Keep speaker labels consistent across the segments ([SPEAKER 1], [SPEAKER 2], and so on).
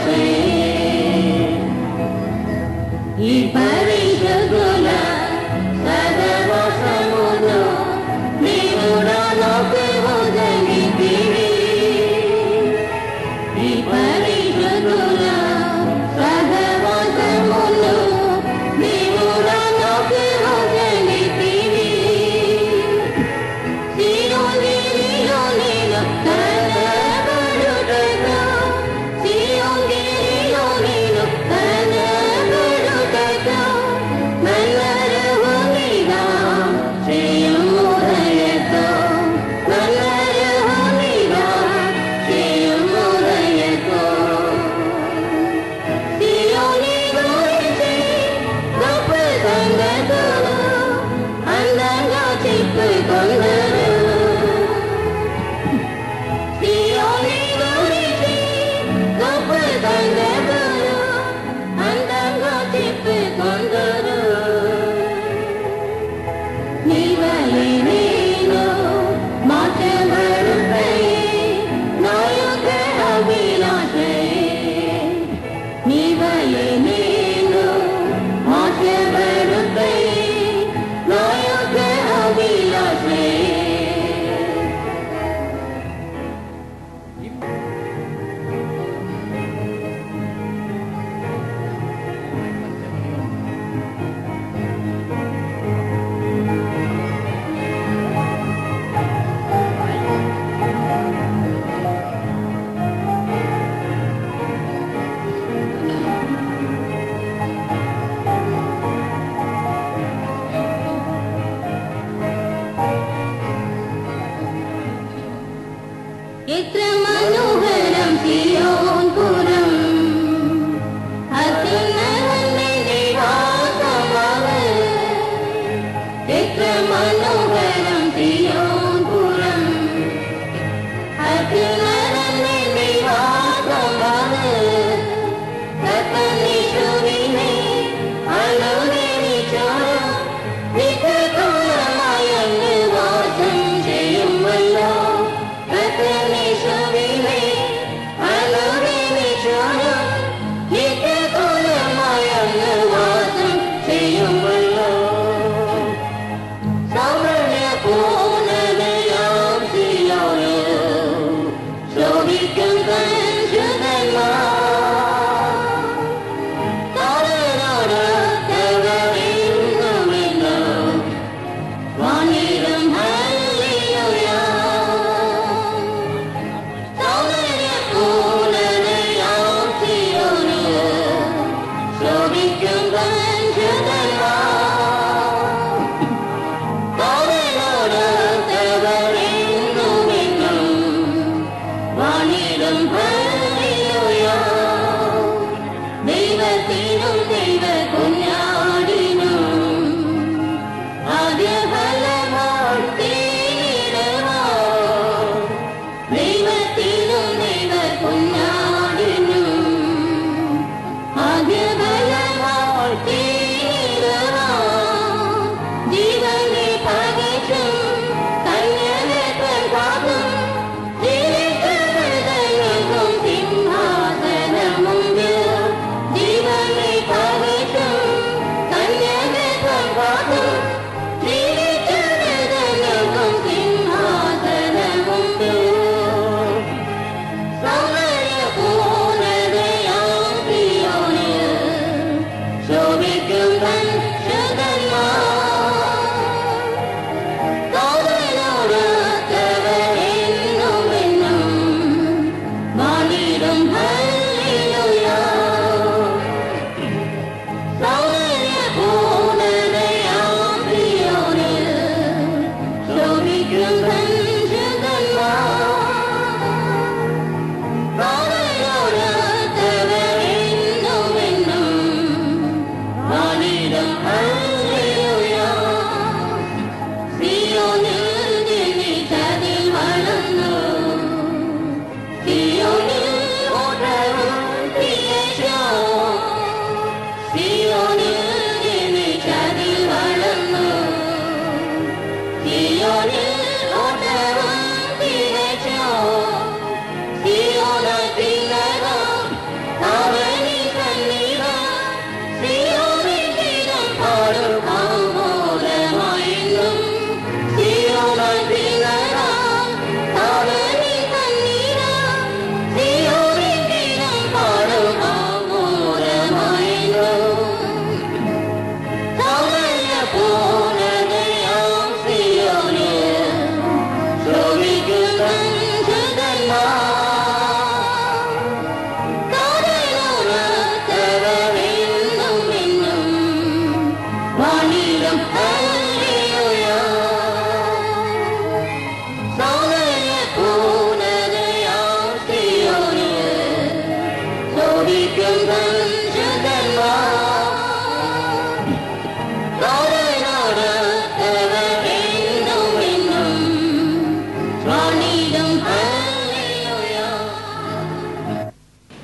[SPEAKER 1] Say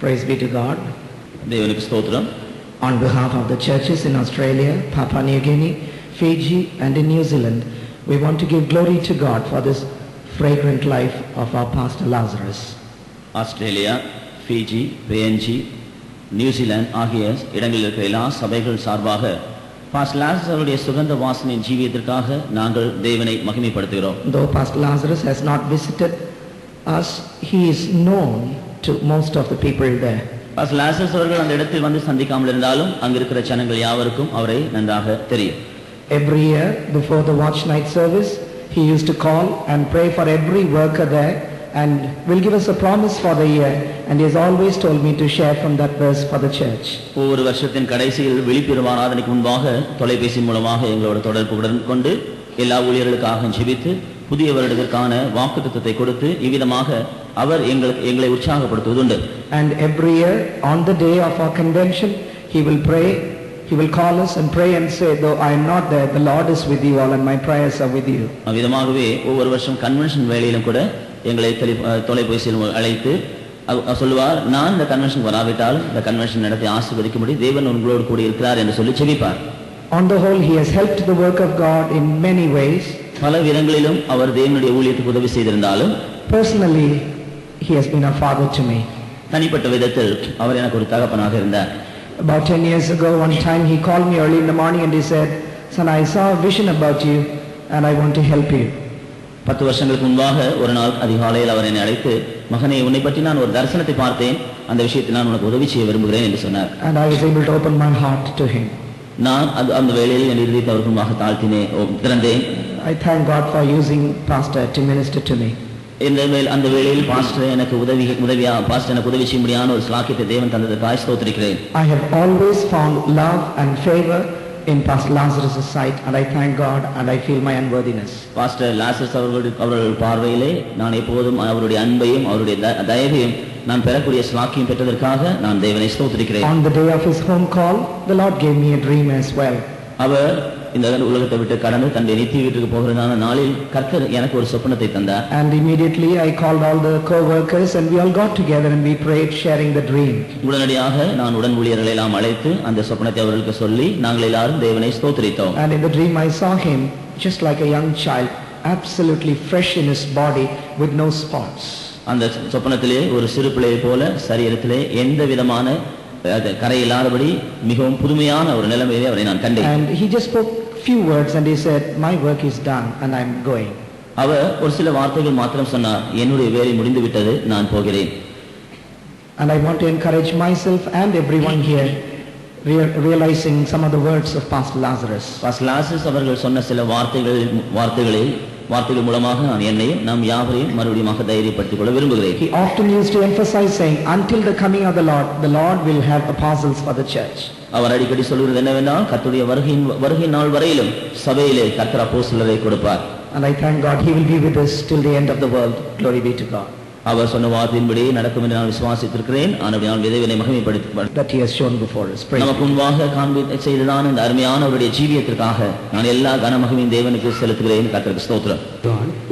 [SPEAKER 1] Praise be to God.
[SPEAKER 2] தேவனுக்கு ஸ்தோத்திரம்.
[SPEAKER 1] On behalf of the churches in Australia, Papua New Guinea, Fiji and in New Zealand, we want to give glory to God for this fragrant life of our Pastor Lazarus.
[SPEAKER 2] Australia, Fiji, PNG, New Zealand ஆகிய இடங்களில் இருக்கிற எல்லா சபைகள் சார்பாக pastor Lazarus அவருடைய சுகந்த வாசனையின் ஜீவியத்திற்காக நாங்கள் தேவனை மகிமைப்படுத்துகிறோம்.
[SPEAKER 1] Though Pastor Lazarus has not visited us, he is known to most of the people there.
[SPEAKER 2] Pastor Lazarus அவர்கள் அந்த இடத்தில் வந்து சந்திக்காமல் இருந்தாலும் அங்க இருக்கிற ஜனங்கள் யாவருக்கும் அவரை நன்றாக தெரியும்.
[SPEAKER 1] Every year before the watch night service, he used to call and pray for every worker there and will give us a promise for the year, and he has always told me to share from that verse for the church.
[SPEAKER 2] ஒவ்வொரு வருஷத்தின் கடைசியில் விழிப்புணர்வு ஆராதனைக்கு முன்பாக தொலைபேசி மூலமாக எங்களோட தொடர்புடன் கொண்டு எல்லா ஊழியர்களுக்காக ஜெபித்து புதிய வருடத்திற்கான வாக்குத்தத்தத்தை கொடுத்து இவ்விதமாக அவர் எங்களை உற்சாகப்படுத்துவதுண்டு.
[SPEAKER 1] And every year on the day of our convention, he will pray, he will call us and pray and say, though I am not there, the Lord is with you all and my prayers are with you.
[SPEAKER 2] அவ்விதமாகவே ஒவ்வொரு வருஷம் convention வேளையிலும் கூட எங்களை தொலைபேசியில் அழைத்து சொல்லுவார், நான் இந்த கன்வென்ஷன் வராவிட்டால் இந்த கன்வென்ஷன் நடத்தி ஆசீர்வதிக்கும்படி தேவன் உங்களோடு கூட இருக்கிறார் என்று சொல்லி ஜெபிப்பார்.
[SPEAKER 1] On the whole, he has helped the work of God in many ways.
[SPEAKER 2] பல விதங்களிலும் அவர் தேவனுடைய ஊழியத்துக்கு உதவி செய்திருந்தாலும்
[SPEAKER 1] personally he has been a father to me.
[SPEAKER 2] தனிப்பட்ட விதத்தில் அவர் எனக்கு ஒரு தகப்பனாக இருந்தார்.
[SPEAKER 1] About 10 years ago, one time he called me early in the morning and he said, son, I saw a vision about you and I want to help you.
[SPEAKER 2] 10 வருஷங்களுக்கு முன்பாக ஒரு நாள் அதிகாலையில் அவர் என்னை அழைத்து, மகனே, உன்னை பற்றி நான் ஒரு தரிசனத்தை பார்த்தேன், அந்த விஷயத்தில் நான் உனக்கு உதவி செய்ய விரும்புகிறேன் என்று சொன்னார்.
[SPEAKER 1] And I was able to open my heart to him.
[SPEAKER 2] நான் அந்த வேளையில் என் இருதயத்தை அவருக்கு முன்பாக திறந்தேன்.
[SPEAKER 1] I thank God for using pastor to minister to me.
[SPEAKER 2] அந்த வேளையில் பாஸ்டர் எனக்கு உதவி செய்யும்படியான ஒரு ஸ்லாக்கியத்தை தேவன் தந்ததற்காக ஸ்தோத்திரிக்கிறேன்.
[SPEAKER 1] I have always found love and favor in Pastor Lazarus' sight, and I thank God and I feel my unworthiness.
[SPEAKER 2] Pastor Lazarus அவர்கள் பார்வையிலே நான் எப்போதும் அவருடைய அன்பையும் அவருடைய தயவையும் நான் பெறக்கூடிய ஸ்லாக்கியம் பெற்றதற்காக நான் தேவனை ஸ்தோத்திரிக்கிறேன்.
[SPEAKER 1] On the day of his home call, the Lord gave me a dream as well.
[SPEAKER 2] அவர் இந்த உலகத்தை விட்டு கடந்து தன்னுடைய நித்திய வீட்டுக்கு போகிறதான நாளில் கர்த்தர் எனக்கு ஒரு சொப்பனத்தை தந்தார்.
[SPEAKER 1] And immediately I called all the co-workers and we all got together and we prayed sharing the dream.
[SPEAKER 2] உடனடியாக நான் உடன் ஊழியர்களை எல்லாம் அழைத்து அந்த சொப்பனத்தை அவர்களுக்கு சொல்லி நாங்கள் எல்லாரும் தேவனை ஸ்தோத்திரித்தோம்.
[SPEAKER 1] And in the dream I saw him just like a young child, absolutely fresh in his body with no spots.
[SPEAKER 2] அந்த சொப்பனத்திலே ஒரு சிறு பிள்ளையை போல சரீரத்திலே எந்த விதமான கரை இல்லாதபடி மிகவும் புதுமையான ஒரு நிலைமையிலே அவரை நான் கண்டேன்.
[SPEAKER 1] And he just spoke few words and he said, my work is done and I am going.
[SPEAKER 2] அவர் ஒரு சில வார்த்தைகள் மாத்திரம் சொன்னார், என்னுடைய வேலை முடிந்து விட்டது, நான் போகிறேன்.
[SPEAKER 1] And I want to encourage myself and everyone here realizing some of the words of Pastor Lazarus.
[SPEAKER 2] Pastor Lazarus அவர்கள் சொன்ன சில வார்த்தைகள் மூலமாக நான் என்னையும் நாம் யாவரையும் மறுபடியும் தைரியப்படுத்திக் கொள்ள விரும்புகிறேன்.
[SPEAKER 1] He often used to emphasize saying, until the coming of the Lord will have apostles for the church.
[SPEAKER 2] அவர் அடிக்கடி சொல்வது என்னவென்றால், கர்த்தருடைய வருகை நாள் வரையிலும் சபையிலே கர்த்தர் அப்போஸ்தலரை கொடுப்பார்.
[SPEAKER 1] And I thank God he will be with us till the end of the world. Glory be to God.
[SPEAKER 2] அவர் சொன்ன வார்த்தையின்படி நடக்கும் என்று நான் விசுவாசித்திருக்கிறேன். ஆனால் தேவனை மகிமைப்படுத்த
[SPEAKER 1] that he has shown before us.
[SPEAKER 2] நமக்கு முன்பாக காண்பித்த செய்ததான இந்த அருமையான அவருடைய ஜீவியத்திற்காக நான் எல்லா கன மகிமையும் தேவனுக்கு செலுத்துகிறேன். கர்த்தருக்கு ஸ்தோத்திரம்.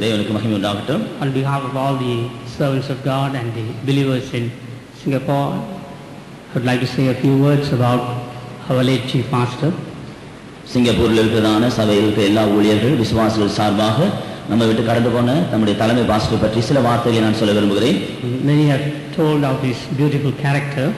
[SPEAKER 2] தேவனுக்கு மகிமை உண்டாகட்டும்.
[SPEAKER 3] On behalf of all the servants of God and the believers in Singapore, I would like to say a few words about our late chief pastor.
[SPEAKER 2] சிங்கப்பூரில் இருக்கிறதான சபையில் இருக்கிற எல்லா ஊழியர்கள் விசுவாசிகள் சார்பாக நம்ம விட்டு கடந்து போன நம்முடைய தலைமை பாஸ்டர் பற்றி சில வார்த்தைகளை நான் சொல்ல விரும்புகிறேன்.
[SPEAKER 3] Many have told of his beautiful character.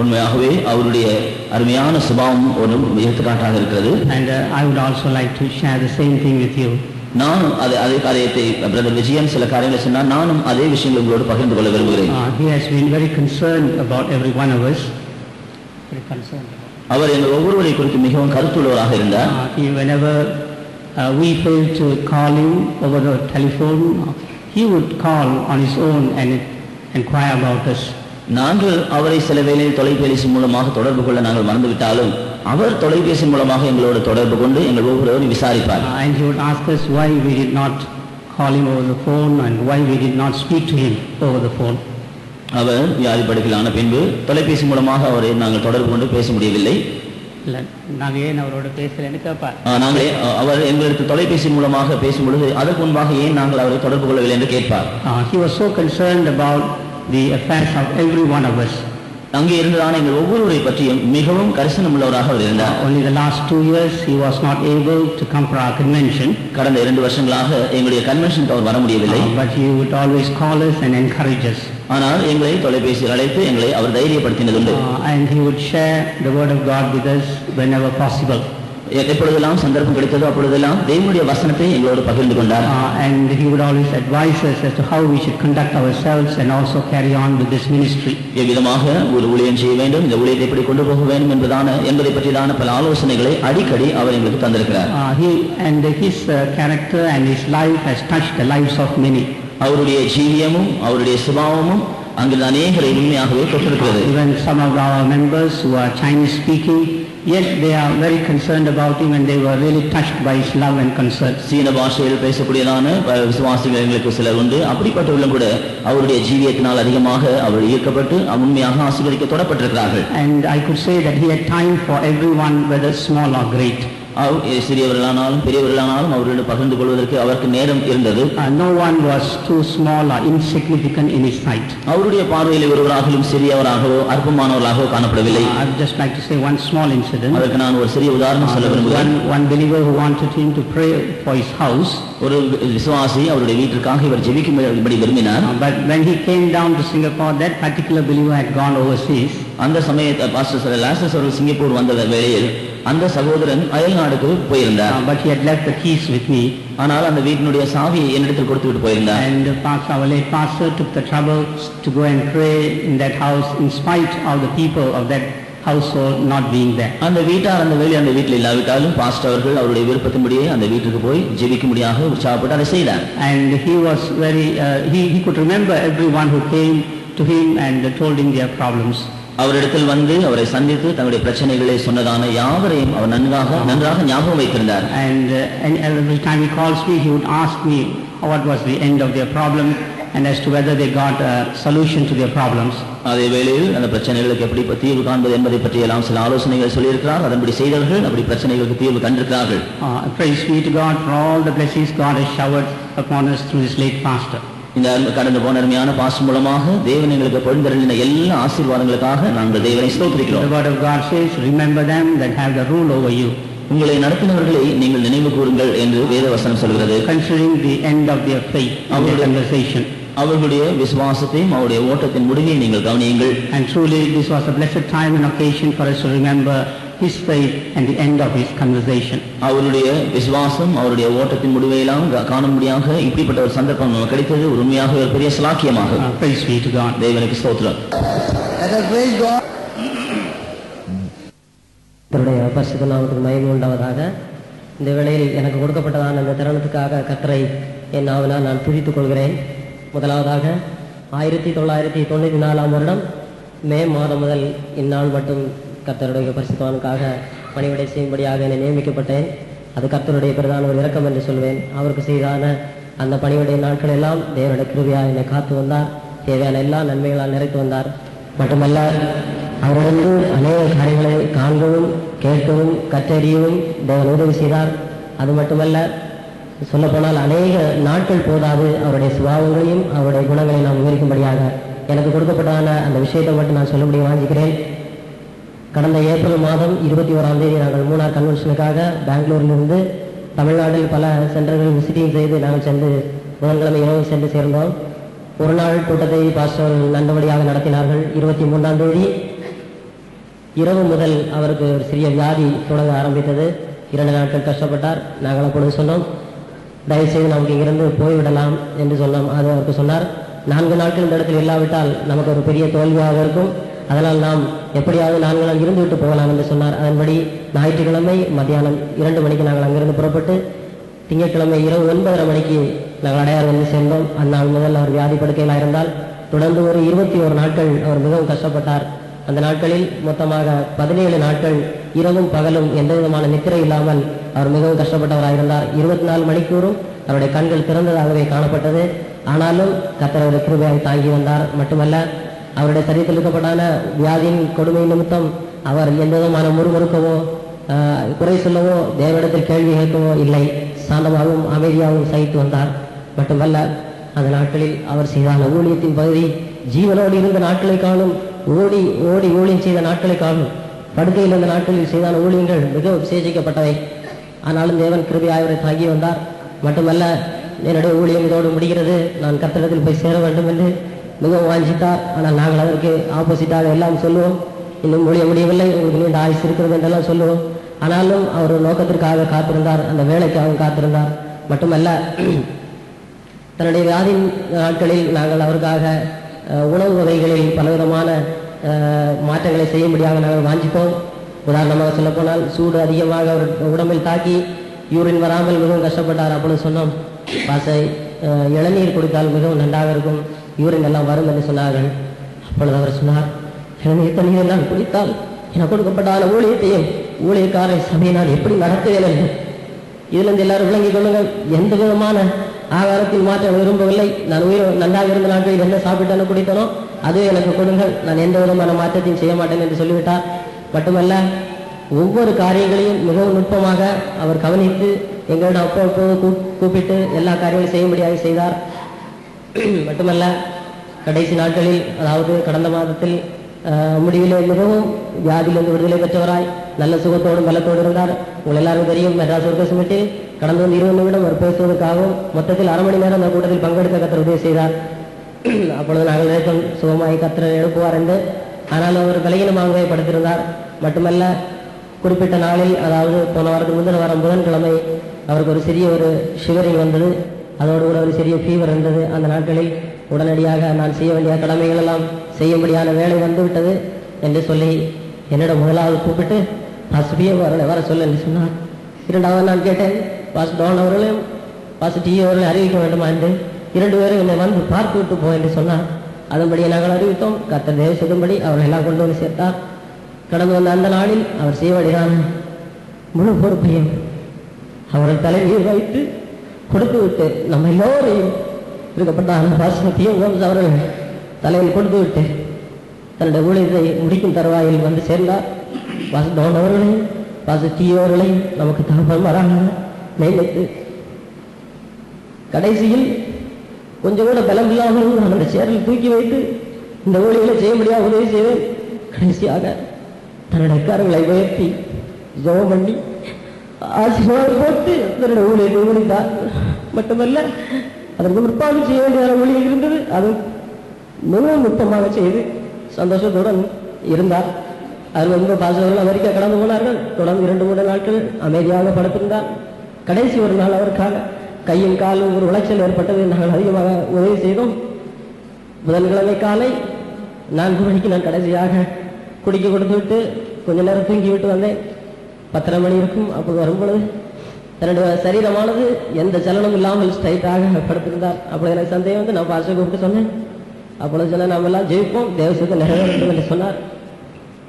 [SPEAKER 2] உண்மையாகவே அவருடைய அருமையான சுபாவம் ஒரு எடுத்துக்காட்டாக இருக்கிறது.
[SPEAKER 3] And I would also like to share the same thing with you.
[SPEAKER 2] நானும் அதே காரியத்தை பிரதர் விஜயன் சில காரியங்களை சொன்னால் நானும் அதே விஷயங்களை உங்களோடு பகிர்ந்து கொள்ள விரும்புகிறேன்.
[SPEAKER 3] He has been very concerned about every one of us. Very concerned.
[SPEAKER 2] அவர் எங்கள் ஒவ்வொருவரை குறித்து மிகவும் கருத்துள்ளவராக இருந்தார்.
[SPEAKER 3] Whenever we failed to call him over the telephone, he would call on his own and inquire about us.
[SPEAKER 2] நாங்கள் அவரை சில வேளையில் தொலைபேசி மூலமாக தொடர்பு கொள்ள நாங்கள் மறந்துவிட்டாலும் அவர் தொலைபேசி மூலமாக எங்களோடு தொடர்பு கொண்டு எங்கள் ஒவ்வொருவரையும் விசாரிப்பார்.
[SPEAKER 3] And he would ask us why we did not call him over the phone and why we did not speak to him over the phone.
[SPEAKER 2] அவர் வியாதிப்படுத்தலான பின்பு தொலைபேசி மூலமாக அவரை நாங்கள் தொடர்பு கொண்டு பேச முடியவில்லை.
[SPEAKER 3] நாங்கள் ஏன் அவரோட பேசலன்னு கேட்பார்.
[SPEAKER 2] நாங்கள் அவர் எங்களுக்கு தொலைபேசி மூலமாக பேசும் பொழுது அதற்கு முன்பாக ஏன் நாங்கள் அவரை தொடர்பு கொள்ளவில்லை என்று கேட்பார்.
[SPEAKER 3] He was so concerned about the affairs of every one of us.
[SPEAKER 2] அங்கே இருந்ததான எங்கள் ஒவ்வொருவரை பற்றியும் மிகவும் கரிசனம் உள்ளவராக அவர் இருந்தார்.
[SPEAKER 3] Only the last 2 years he was not able to come for our convention.
[SPEAKER 2] கடந்த 2 வருஷங்களாக எங்களுடைய கன்வென்ஷனுக்கு அவர் வர முடியவில்லை.
[SPEAKER 3] But he would always call us and encourage us.
[SPEAKER 2] ஆனால் எங்களை தொலைபேசியில் அழைத்து எங்களை அவர் தைரியப்படுத்தினதுண்டு.
[SPEAKER 3] And he would share the word of God with us whenever possible.
[SPEAKER 2] எப்பொழுதெல்லாம் சந்தர்ப்பம் கிடைத்ததோ அப்பொழுதெல்லாம் தேவனுடைய வசனத்தை எங்களோடு பகிர்ந்து கொண்டார்.
[SPEAKER 3] And he would always advise us as to how we should conduct ourselves and also carry on with this ministry.
[SPEAKER 2] எவ்விதமாக ஒரு ஊழியம் செய்ய வேண்டும், இந்த ஊழியத்தை எப்படி கொண்டு போக வேண்டும் என்பதை பற்றியான பல ஆலோசனைகளை அடிக்கடி அவர் எங்களுக்கு தந்திருக்கிறார்.
[SPEAKER 3] His character and his life has touched the lives of many.
[SPEAKER 2] அவருடைய ஜீவியமும் அவருடைய சுபாவமும் அங்கு அநேகரை உண்மையாகவே தொட்டிருக்கிறது.
[SPEAKER 3] Even some of our members who are Chinese speaking, yet they are very concerned about him and they were really touched by his love and concern.
[SPEAKER 2] சீன பாஷையில் பேசக்கூடியதான விசுவாசிகள் எங்களுக்கு சிலர் உண்டு. அப்படிப்பட்டவர்களும் கூட அவருடைய ஜீவியத்தினால் அதிகமாக அவர் ஈர்க்கப்பட்டு உண்மையாக ஆசீர்வதிக்க தொடப்பட்டிருக்கிறார்கள்.
[SPEAKER 3] And I could say that he had time for everyone, whether small or great.
[SPEAKER 2] சிறியவர்களானாலும் பெரியவர்களானாலும் அவர்களோடு பகிர்ந்து கொள்வதற்கு அவருக்கு நேரம் இருந்தது.
[SPEAKER 3] No one was too small or insignificant in his sight.
[SPEAKER 2] அவருடைய பார்வையில் ஒருவராகவும் சிறியவராகவோ அற்பமானவர்களாகவோ காணப்படவில்லை.
[SPEAKER 3] I would just like to say one small incident.
[SPEAKER 2] அதற்கு நான் ஒரு சிறிய உதாரணம் சொல்ல விரும்புகிறேன்.
[SPEAKER 3] One believer who wanted him to pray for his house.
[SPEAKER 2] ஒரு விசுவாசி அவருடைய வீட்டிற்காக இவர் ஜெபிக்கும்படி விரும்பினார்.
[SPEAKER 3] But when he came down to Singapore, that particular believer had gone overseas.
[SPEAKER 2] அந்த சமயத்தில் பாஸ்டர் லாசரஸ் அவர்கள் சிங்கப்பூர் வந்த வேளையில் அந்த சகோதரன் அயல் நாடுக்கு போயிருந்தார்.
[SPEAKER 3] But he had left the keys with me.
[SPEAKER 2] ஆனால் அந்த வீட்டினுடைய சாவியை என்னிடத்தில் கொடுத்து விட்டு போயிருந்தார்.
[SPEAKER 3] And our late pastor took the trouble to go and pray in that house in spite of the people of that household not being there.
[SPEAKER 2] அந்த வீட்டார் அந்த வேலை அந்த வீட்டில் இல்லாவிட்டாலும் பாஸ்டர் அவர்கள் அவருடைய விருப்பத்தின்படியே அந்த வீட்டுக்கு போய் ஜெபிக்கும்படியாக உற்சாகப்பட்டு அதை செய்தார்.
[SPEAKER 3] And he was very he could remember everyone who came to him and told him their problems.
[SPEAKER 2] அவரிடத்தில் வந்து அவரை சந்தித்து தன்னுடைய பிரச்சனைகளை சொன்னதான யாவரையும் அவர் நன்றாக ஞாபகம் வைத்திருந்தார்.
[SPEAKER 3] And every time he calls me, he would ask me what was the end of their problem and as to whether they got a solution to their problems.
[SPEAKER 2] அதே வேளையில் அந்த பிரச்சனைகளுக்கு எப்படி தீர்வு காண்பது என்பதை பற்றி எல்லாம் சில ஆலோசனைகள் சொல்லியிருக்கிறார். அதன்படி செய்தவர்கள் அப்படி பிரச்சனைகளுக்கு தீர்வு கண்டிருக்கிறார்கள்.
[SPEAKER 3] Praise be to God for all the blessings God has showered upon us through his late pastor.
[SPEAKER 2] இந்த கடந்து போன அருமையான பாஸ்டர் மூலமாக தேவன் எங்களுக்கு பொழிந்தருளின எல்லா ஆசீர்வாதங்களுக்காக நாங்கள் தேவனை ஸ்தோத்திரிக்கிறோம்.
[SPEAKER 3] The word of God says, remember them that have the rule over you.
[SPEAKER 2] உங்களை நடத்தினவர்களை நீங்கள் நினைவு கூறுங்கள் என்று வேதவசனம் சொல்கிறது.
[SPEAKER 3] Considering the end of their faith and their conversation.
[SPEAKER 2] அவர்களுடைய விசுவாசத்தையும் அவருடைய ஓட்டத்தின் முடிவை நீங்கள் கவனியுங்கள்.
[SPEAKER 3] And truly this was a blessed time and occasion for us to remember his faith and the end of his conversation.
[SPEAKER 2] அவருடைய விசுவாசம் அவருடைய ஓட்டத்தின் முடிவையெல்லாம் காணும்படியாக இப்படிப்பட்ட ஒரு சந்தர்ப்பம் நமக்கு கிடைத்தது ஒரு உண்மையாக ஒரு பெரிய சலாக்கியமாக.
[SPEAKER 3] Praise be to God.
[SPEAKER 2] தேவனுக்கு ஸ்தோத்திரம்.
[SPEAKER 4] கர்த்தருடைய பரிசுத்த நாமத்துக்கு மகிமை உண்டாவதாக. இந்த வேளையில் எனக்கு கொடுக்கப்பட்டதான அந்த தருணத்துக்காக கர்த்தரை என் நாவினால் நான் துதித்துக் கொள்கிறேன். முதலாவதாக 1994 வருடம் மே மாதம் முதல் இந்நாள் மட்டும் கர்த்தருடைய பரிசுத்தவானுக்காக பணிவிடை செய்யும்படியாக என்னை நியமிக்கப்பட்டேன். அது கர்த்தருடைய பிரதான ஒரு இரக்கம் என்று சொல்வேன். அவருக்கு செய்தான அந்த பணிவிடை நாட்கள் எல்லாம் தேவனுடைய கிருபையாக என்னை காத்து வந்தார். தேவையான எல்லா நன்மைகளால் நிறைத்து வந்தார். மட்டுமல்ல, அவரிடந்து அநேக காரியங்களை காண்கவும் கேட்கவும் கற்றறியவும் தேவன் உதவி செய்தார். அது மட்டுமல்ல, சொல்லப்போனால் அநேக நாட்கள் போதாது அவருடைய சுபாவங்களையும் அவருடைய குணங்களையும் நாம் விவரிக்கும்படியாக எனக்கு கொடுக்கப்பட்டான அந்த விஷயத்தை மட்டும் நான் சொல்லும்படி வாஞ்சிக்கிறேன். கடந்த ஏப்ரல் மாதம் 21ஆம் தேதி நாங்கள் மூணார் கன்வென்ஷனுக்காக பெங்களூரிலிருந்து தமிழ்நாட்டில் பல சென்டர்கள் விசிட்டிங் செய்து நாங்கள் சென்று புதன்கிழமை இரவு சென்று சேர்ந்தோம். ஒரு நாள் கூட்டத்தை பாஸ்டர் நல்லபடியாக நடத்தினார்கள். 23ஆம் தேதி இரவு முதல் அவருக்கு ஒரு சிறிய வியாதி தொடங்க ஆரம்பித்தது. 2 நாட்கள் கஷ்டப்பட்டார். நாங்கள் அப்பொழுது சொன்னோம், தயவுசெய்து நமக்கு இங்கிருந்து போய்விடலாம் என்று சொன்னோம். அது அவருக்கு சொன்னார், 4 நாட்கள் இந்த இடத்தில் இல்லாவிட்டால் நமக்கு ஒரு பெரிய தோல்வியாக இருக்கும், அதனால் நாம் எப்படியாவது 4 நாள் இருந்துவிட்டு போகலாம் என்று சொன்னார். அதன்படி ஞாயிற்றுக்கிழமை மத்தியானம் 2 மணிக்கு நாங்கள் அங்கிருந்து புறப்பட்டு திங்கட்கிழமை இரவு 9:30 மணிக்கு நாங்கள் அடையாறு வந்து சேர்ந்தோம். அந்நாள் முதல் அவர் வியாதி படுக்கையில் இருந்தால் தொடர்ந்து ஒரு 21 நாட்கள் அவர் மிகவும் கஷ்டப்பட்டார். அந்த நாட்களில் மொத்தமாக 17 நாட்கள் இரவும் பகலும் எந்த விதமான நித்திரை இல்லாமல் அவர் மிகவும் கஷ்டப்பட்டவராயிருந்தார். 24 மணிக்கூறும் அவருடைய கண்கள் திறந்ததாகவே காணப்பட்டது. ஆனாலும் கர்த்தர் அவருடைய கிருபையாய் தாங்கி வந்தார். மட்டுமல்ல, அவருடைய சரீரத்தில் இருக்கப்பட்டான வியாதியின் கொடுமை நிமித்தம் அவர் எந்த விதமான முறுமுறுக்கவோ குறை சொல்லவோ தேவனிடத்தில் கேள்வி கேட்கவோ இல்லை. சாந்தமாகவும் அமைதியாகவும் சகித்து வந்தார். மட்டுமல்ல, அந்த நாட்களில் அவர் செய்தான ஊழியத்தின் பகுதி ஜீவனோடு இருந்த நாட்களை காணும், ஓடி ஓடி ஊழியம் செய்த நாட்களை காணும், படுக்கையில் இருந்த நாட்களில் செய்தான ஊழியங்கள் மிகவும் விசேஷிக்கப்பட்டவை. ஆனாலும் தேவன் கிருபையாய் அவரை தாங்கி வந்தார். மட்டுமல்ல, என்னுடைய ஊழியம் இதோடு முடிகிறது, நான் கர்த்தரிடத்தில் போய் சேர வேண்டும் என்று மிகவும் வாஞ்சித்தார். ஆனால் நாங்கள் அதற்கு ஆப்போசிட்டாக எல்லாம் சொல்லுவோம், இன்னும் ஊழியம் முடியவில்லை, உங்களுக்கு நீண்ட ஆயுசு இருக்கிறது என்றெல்லாம் சொல்லுவோம். ஆனாலும் அவர் ஒரு நோக்கத்திற்காக காத்திருந்தார், அந்த வேலைக்காக காத்திருந்தார். மட்டுமல்ல, தன்னுடைய வியாதியின் நாட்களில் நாங்கள் அவருக்காக உணவு வகைகளில் பலவிதமான மாற்றங்களை செய்யும்படியாக நாங்கள் வாஞ்சித்தோம். உதாரணமாக சொல்லப்போனால், சூடு அதிகமாக அவர் உடம்பில் தாக்கி யூரின் வராமல் மிகவும் கஷ்டப்பட்டார். அப்பொழுது சொன்னோம், பாசை இளநீர் குடித்தால் மிகவும் நன்றாக இருக்கும், யூரின் எல்லாம் வரும் என்று சொன்னார்கள். அப்பொழுது அவர் சொன்னார், இளநீர் தண்ணீர் எல்லாம் குடித்தால் எனக்கு கொடுக்கப்பட்டான ஊழியத்தையும் ஊழியக்காரை சபையை நான் எப்படி நடத்துவேன் என்று. இதிலிருந்து எல்லாரும் விளங்கிக் கொள்ளுங்கள், எந்த விதமான ஆகாரத்தில் மாற்றம் விரும்பவில்லை. நான் நன்றாக இருந்த நாட்களில் என்ன சாப்பிட்டானோ குடித்தனோ அதுவே எனக்கு கொடுங்கள், நான் எந்த விதமான மாற்றத்தையும் செய்ய மாட்டேன் என்று சொல்லிவிட்டார். மட்டுமல்ல, ஒவ்வொரு காரியங்களையும் மிகவும் நுட்பமாக அவர் கவனித்து எங்களிடம் அப்பப்போது கூப்பிட்டு எல்லா காரியங்களையும் செய்யும்படியாக செய்தார். மட்டுமல்ல, கடைசி நாட்களில், அதாவது கடந்த மாதத்தில் முடிவிலே மிகவும் வியாதியிலிருந்து விடுதலை பெற்றவராய் நல்ல சுகத்தோடும் பலத்தோடு இருந்தார். உங்கள் எல்லாருக்கும் தெரியும், மெட்ராஸ் ஒர்க்கர்ஸ் மீட்டில் கடந்த 20 நிமிடம் அவர் பேசுவதற்காகவும் மொத்தத்தில் 1/2 மணி நேரம் அந்த கூட்டத்தில் பங்கெடுக்க கர்த்தர் உதவி செய்தார். அப்பொழுது நாங்கள் நினைத்தோம், சுகமாய் கர்த்தர் எழுப்புவார் என்று. ஆனாலும் அவர் பலகீனமாகவே படுத்திருந்தார். மட்டுமல்ல, குறிப்பிட்ட நாளில், அதாவது போன வாரத்துக்கு முந்தின வாரம் புதன்கிழமை அவருக்கு ஒரு சிறிய ஒரு ஷிவரிங் வந்தது. அதோடு கூட ஒரு சிறிய ஃபீவர் இருந்தது. அந்த நாட்களில் உடனடியாக நான் செய்ய வேண்டிய கடமைகள் எல்லாம் செய்யும்படியான வேலை வந்துவிட்டது என்று சொல்லி என்னிடம் முதலாவது கூப்பிட்டு பாஸ்டர் பிஏ வர சொல்ல என்று சொன்னார். 2வது நான் கேட்டேன், பாஸ்டர் டோன் அவர்களையும் பாஸ்டர் டி அவர்களையும் அறிவிக்க வேண்டுமா என்று. 2 பேரும் என்னை வந்து பார்த்து விட்டு போ என்று சொன்னார். அதன்படியே நாங்கள் அறிவித்தோம். கர்த்தர் தேவ சொல்லும்படி அவர்கள் எல்லாம் கொண்டு வந்து சேர்த்தார். கடந்து வந்த அந்த நாளில் அவர் செய்ய வேண்டியதான முழு பொறுப்பையும் அவர்கள் தலைமையில் வைத்து கொடுத்து விட்டு, நம்ம எல்லோரையும் இருக்கப்பட்ட அந்த பாசனத்தையும் அவர்கள் தலையில் கொடுத்து விட்டு தன்னுடைய ஊழியத்தை முடிக்கும் தருவாயில் வந்து சேர்ந்தார். பாஸ்டர் டோன் அவர்களையும் பாஸ்டர் டி அவர்களையும் நமக்கு தகவல்மாராக நியமித்து கடைசியில் கொஞ்சம் கூட பலம் இல்லாமல் நான் அந்த சேரில் தூக்கி வைத்து இந்த ஊழியர்களை செய்ய முடியாத உதவி செய்வேன். கடைசியாக தன்னுடைய கரங்களை உயர்த்தி ஜெபம் பண்ணி ஆசீர்வாதம் போட்டு தன்னுடைய ஊழியத்தை முடித்தார். மட்டுமல்ல, அதற்கு முற்பாடு செய்ய வேண்டிய ஊழியர் இருந்தது. அது மிகவும் நுட்பமாக செய்து சந்தோஷத்துடன் இருந்தார். அதில் ரொம்ப பாசவர்கள் அமெரிக்கா கடந்து போனார்கள். தொடர்ந்து 2-3 நாட்கள் அமைதியாக படுத்திருந்தார். கடைசி ஒரு நாள் அவருக்காக கையும் காலும் ஒரு உளைச்சல் ஏற்பட்டது. நாங்கள் அதிகமாக உதவி செய்தோம். புதன்கிழமை காலை 4 மணிக்கு நான் கடைசியாக குடிக்க கொடுத்து விட்டு கொஞ்ச நேரம் தூங்கி விட்டு வந்தேன். 10:30 மணி இருக்கும். அப்போது வரும்பொழுது தன்னுடைய சரீரமானது எந்த சலனம் இல்லாமல் ஸ்ட்ரைட்டாக படுத்திருந்தார். அப்பொழுது எனக்கு சந்தேகம் வந்து நான் பாஸ்டர் கூப்பிட்டு சொன்னேன். அப்பொழுது சொன்ன நாம் எல்லாம் ஜெயிப்போம், தேவசத்தை நிறைவேற்றும் என்று சொன்னார்.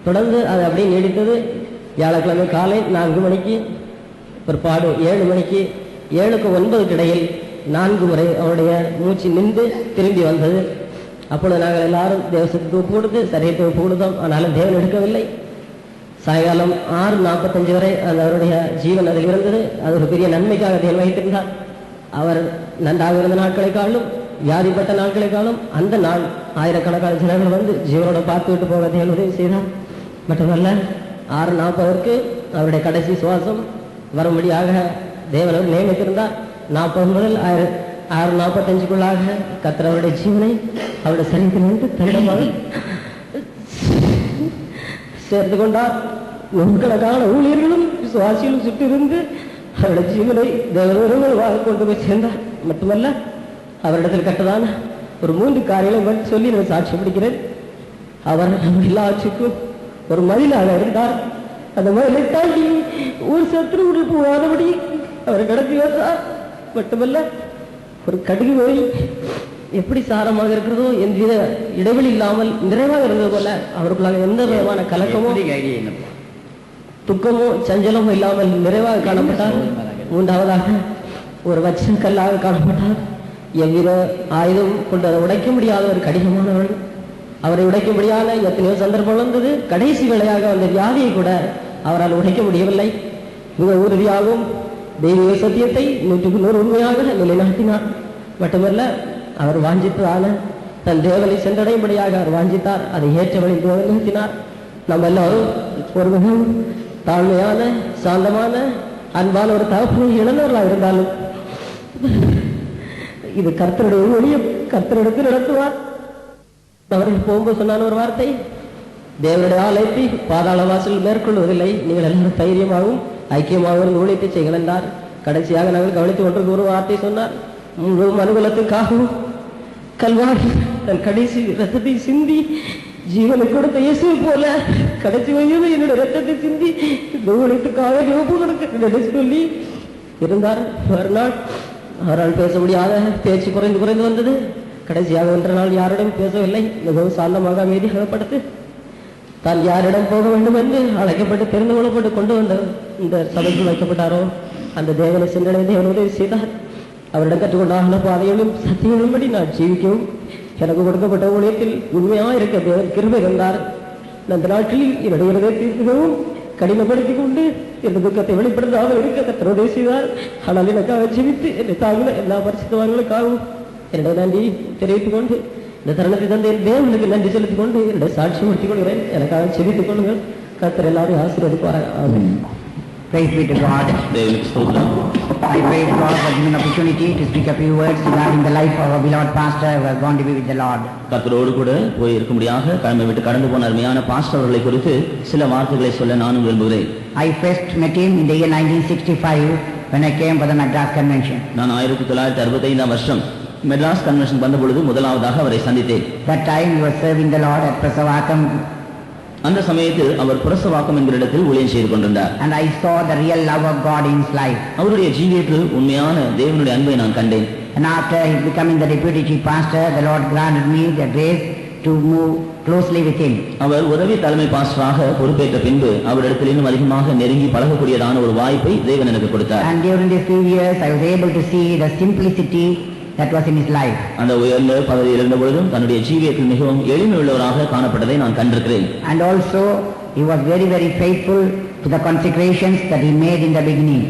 [SPEAKER 4] தொடர்ந்து அது அப்படியே நீடித்தது. வியாழக்கிழமை காலை 4 மணிக்கு பிற்பாடு 7 மணிக்கு 7க்கு 9க்கு இடையில் 4 முறை அவருடைய மூச்சு நின்று திரும்பி வந்தது. அப்பொழுது நாங்கள் எல்லாரும் தேவசத்துக்கு ஒப்பு கொடுத்து சரீரத்தை ஒப்பு கொடுத்தோம். ஆனாலும் தேவன் எடுக்கவில்லை. சாயங்காலம் 6:45 வரை அந்த அவருடைய ஜீவன் அதில் இருந்தது. அது ஒரு பெரிய நன்மைக்காக தேவன் வைத்திருந்தார். அவர் நன்றாக இருந்த நாட்களை காலும் வியாதிப்பட்ட நாட்களை காலம் அந்த நாள் ஆயிரக்கணக்கான ஜனங்கள் வந்து ஜீவனோட பார்த்து விட்டு போக தேவன் உதவி செய்தார். மட்டுமல்ல 6:40 அவருடைய கடைசி சுவாசம் வரும்படியாக தேவன் அவர் நியமித்திருந்தார். 40 முதல் 6:45க்குள்ளாக கர்த்தர் அவருடைய ஜீவனை அவருடைய சரீரத்தில் நின்று தன்னிடமாக சேர்த்து கொண்டார். நூற்றுக்கணக்கான ஊழியர்களும் விசுவாசிகளும் சுற்றிருந்து அவருடைய ஜீவனை தேவனோடு கொண்டு போய் சேர்ந்தார். மட்டுமல்ல அவரிடத்தில் கட்டதான ஒரு 3 காரியங்களை சொல்லி நான் சாட்சி பிடிக்கிறேன். அவர் எல்லாவற்றுக்கும் ஒரு மதிலாக இருந்தார். அந்த மதிலை தாண்டி ஒரு சத்துருவுடன் போகாதபடி அவர் கடத்தி வந்தார். மட்டுமல்ல ஒரு கடுகு நோய் எப்படி சாரமாக இருக்கிறதோ எந்த இடைவெளி இல்லாமல் நிறைவாக இருந்தது போல அவருக்குள்ளாக எந்த விதமான கலக்கமோ துக்கமோ சஞ்சலமோ இல்லாமல் நிறைவாக காணப்பட்டார். 3வதாக ஒரு வச்சன் கல்லாக காணப்பட்டார். எவ்வித ஆயுதம் கொண்டு அதை உடைக்க முடியாத ஒரு கடினமானவள். அவரை உடைக்க முடியாத எத்தனையோ சந்தர்ப்பம் வந்தது. கடைசி வேளையாக அந்த வியாதியை கூட அவரால் உடைக்க முடியவில்லை. மிக உறுதியாகவும் தெய்வீக சத்தியத்தை 100% உண்மையாக நிலைநாட்டினார். மட்டுமல்ல அவர் வாஞ்சித்ததான தன் தேவனை சென்றடையும்படியாக அவர் வாஞ்சித்தார். அதை ஏற்ற வழி நிறுத்தினார். நம்ம எல்லாரும் ஒரு மிகவும் தாழ்மையான சாந்தமான அன்பான ஒரு தகப்பனை இழந்தவர்களாக இருந்தாலும் இது கர்த்தருடைய ஊழியம், கர்த்தரிடத்தில் நடத்துவார். அவர்கள் போகும்போது சொன்னான ஒரு வார்த்தை, தேவனுடைய ஆலயத்தை பாதாள வாசல் மேற்கொள்வதில்லை, நீங்கள் எல்லாரும் தைரியமாகவும் ஐக்கியமாகவும் ஊழியத்தை செய்கள் என்றார். கடைசியாக நாங்கள் கவனித்து ஒன்றுக்கு ஒரு வார்த்தை சொன்னார், முழு மனுகுலத்துக்காகவும் கல்வாரி தன் கடைசி ரத்தத்தை சிந்தி ஜீவனை கொடுத்த இயேசு போல கடைசி வயது என்னுடைய ரத்தத்தை சிந்தி இந்த ஊழியத்துக்காக ஒப்பு கொடுக்க சொல்லி இருந்தார். மறுநாள் அவரால் பேச முடியாத பேச்சு குறைந்து வந்தது. கடைசியாக 1 நாள் யாரிடம் பேசவில்லை. மிகவும் சாந்தமாக அமைதியாக படுத்து தான் யாரிடம் போக வேண்டும் என்று அழைக்கப்பட்டு தெரிந்து கொள்ளப்பட்டு கொண்டு வந்த இந்த சபைக்கு வைக்கப்பட்டாரோ அந்த தேவனை சென்றடைய தேவன் உதவி செய்தார். அவரிடம் கற்றுக்கொண்டான பாதைகளும் சத்தியங்களும்படி நான் ஜீவிக்கவும் எனக்கு கொடுக்கப்பட்ட ஊழியத்தில் உண்மையாக இருக்க தேவன் கிருபை தந்தார். அந்த நாட்களில் என்னுடைய இருதயத்தை மிகவும் கடினப்படுத்திக் கொண்டு என் துக்கத்தை வெளிப்படுத்தாமல் இருக்க கர்த்தர் உதவி செய்தார். ஆனால் எனக்காக ஜீவித்து என்னை தாங்கின எல்லா பரிசுத்தவான்களுக்காகவும் என்னுடைய நன்றி தெரிவித்துக் கொண்டு இந்த தருணத்தை தந்த என் தேவனுக்கு நன்றி செலுத்திக் கொண்டு என்னுடைய சாட்சி முடித்துக் கொள்கிறேன். எனக்காக செபித்துக் கொள்ளுங்கள். கர்த்தர் எல்லாரும் ஆசீர்வதிப்பார்கள்.
[SPEAKER 1] Praise be to God. I praise God for giving an opportunity to speak a few words regarding the life of our beloved pastor who has gone to be with the Lord.
[SPEAKER 2] கர்த்தரோடு கூட போய் இருக்கும்படியாக கடமை விட்டு கடந்து போன அருமையான pastor அவர்களை குறித்து சில வார்த்தைகளை சொல்ல நானும் விரும்புகிறேன்.
[SPEAKER 1] I first met him in the year 1965 when I came for the Madras Convention.
[SPEAKER 2] நான் 1965 வருஷம் மெட்ராஸ் கன்வென்ஷன் வந்த பொழுது முதலாவதாக அவரை சந்தித்தேன்.
[SPEAKER 1] That time he was serving the Lord at Prasavakam.
[SPEAKER 2] அந்த சமயத்தில் அவர் பிரசவாக்கம் என்கிற இடத்தில் ஊழியம் செய்து கொண்டிருந்தார்.
[SPEAKER 1] And I saw the real love of God in his life.
[SPEAKER 2] அவருடைய ஜீவியத்தில் உண்மையான தேவனுடைய அன்பை நான் கண்டேன்.
[SPEAKER 1] And after becoming the deputy chief pastor, the Lord granted me the grace to move closely with him.
[SPEAKER 2] அவர் உதவி தலைமை பாஸ்டராக பொறுப்பேற்ற பின்பு அவரிடத்தில் இன்னும் அதிகமாக நெருங்கி பழகக்கூடியதான ஒரு வாய்ப்பை தேவன் எனக்கு கொடுத்தார்.
[SPEAKER 1] And during these few years I was able to see the simplicity that was in his life.
[SPEAKER 2] அந்த உயர்ந்த பதவியில் இருந்த பொழுதும் தன்னுடைய ஜீவியத்தில் மிகவும் எளிமை உள்ளவராக காணப்பட்டதை நான் கண்டிருக்கிறேன்.
[SPEAKER 1] And also he was very faithful to the consecrations that he made in the beginning.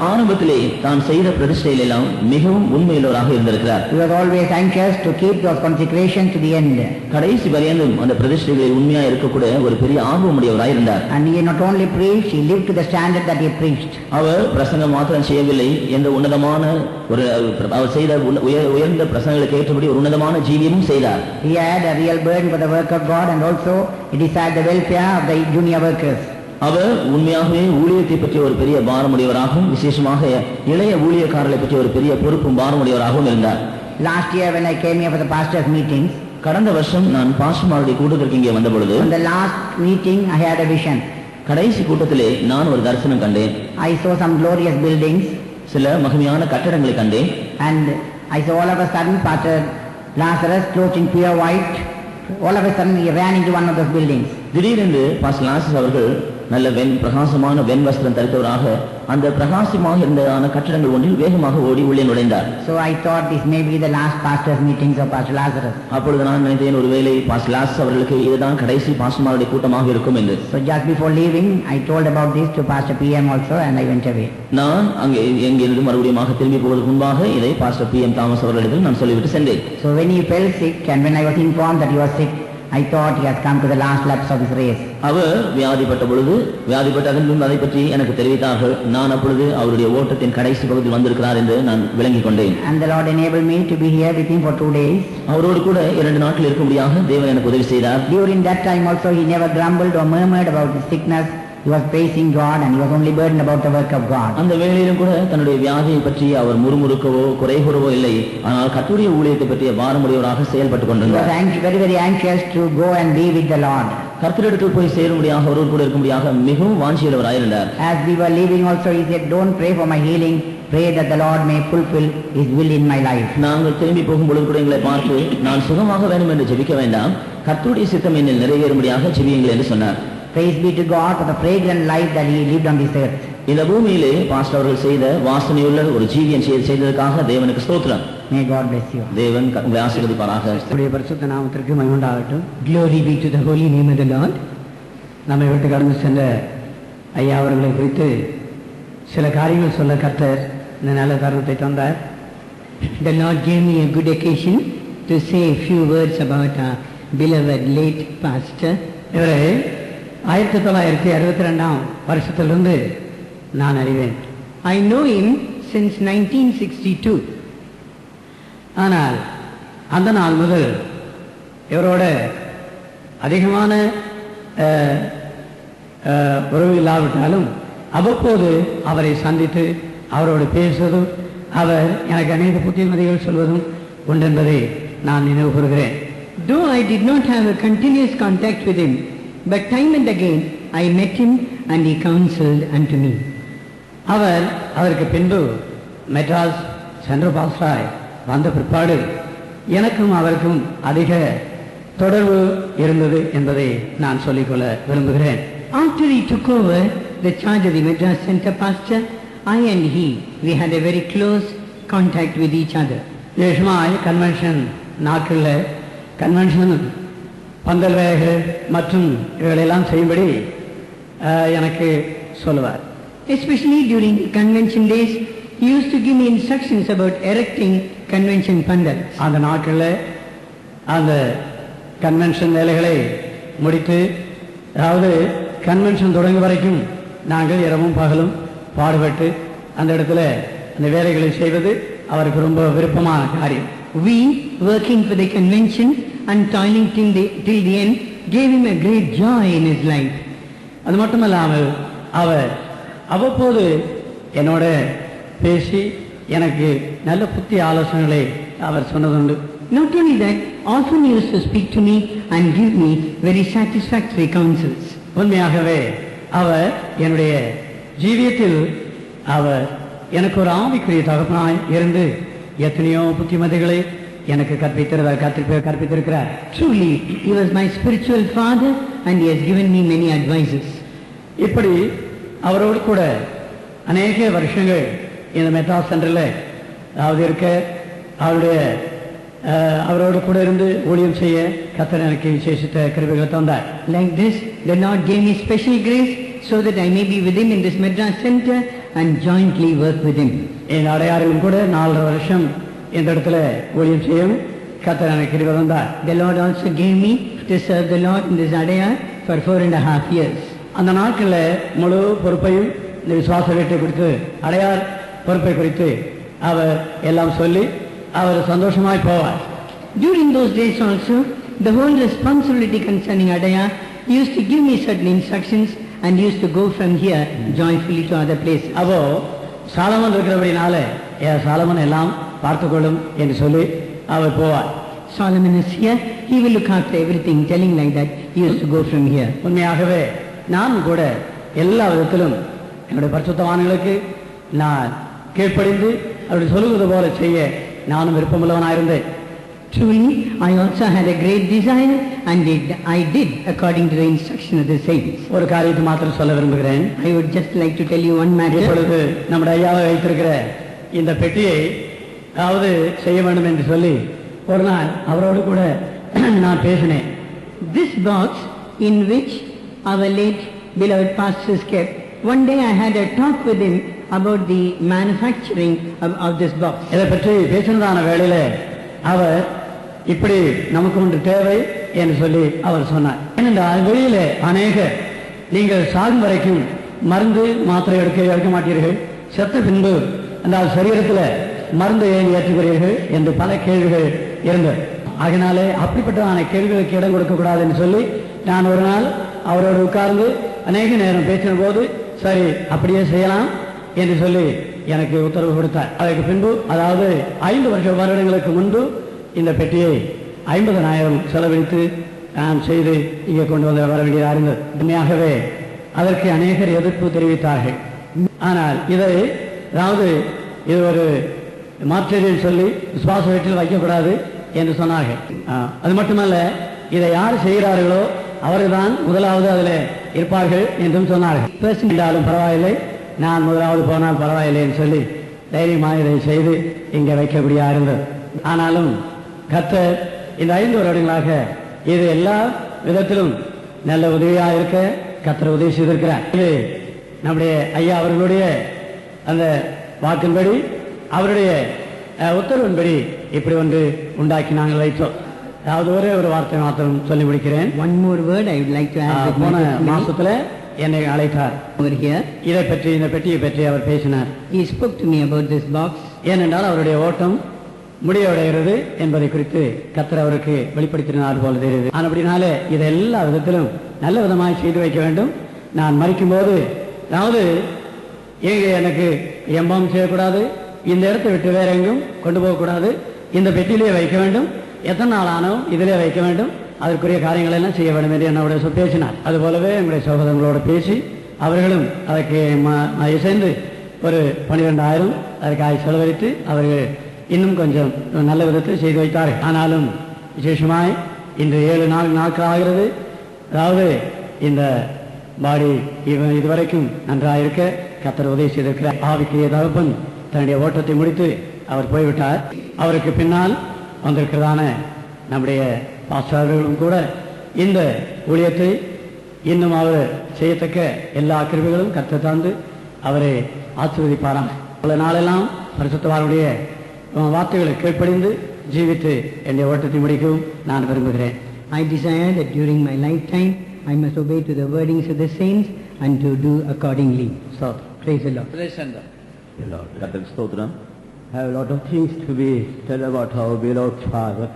[SPEAKER 2] ஆரம்பத்திலே தான் செய்த பிரதிஷ்டையில் எல்லாம் மிகவும் உண்மையுள்ளவராக இருந்திருக்கிறார்.
[SPEAKER 1] He was always anxious to keep those consecrations to the end.
[SPEAKER 2] கடைசி வரையிலும் அந்த பிரதிஷ்டைகளில் உண்மையா இருக்கக்கூடிய ஒரு பெரிய ஆர்வமுடையவராக இருந்தார்.
[SPEAKER 1] And he not only preached, he lived to the standard that he preached.
[SPEAKER 2] அவர் பிரசங்கம் மாத்திரம் செய்யவில்லை, எந்த உன்னதமான ஒரு அவர் செய்த உயர்ந்த பிரசங்கங்களுக்கு ஏற்றபடி ஒரு உன்னதமான ஜீவியமும் செய்தார்.
[SPEAKER 1] He had a real burden for the work of God and also he desired the welfare of the junior workers.
[SPEAKER 2] அவர் உண்மையாகவே ஊழியத்தை பற்றிய ஒரு பெரிய பாரமுடையவராகவும் விசேஷமாக இளைய ஊழியக்காரர்களை பற்றிய ஒரு பெரிய பொறுப்பும் பாரமுடையவராகவும் இருந்தார்.
[SPEAKER 1] Last year when I came here for the pastors meetings,
[SPEAKER 2] கடந்த வருஷம் நான் பாஸ்டர்மாருடைய கூட்டத்திற்கு இங்கே வந்த பொழுது
[SPEAKER 1] in the last meeting I had a vision.
[SPEAKER 2] கடைசி கூட்டத்திலே நான் ஒரு தரிசனம் கண்டேன்.
[SPEAKER 1] I saw some glorious buildings.
[SPEAKER 2] சில மகிமையான கட்டடங்களை கண்டேன்.
[SPEAKER 1] And I saw all of a sudden Pastor Lazarus clothed in pure white. All of a sudden he ran into one of those buildings.
[SPEAKER 2] திடீரென்று பாஸ்டர் லாசரஸ் அவர்கள் நல்ல பிரகாசமான வெண் வஸ்திரம் தரித்தவராக அந்த பிரகாசமாக இருந்ததான கட்டடங்கள் ஒன்றில் வேகமாக ஓடி உள்ளே நுழைந்தார்.
[SPEAKER 5] So I thought this may be the last pastor's meetings of Pastor Lazarus.
[SPEAKER 2] அப்பொழுது நான் நினைத்தேன் ஒருவேளை பாஸ்டர் லாசரஸ் அவர்களுக்கு இதுதான் கடைசி பாஸ்டர்மாருடைய கூட்டமாக இருக்கும் என்று.
[SPEAKER 5] So just before leaving, I told about this to Pastor PM also and I went away.
[SPEAKER 2] நான் அங்கே எங்கிருந்து மறுபடியும் திரும்பி போவதற்கு முன்பாக இதை பாஸ்டர் PM தாமஸ் அவர்களிடம் நான் சொல்லிவிட்டு சென்றேன்.
[SPEAKER 5] So when he fell sick and when I was informed that he was sick, I thought he has come to the last laps of his race.
[SPEAKER 2] அவர் வியாதிப்பட்ட அதன் முன்பு அதை பற்றி எனக்கு தெரிவித்தார்கள். நான் அப்பொழுது அவருடைய ஓட்டத்தின் கடைசி பகுதியில் வந்திருக்கிறார் என்று நான் விளங்கிக் கொண்டேன்.
[SPEAKER 5] And the Lord enabled me to be here with him for 2 days.
[SPEAKER 2] அவரோடு கூட 2 நாட்கள் இருக்கும்படியாக தேவன் எனக்கு உதவி செய்தார்.
[SPEAKER 5] During that time also he never grumbled or murmured about his sickness. He was praising God and he was only burdened about the work of God.
[SPEAKER 2] அந்த வேளையிலும் கூட தன்னுடைய வியாதியை பற்றி அவர் முறுமுறுக்கவோ குறை கூறவோ இல்லை. ஆனால் கர்த்தருடைய ஊழியத்தை பற்றிய பாரமுடையவராக செயல்பட்டுக் கொண்டிருந்தார்.
[SPEAKER 5] He was very very anxious to go and be with the Lord.
[SPEAKER 2] கர்த்தரிடத்தில் போய் சேரும்படியாக அவரோடு கூட இருக்கும்படியாக மிகவும் வாஞ்சியுள்ளவராயிருந்தார்.
[SPEAKER 5] As we were leaving also he said, don't pray for my healing, pray that the Lord may fulfill his will in my life.
[SPEAKER 2] நாங்கள் திரும்பி போகும்பொழுது கூட எங்களை பார்த்து நான் சுகமாக வேண்டும் என்று ஜெபிக்க வேண்டாம், கர்த்தருடைய சித்தம் என்னில் நிறைவேறும்படியாக ஜெபியுங்கள் என்று சொன்னார்.
[SPEAKER 5] Praise be to God for the fragrant life that he lived on this earth.
[SPEAKER 2] இந்த பூமியிலே பாஸ்டர் அவர்கள் செய்த வாசனையுள்ள ஒரு ஜீவியம் செய்ததற்காக தேவனுக்கு ஸ்தோத்திரம்.
[SPEAKER 5] May God bless you.
[SPEAKER 2] தேவன் உங்களை ஆசீர்வதிப்பாராக.
[SPEAKER 3] உடைய பரிசுத்த நாமத்திற்கு மகிமை உண்டாகட்டும்.
[SPEAKER 5] Glory be to the holy name of the Lord.
[SPEAKER 3] நம்மை விட்டு கடந்து சென்ற ஐயா அவர்களை குறித்து சில காரியங்கள் சொல்ல கர்த்தர் இந்த நல்ல தருணத்தை தந்தார்.
[SPEAKER 5] The Lord gave me a good occasion to say a few words about our beloved late pastor.
[SPEAKER 3] இவரை 1962 வருஷத்திலிருந்து நான் அறிவேன்.
[SPEAKER 5] I know him since 1962.
[SPEAKER 3] ஆனால் அந்த நாள் முதல் இவரோட அதிகமான உறவு இல்லாவிட்டாலும் அவ்வப்போது அவரை சந்தித்து அவரோடு பேசுவதும் அவர் எனக்கு அநேக புத்திமதிகள் சொல்வதும் உண்டென்பதை நான் நினைவு கூறுகிறேன்.
[SPEAKER 5] Though I did not have a continuous contact with him, but time and again I met him and he counseled unto me.
[SPEAKER 3] அதற்கு பின்பு மெட்ராஸ் சென்ட்ரல் பாஸ்டராய் வந்த பிற்பாடு எனக்கும் அவருக்கும் அதிக தொடர்பு இருந்தது என்பதை நான் சொல்லிக்கொள்ள விரும்புகிறேன்.
[SPEAKER 5] After he took over the charge of the Madras Center Pastor, I and he, we had a very close contact with each other.
[SPEAKER 3] விசேஷமாய் கன்வென்ஷன் நாட்களில் கன்வென்ஷன் பந்தல் வேலைகள் மற்றும் இவைகளெல்லாம் செய்யும்படி எனக்கு சொல்லுவார்.
[SPEAKER 5] Especially during the convention days, he used to give me instructions about erecting convention pandals.
[SPEAKER 3] அந்த நாட்களில் அந்த கன்வென்ஷன் வேலைகளை முடித்து, அதாவது கன்வென்ஷன் தொடங்கும் வரைக்கும் நாங்கள் இரவும் பகலும் பாடுபட்டு அந்த இடத்துல அந்த வேலைகளை செய்வது அவருக்கு ரொம்ப விருப்பமான காரியம்.
[SPEAKER 5] We, working for the convention and toiling till the end, gave him a great joy in his life.
[SPEAKER 3] அது மட்டுமல்லாமல் அவர் அவ்வப்போது என்னோட பேசி எனக்கு நல்ல புத்தி ஆலோசனைகளை அவர் சொன்னதுண்டு.
[SPEAKER 5] Not only that, often he used to speak to me and give me very satisfactory counsels.
[SPEAKER 3] உண்மையாகவே அவர் என்னுடைய ஜீவியத்தில் அவர் எனக்கு ஒரு ஆவிக்குரிய தகப்பனாய் இருந்து எத்தனையோ புத்திமதிகளை எனக்கு கற்பித்திருக்கிறார்.
[SPEAKER 5] Truly, he was my spiritual father and he has given me many advices.
[SPEAKER 3] இப்படி அவரோடு கூட அநேக வருஷங்கள் இந்த மெட்ராஸ் சென்டரில் அதாவது இருக்க அவரோடு கூட இருந்து ஊழியம் செய்ய கர்த்தர் எனக்கு விசேஷித்த கிருபைகளை தந்தார்.
[SPEAKER 5] Like this, the Lord gave me special grace so that I may be with him in this Madras Center and jointly work with him.
[SPEAKER 3] என் அடையாறிலும் கூட 4 வருஷம் இந்த இடத்துல ஊழியம் செய்யும் கர்த்தர் எனக்கு கிருபை தந்தார்.
[SPEAKER 5] The Lord also gave me to serve the Lord in this Adayar for 4.5 years.
[SPEAKER 3] அந்த நாட்களில் முழு பொறுப்பையும் இந்த விசுவாச வீட்டை குறித்து அடையார் பொறுப்பை குறித்து அவர் எல்லாம் சொல்லி அவர் சந்தோஷமாய் போவார்.
[SPEAKER 5] During those days also, the whole responsibility concerning Adayar, he used to give me certain instructions and used to go from here joyfully to other places.
[SPEAKER 3] அப்போ சாலமன் இருக்கிறபடினால சாலமன் எல்லாம் பார்த்துக்கொள்ளும் என்று சொல்லி அவர் போவார்.
[SPEAKER 5] Solomon is here, he will look after everything, telling like that, he used to go from here.
[SPEAKER 3] உண்மையாகவே நான் கூட எல்லா விதத்திலும் என்னுடைய பரிசுத்தவான்களுக்கு நான் கீழ்ப்படிந்து அப்படி சொல்லுவது போல செய்ய நானும் விருப்பமுள்ளவனாயிருந்தேன்.
[SPEAKER 5] Truly, I also had a great desire and I did according to the instruction of the saints.
[SPEAKER 3] ஒரு காரியத்தை மாத்திரம் சொல்ல விரும்புகிறேன்.
[SPEAKER 5] I would just like to tell you one matter.
[SPEAKER 3] இப்பொழுது நம்முடைய ஐயாவை வைத்திருக்கிற இந்த பெட்டியை அதாவது செய்ய வேண்டும் என்று சொல்லி ஒரு நாள் அவரோடு கூட நான் பேசினேன்.
[SPEAKER 5] This box in which our late beloved pastor is kept, one day I had a talk with him about the manufacturing of this box.
[SPEAKER 3] இதை பற்றி பேசினதான வேளையில அவர் இப்படி நமக்கு ஒன்று தேவை என்று சொல்லி அவர் சொன்னார். ஏனென்றால் வெளியிலே அநேக நீங்கள் சாகும் வரைக்கும் மருந்து மாத்திரை எடுக்க மாட்டீர்கள், செத்த பின்பு அந்த சரீரத்தில் மருந்தை ஏன் ஏற்றுகிறீர்கள் என்று பல கேள்விகள் இருந்தது. ஆகினாலே அப்படிப்பட்டதான கேள்விகளுக்கு இடம் கொடுக்கக்கூடாது என்று சொல்லி நான் ஒரு நாள் அவரோடு உட்கார்ந்து அநேக நேரம் பேசின போது சரி அப்படியே செய்யலாம் என்று சொல்லி எனக்கு உத்தரவு கொடுத்தார். அதற்கு பின்பு அதாவது 5 வருடங்களுக்கு முன்பு இந்த பெட்டியை 50,000 செலவழித்து நான் செய்து இங்கே கொண்டு வந்து வர வேண்டியதாக இருந்தது. உண்மையாகவே அதற்கு அநேகர் எதிர்ப்பு தெரிவித்தார்கள். ஆனால் இதை அதாவது இது ஒரு மாற்றீடு சொல்லி விசுவாச வீட்டில் வைக்கக்கூடாது என்று சொன்னார்கள். அது மட்டுமல்ல இதை யார் செய்கிறார்களோ அவர்தான் முதலாவது அதில் இருப்பார்கள் என்றும் சொன்னார்கள். என்றாலும் பரவாயில்லை, நான் முதலாவது போனால் பரவாயில்லை என்று சொல்லி தைரியமாக இதை செய்து இங்கே வைக்கக்கூடியதாக இருந்தது. ஆனாலும் கர்த்தர் இந்த 5 வருடங்களாக இது எல்லா விதத்திலும் நல்ல உதவியாக இருக்க கர்த்தர் உதவி செய்திருக்கிறார். இது நம்முடைய ஐயா அவர்களுடைய அந்த வாக்கின்படி அவருடைய உத்தரவின்படி இப்படி ஒன்று உண்டாக்கி நாங்கள் வைத்தோம். அதாவது ஒரே ஒரு வார்த்தை மாத்திரம் சொல்லி முடிக்கிறேன்.
[SPEAKER 5] One more word I would like to add.
[SPEAKER 3] போன மாசத்துல என்னை அழைத்தார்.
[SPEAKER 5] Over here,
[SPEAKER 3] இதை பற்றி இந்த பெட்டியை பற்றி அவர் பேசினார்.
[SPEAKER 5] he spoke to me about this box.
[SPEAKER 3] ஏனென்றால் அவருடைய ஓட்டம் முடிவடைகிறது என்பதை குறித்து கர்த்தர் அவருக்கு வெளிப்படுத்தினார் போல தெரியுது. அப்படினாலே இதை எல்லா விதத்திலும் நல்ல விதமாக செய்து வைக்க வேண்டும். நான் மறிக்கும் போது அதாவது எங்கே எனக்கு எம்பம் செய்யக்கூடாது, இந்த இடத்தை விட்டு வேற எங்கும் கொண்டு போகக்கூடாது, இந்த பெட்டியிலே வைக்க வேண்டும், எத்தனை நாள் ஆனோம் இதிலே வைக்க வேண்டும், அதற்குரிய காரியங்கள் எல்லாம் செய்ய வேண்டும் என்று என்னோட பேசினார். அதுபோலவே என்னுடைய சகோதரங்களோடு பேசி அவர்களும் அதற்கு இசைந்து ஒரு 12,000 அதற்காக செலவழித்து அவர்கள் இன்னும் கொஞ்சம் நல்ல விதத்தில் செய்து வைத்தார்கள். ஆனாலும் விசேஷமாய் இன்று 7 நாட்கள் ஆகிறது. அதாவது இந்த பாடி இதுவரைக்கும் நன்றாக இருக்க கர்த்தர் உதவி செய்திருக்கிறார். ஆவிக்குரிய தகப்பன் தன்னுடைய ஓட்டத்தை முடித்து அவர் போய்விட்டார். அவருக்கு பின்னால் வந்திருக்கிறதான நம்முடைய பாஸ்டர்களும் கூட இந்த ஊழியத்தை இன்னும் அவர் செய்யத்தக்க எல்லா கிருபைகளும் கர்த்தர் தந்து அவரை ஆசீர்வதிப்பாராம். பல நாளெல்லாம் பரிசுத்தவானுடைய வார்த்தைகளை கீழ்ப்படிந்து ஜீவித்து என்னுடைய ஓட்டத்தை முடிக்கவும் நான் விரும்புகிறேன்.
[SPEAKER 5] I desire that during my lifetime I must obey to the wordings of the saints and to do accordingly. So, praise the Lord.
[SPEAKER 2] கர்த்தருக்கு ஸ்தோத்திரம்.
[SPEAKER 6] I have a lot of things to be tell about our beloved father,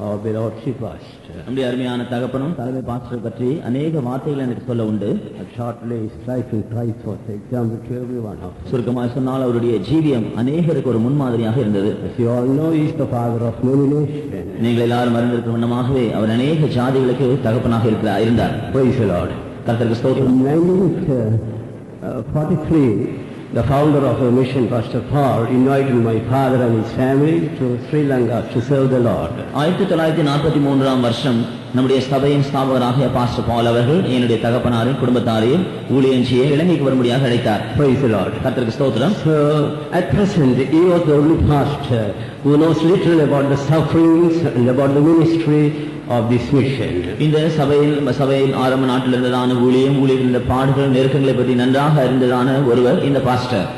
[SPEAKER 6] our beloved chief pastor.
[SPEAKER 2] நம்முடைய அருமையான தகப்பனும் தலைமை பாஸ்டரை பற்றி அநேக வார்த்தைகள் எனக்கு சொல்ல உண்டு.
[SPEAKER 6] Shortly, try to for example to everyone of us.
[SPEAKER 2] சுருக்கமாக சொன்னால் அவருடைய ஜீவியம் அநேகருக்கு ஒரு முன்மாதிரியாக இருந்தது.
[SPEAKER 6] As you all know, he is the father of many nations.
[SPEAKER 2] நீங்கள் எல்லாரும் அறிந்திருக்கும் வண்ணமாகவே அவர் அநேக ஜாதிகளுக்கு தகப்பனாக இருந்தார்.
[SPEAKER 6] Praise the Lord.
[SPEAKER 2] கர்த்தருக்கு ஸ்தோத்திரம்.
[SPEAKER 6] In 1943, the founder of the mission, Pastor Paul, invited my father and his family to Sri Lanka to serve the Lord.
[SPEAKER 2] 1943 வருஷம் நம்முடைய சபையின் ஸ்தாபகராகிய பாஸ்டர் பால் அவர்கள் என்னுடைய தகப்பனாரின் குடும்பத்தாரையும் ஊழியம் செய்ய இலங்கைக்கு வரும்படியாக அழைத்தார்.
[SPEAKER 6] Praise the Lord.
[SPEAKER 2] கர்த்தருக்கு ஸ்தோத்திரம்.
[SPEAKER 6] So at present he was the only pastor who knows little about the sufferings and about the ministry of this mission.
[SPEAKER 2] இந்த சபையில் ஆரம்ப நாட்டில் இருந்ததான ஊழியர்கள் பாடுகள் நெருக்கங்களை பற்றி நன்றாக அறிந்ததான ஒருவர் இந்த pastor.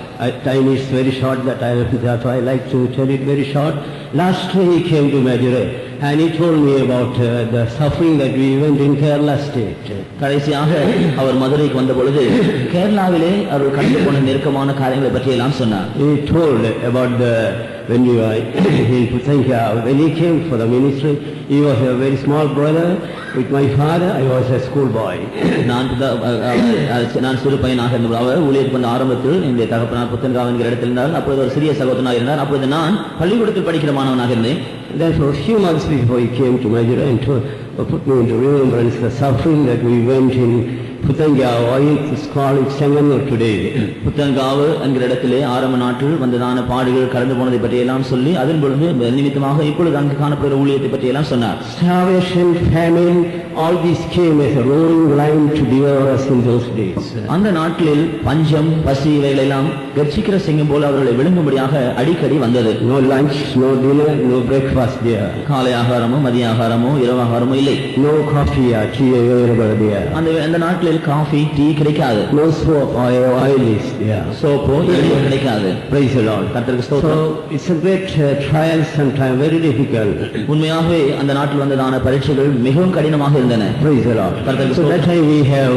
[SPEAKER 6] Time is very short, therefore I like to tell it very short. Last year he came to Madurai and he told me about the suffering that we went in Kerala state.
[SPEAKER 2] கடைசியாக அவர் மதுரைக்கு வந்த பொழுது கேரளாவிலே அவர் கடந்து போன நெருக்கமான காரியங்களை பற்றி எல்லாம் சொன்னார்.
[SPEAKER 6] He told about when he came for the ministry, he was a very small brother. With my father, I was a schoolboy.
[SPEAKER 2] நான் சிறு பையனாக இருந்தபோது அவர் ஊழியருக்கு வந்த ஆரம்பத்தில் என்னுடைய தகப்பனார் புத்தன்காவ் என்கிற இடத்தில் இருந்தார். அப்பொழுது ஒரு சிறிய சகோதரனாக இருந்தார். அப்பொழுது நான் பள்ளிக்கூடத்தில் படிக்கிற மாணவனாக இருந்தேன்.
[SPEAKER 6] Therefore, a few months before he came to Madurai and put me into remembrance the suffering that we went in Putangava, it's called Senganur today.
[SPEAKER 2] புத்தன்காவு என்கிற இடத்திலே ஆரம்ப நாட்டில் வந்ததான பாடுகள் கடந்து போனதை பற்றி எல்லாம் சொல்லி அதன் பொழுது நிமித்தமாக இப்பொழுது அங்கு காணப்படுகிற ஊழியத்தை பற்றி எல்லாம் சொன்னார்.
[SPEAKER 6] Starvation, famine, all these came as a roaring lion to devour us in those days.
[SPEAKER 2] அந்த நாட்களில் பஞ்சம் பசி இவைகள் எல்லாம் கர்ச்சிக்கிற சிங்கம் போல அவர்களை விழுங்கும்படியாக அடிக்கடி வந்தது.
[SPEAKER 6] No lunch, no dinner, no breakfast there.
[SPEAKER 2] காலை ஆகாரமோ மதிய ஆகாரமோ இரவு ஆகாரமோ இல்லை.
[SPEAKER 6] No coffee or tea available there.
[SPEAKER 2] அந்த நாட்களில் காஃபி டீ கிடைக்காது.
[SPEAKER 6] No soap or oil is there.
[SPEAKER 2] சோப்போ எண்ணெயோ கிடைக்காது.
[SPEAKER 6] Praise the Lord.
[SPEAKER 2] கர்த்தருக்கு ஸ்தோத்திரம்.
[SPEAKER 6] So it's a great trial, sometimes very difficult.
[SPEAKER 2] உண்மையாகவே அந்த நாட்டில் வந்ததான பரீட்சைகள் மிகவும் கடினமாக இருந்தன.
[SPEAKER 6] Praise the Lord.
[SPEAKER 2] கர்த்தருக்கு
[SPEAKER 6] So that
[SPEAKER 2] ஸ்தோத்திரம்.
[SPEAKER 6] time we have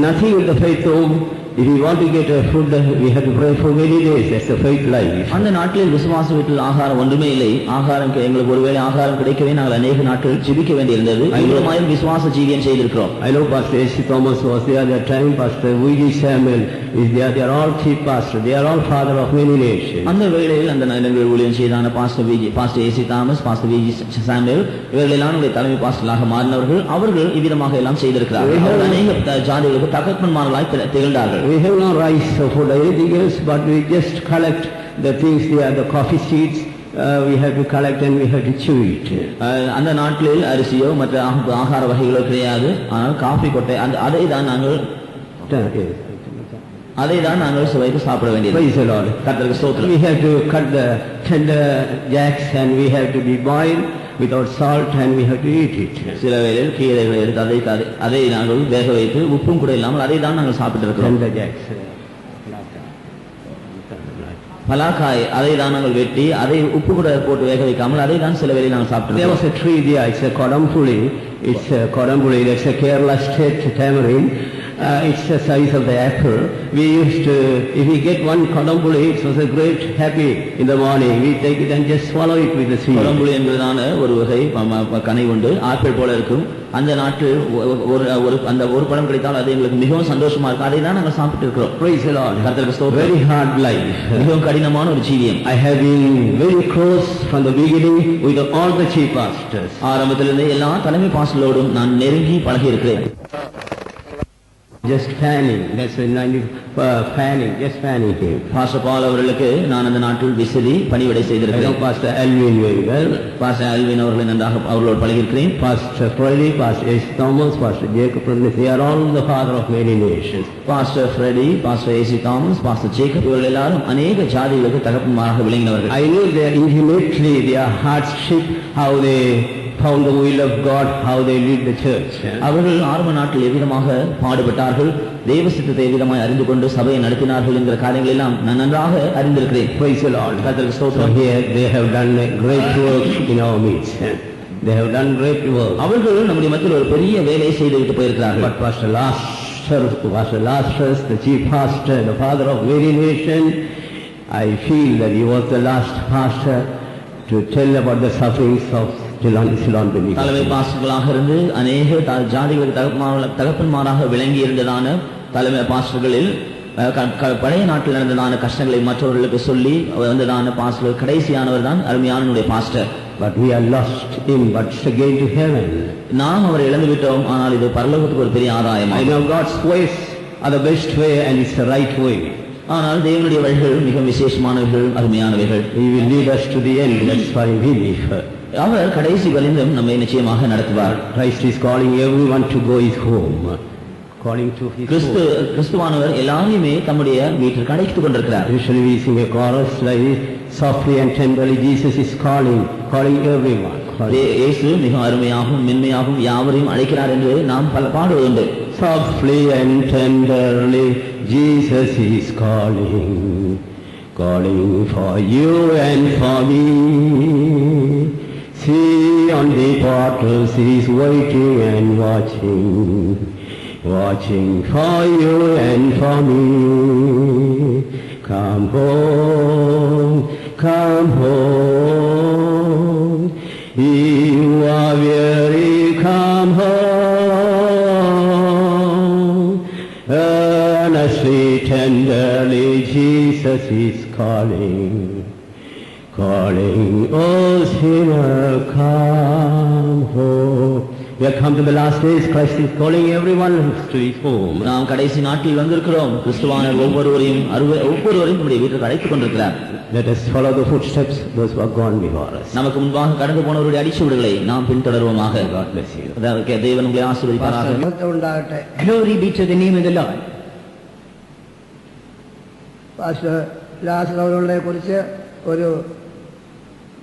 [SPEAKER 6] nothing in the faith home. If we want to get a food, we have to pray for many days. That's the faith life.
[SPEAKER 2] அந்த நாட்களில் விசுவாச வீட்டில் ஆகாரம் ஒன்றுமே இல்லை. ஆகாரம் எங்களுக்கு ஒருவேளை ஆகாரம் கிடைக்கவே நாங்கள் அநேக நாட்கள் ஜெபிக்க வேண்டியிருந்தது. ஐம்பதாயிரம் விசுவாச ஜீவியம் செய்திருக்கிறோம்.
[SPEAKER 6] I know Pastor A.C. Thomas was there at that time. Pastor V.G. Samuel is there. They are all chief pastors. They are all father of many nations.
[SPEAKER 2] அந்த வேளையில் அந்த நேரங்களில் ஊழியம் செய்தான pastor AC Thomas, pastor Viji Samuel இவர்களெல்லாம் நம்முடைய தலைமை பாஸ்டர்களாக மாறினவர்கள். அவர்கள் இவ்விதமாக எல்லாம் செய்திருக்கிறார்கள். அவர்கள் அநேக ஜாதிகளுக்கு தகப்பன்மார்களாய் திகழ்ந்தார்கள்.
[SPEAKER 6] We have no rice or food or anything else, but we just collect the things there, the coffee seeds. We have to collect and we have to chew it.
[SPEAKER 2] அந்த நாட்களில் அரிசியோ மற்ற ஆகார வகைகளோ கிடையாது. ஆனால் காஃபி கொட்டை அதை தான் நாங்கள் சுவைத்து சாப்பிட வேண்டியது.
[SPEAKER 6] Praise the Lord.
[SPEAKER 2] கர்த்தருக்கு ஸ்தோத்திரம்.
[SPEAKER 6] We have to cut the tender jacks and we have to be boiled without salt and we have to eat it.
[SPEAKER 2] சில வேளையில் கீரைகளை எடுத்து அதை நாங்கள் வேக வைத்து உப்பும் கூட இல்லாமல் அதை தான் நாங்கள் சாப்பிட்டு இருக்கிறோம்.
[SPEAKER 6] Tender jacks.
[SPEAKER 2] பலாக்காய் அதை தான் நாங்கள் வெட்டி அதை உப்பு கூட போட்டு வேக வைக்காமல் அதை தான் சில வேளையில் நாங்கள் சாப்பிட்டு
[SPEAKER 6] There was a tree there. It's a kodampuli. It's a kodampuli. That's a Kerala state tamarind. It's the size of the apple. We used to, if we get one kodampuli, it was a great happy in the morning. We take it and just swallow it with the seed.
[SPEAKER 2] கொடம்புளி என்பதான ஒரு வகை கனி உண்டு, apple போல இருக்கும். அந்த நாட்டில் அந்த ஒரு பழம் கிடைத்தால் அது எங்களுக்கு மிகவும் சந்தோஷமா இருக்கும். அதை தான் நாங்கள் சாப்பிட்டு இருக்கிறோம்.
[SPEAKER 6] Praise the Lord.
[SPEAKER 2] கர்த்தருக்கு ஸ்தோத்திரம்.
[SPEAKER 6] Very hard life.
[SPEAKER 2] மிகவும் கடினமான ஒரு ஜீவியம்.
[SPEAKER 6] I have been very close from the beginning with all the chief pastors.
[SPEAKER 2] ஆரம்பத்திலிருந்து எல்லா தலைமை பாஸ்டர்களோடும் நான் நெருங்கி பழகி இருக்கிறேன்.
[SPEAKER 6] Just fanning. That's a fanning. Just fanning him.
[SPEAKER 2] Pastor பால் அவர்களுக்கு நான் அந்த நாட்டில் விசிறி பணிவிடை
[SPEAKER 6] I know
[SPEAKER 2] செய்திருக்கிறேன்.
[SPEAKER 6] Pastor Alvin very well.
[SPEAKER 2] Pastor Alvin அவர்களை நன்றாக அவர்களோடு பழகியிருக்கிறேன்.
[SPEAKER 6] Pastor Freddie, Pastor A.C. Thomas, Pastor Jacob, they are all the father of many nations.
[SPEAKER 2] Pastor Freddy, pastor AC Thomas, pastor Jacob இவர்கள் எல்லாரும் அநேக ஜாதிகளுக்கு தகப்பன்மாராக விளங்கினவர்கள்.
[SPEAKER 6] I know they are intimately, their hardship, how they found the will of God, how they lead the church.
[SPEAKER 2] அவர்கள் ஆரம்ப நாட்டில் எவ்விதமாக பாடுபட்டார்கள், தேவ சித்தத்தை எவ்விதமாய் அறிந்து கொண்டு சபையை நடத்தினார்கள் என்கிற காரியங்கள் எல்லாம் நான் நன்றாக அறிந்திருக்கிறேன்.
[SPEAKER 6] Praise the Lord.
[SPEAKER 2] கர்த்தருக்கு
[SPEAKER 6] So
[SPEAKER 2] ஸ்தோத்திரம்.
[SPEAKER 6] here they have done a great work in our midst. They have done great work.
[SPEAKER 2] அவர்கள் நம்முடைய மத்தியில் ஒரு பெரிய வேலையை செய்துவிட்டு போயிருக்கிறார்கள்.
[SPEAKER 6] But Pastor Lazarus, the chief pastor, the father of very nation, I feel that he was the last pastor to tell about the sufferings of Ceylon believers.
[SPEAKER 2] தலைமை பாஸ்டர்களாக இருந்து அநேக ஜாதிகளுக்கு தகப்பன்மாராக விளங்கி இருந்ததான தலைமை பாஸ்டர்களில் பழைய நாட்டில் நடந்ததான கஷ்டங்களை மற்றவர்களுக்கு சொல்லி வந்ததான பாஸ்டர் கடைசியானவர் தான் அருமையான pastor.
[SPEAKER 6] But we are lost in but again to heaven.
[SPEAKER 2] நாம் அவரை இழந்து விட்டோம், ஆனால் இது பரலோகத்துக்கு ஒரு பெரிய ஆதாயம்.
[SPEAKER 6] I know God's ways are the best way and it's the right way.
[SPEAKER 2] ஆனால் தேவனுடைய வழிகள் மிக விசேஷமானவர்கள், அருமையானவைகள்.
[SPEAKER 6] He will lead us to the end. That's why we live.
[SPEAKER 2] அவர் கடைசி வரைந்தும் நம்மை நிச்சயமாக நடத்துவார்.
[SPEAKER 6] Christ is calling everyone to go his home. Calling to his home.
[SPEAKER 2] கிறிஸ்துவானவர் எல்லாரையுமே தம்முடைய வீட்டிற்கு அழைத்துக் கொண்டிருக்கிறார்.
[SPEAKER 6] Usually we sing a chorus like softly and tenderly Jesus is calling everyone.
[SPEAKER 2] இயேசு மிக அருமையாகவும் மென்மையாகவும் யாவரையும் அழைக்கிறார் என்று நாம் பல பாடுவதுண்டு.
[SPEAKER 6] Softly and tenderly Jesus is calling for you and for me. See on the portals he is waiting and watching for you and for me. Come home, you are weary, come home. Earnestly, tenderly, Jesus is calling, oh sinner, come home. We have come to the last days. Christ is calling everyone to his home.
[SPEAKER 2] நாம் கடைசி நாட்டில் வந்திருக்கிறோம். கிறிஸ்துவானவர் ஒவ்வொருவரையும் நம்முடைய வீட்டுக்கு அழைத்துக் கொண்டிருக்கிறார்.
[SPEAKER 6] Let us follow the footsteps those who have gone before us.
[SPEAKER 2] நமக்கு முன்பாக கடந்து போனவருடைய அடிச்சுவடுகளை நாம் பின்தொடர்வோமாக.
[SPEAKER 6] God bless you.
[SPEAKER 2] தேவன் உங்களை ஆசீர்வதிப்பாராக.
[SPEAKER 5] Glory be to the name of the Lord.
[SPEAKER 7] Pastor ലാസറുകളെ കുറിച്ച് ഒരു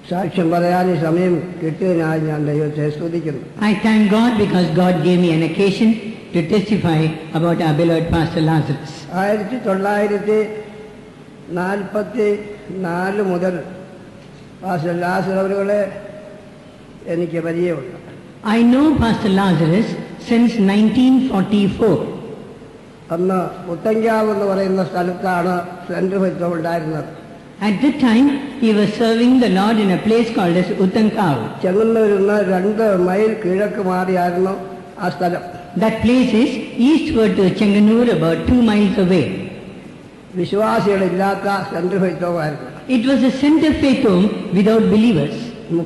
[SPEAKER 7] സാക്ഷ്യം പറയാൻ സമയം കിട്ടിയതിനാൽ ഞാൻ ദൈവത്തെ സ്തുതിക്കുന്നു.
[SPEAKER 5] I thank God because God gave me an occasion to testify about our beloved Pastor Lazarus.
[SPEAKER 7] 1944 മുതൽ പാസ്റ്റർ ലാസറുകളെ എനിക്ക് പരിചയമുണ്ട്.
[SPEAKER 5] I know Pastor Lazarus since 1944.
[SPEAKER 7] അന്ന് മുത്തങ്കാവ് എന്ന് പറയുന്ന സ്ഥലത്താണ് സെന്റ് ഫെയ്ത്തോ ഉണ്ടായിരുന്നത്.
[SPEAKER 5] At that time, he was serving the Lord in a place called as Uttankav.
[SPEAKER 7] ചെങ്ങന്നൂരിൽ നിന്ന് 2 മൈൽ കിഴക്ക് മാറിയായിരുന്നു ആ സ്ഥലം.
[SPEAKER 5] That place is eastward to Chenganur, about 2 miles away.
[SPEAKER 7] വിശ്വാസികളില്ലാത്ത saint ഫെയ്ത്തോ ആയിരുന്നു.
[SPEAKER 5] It was a center faith home without believers.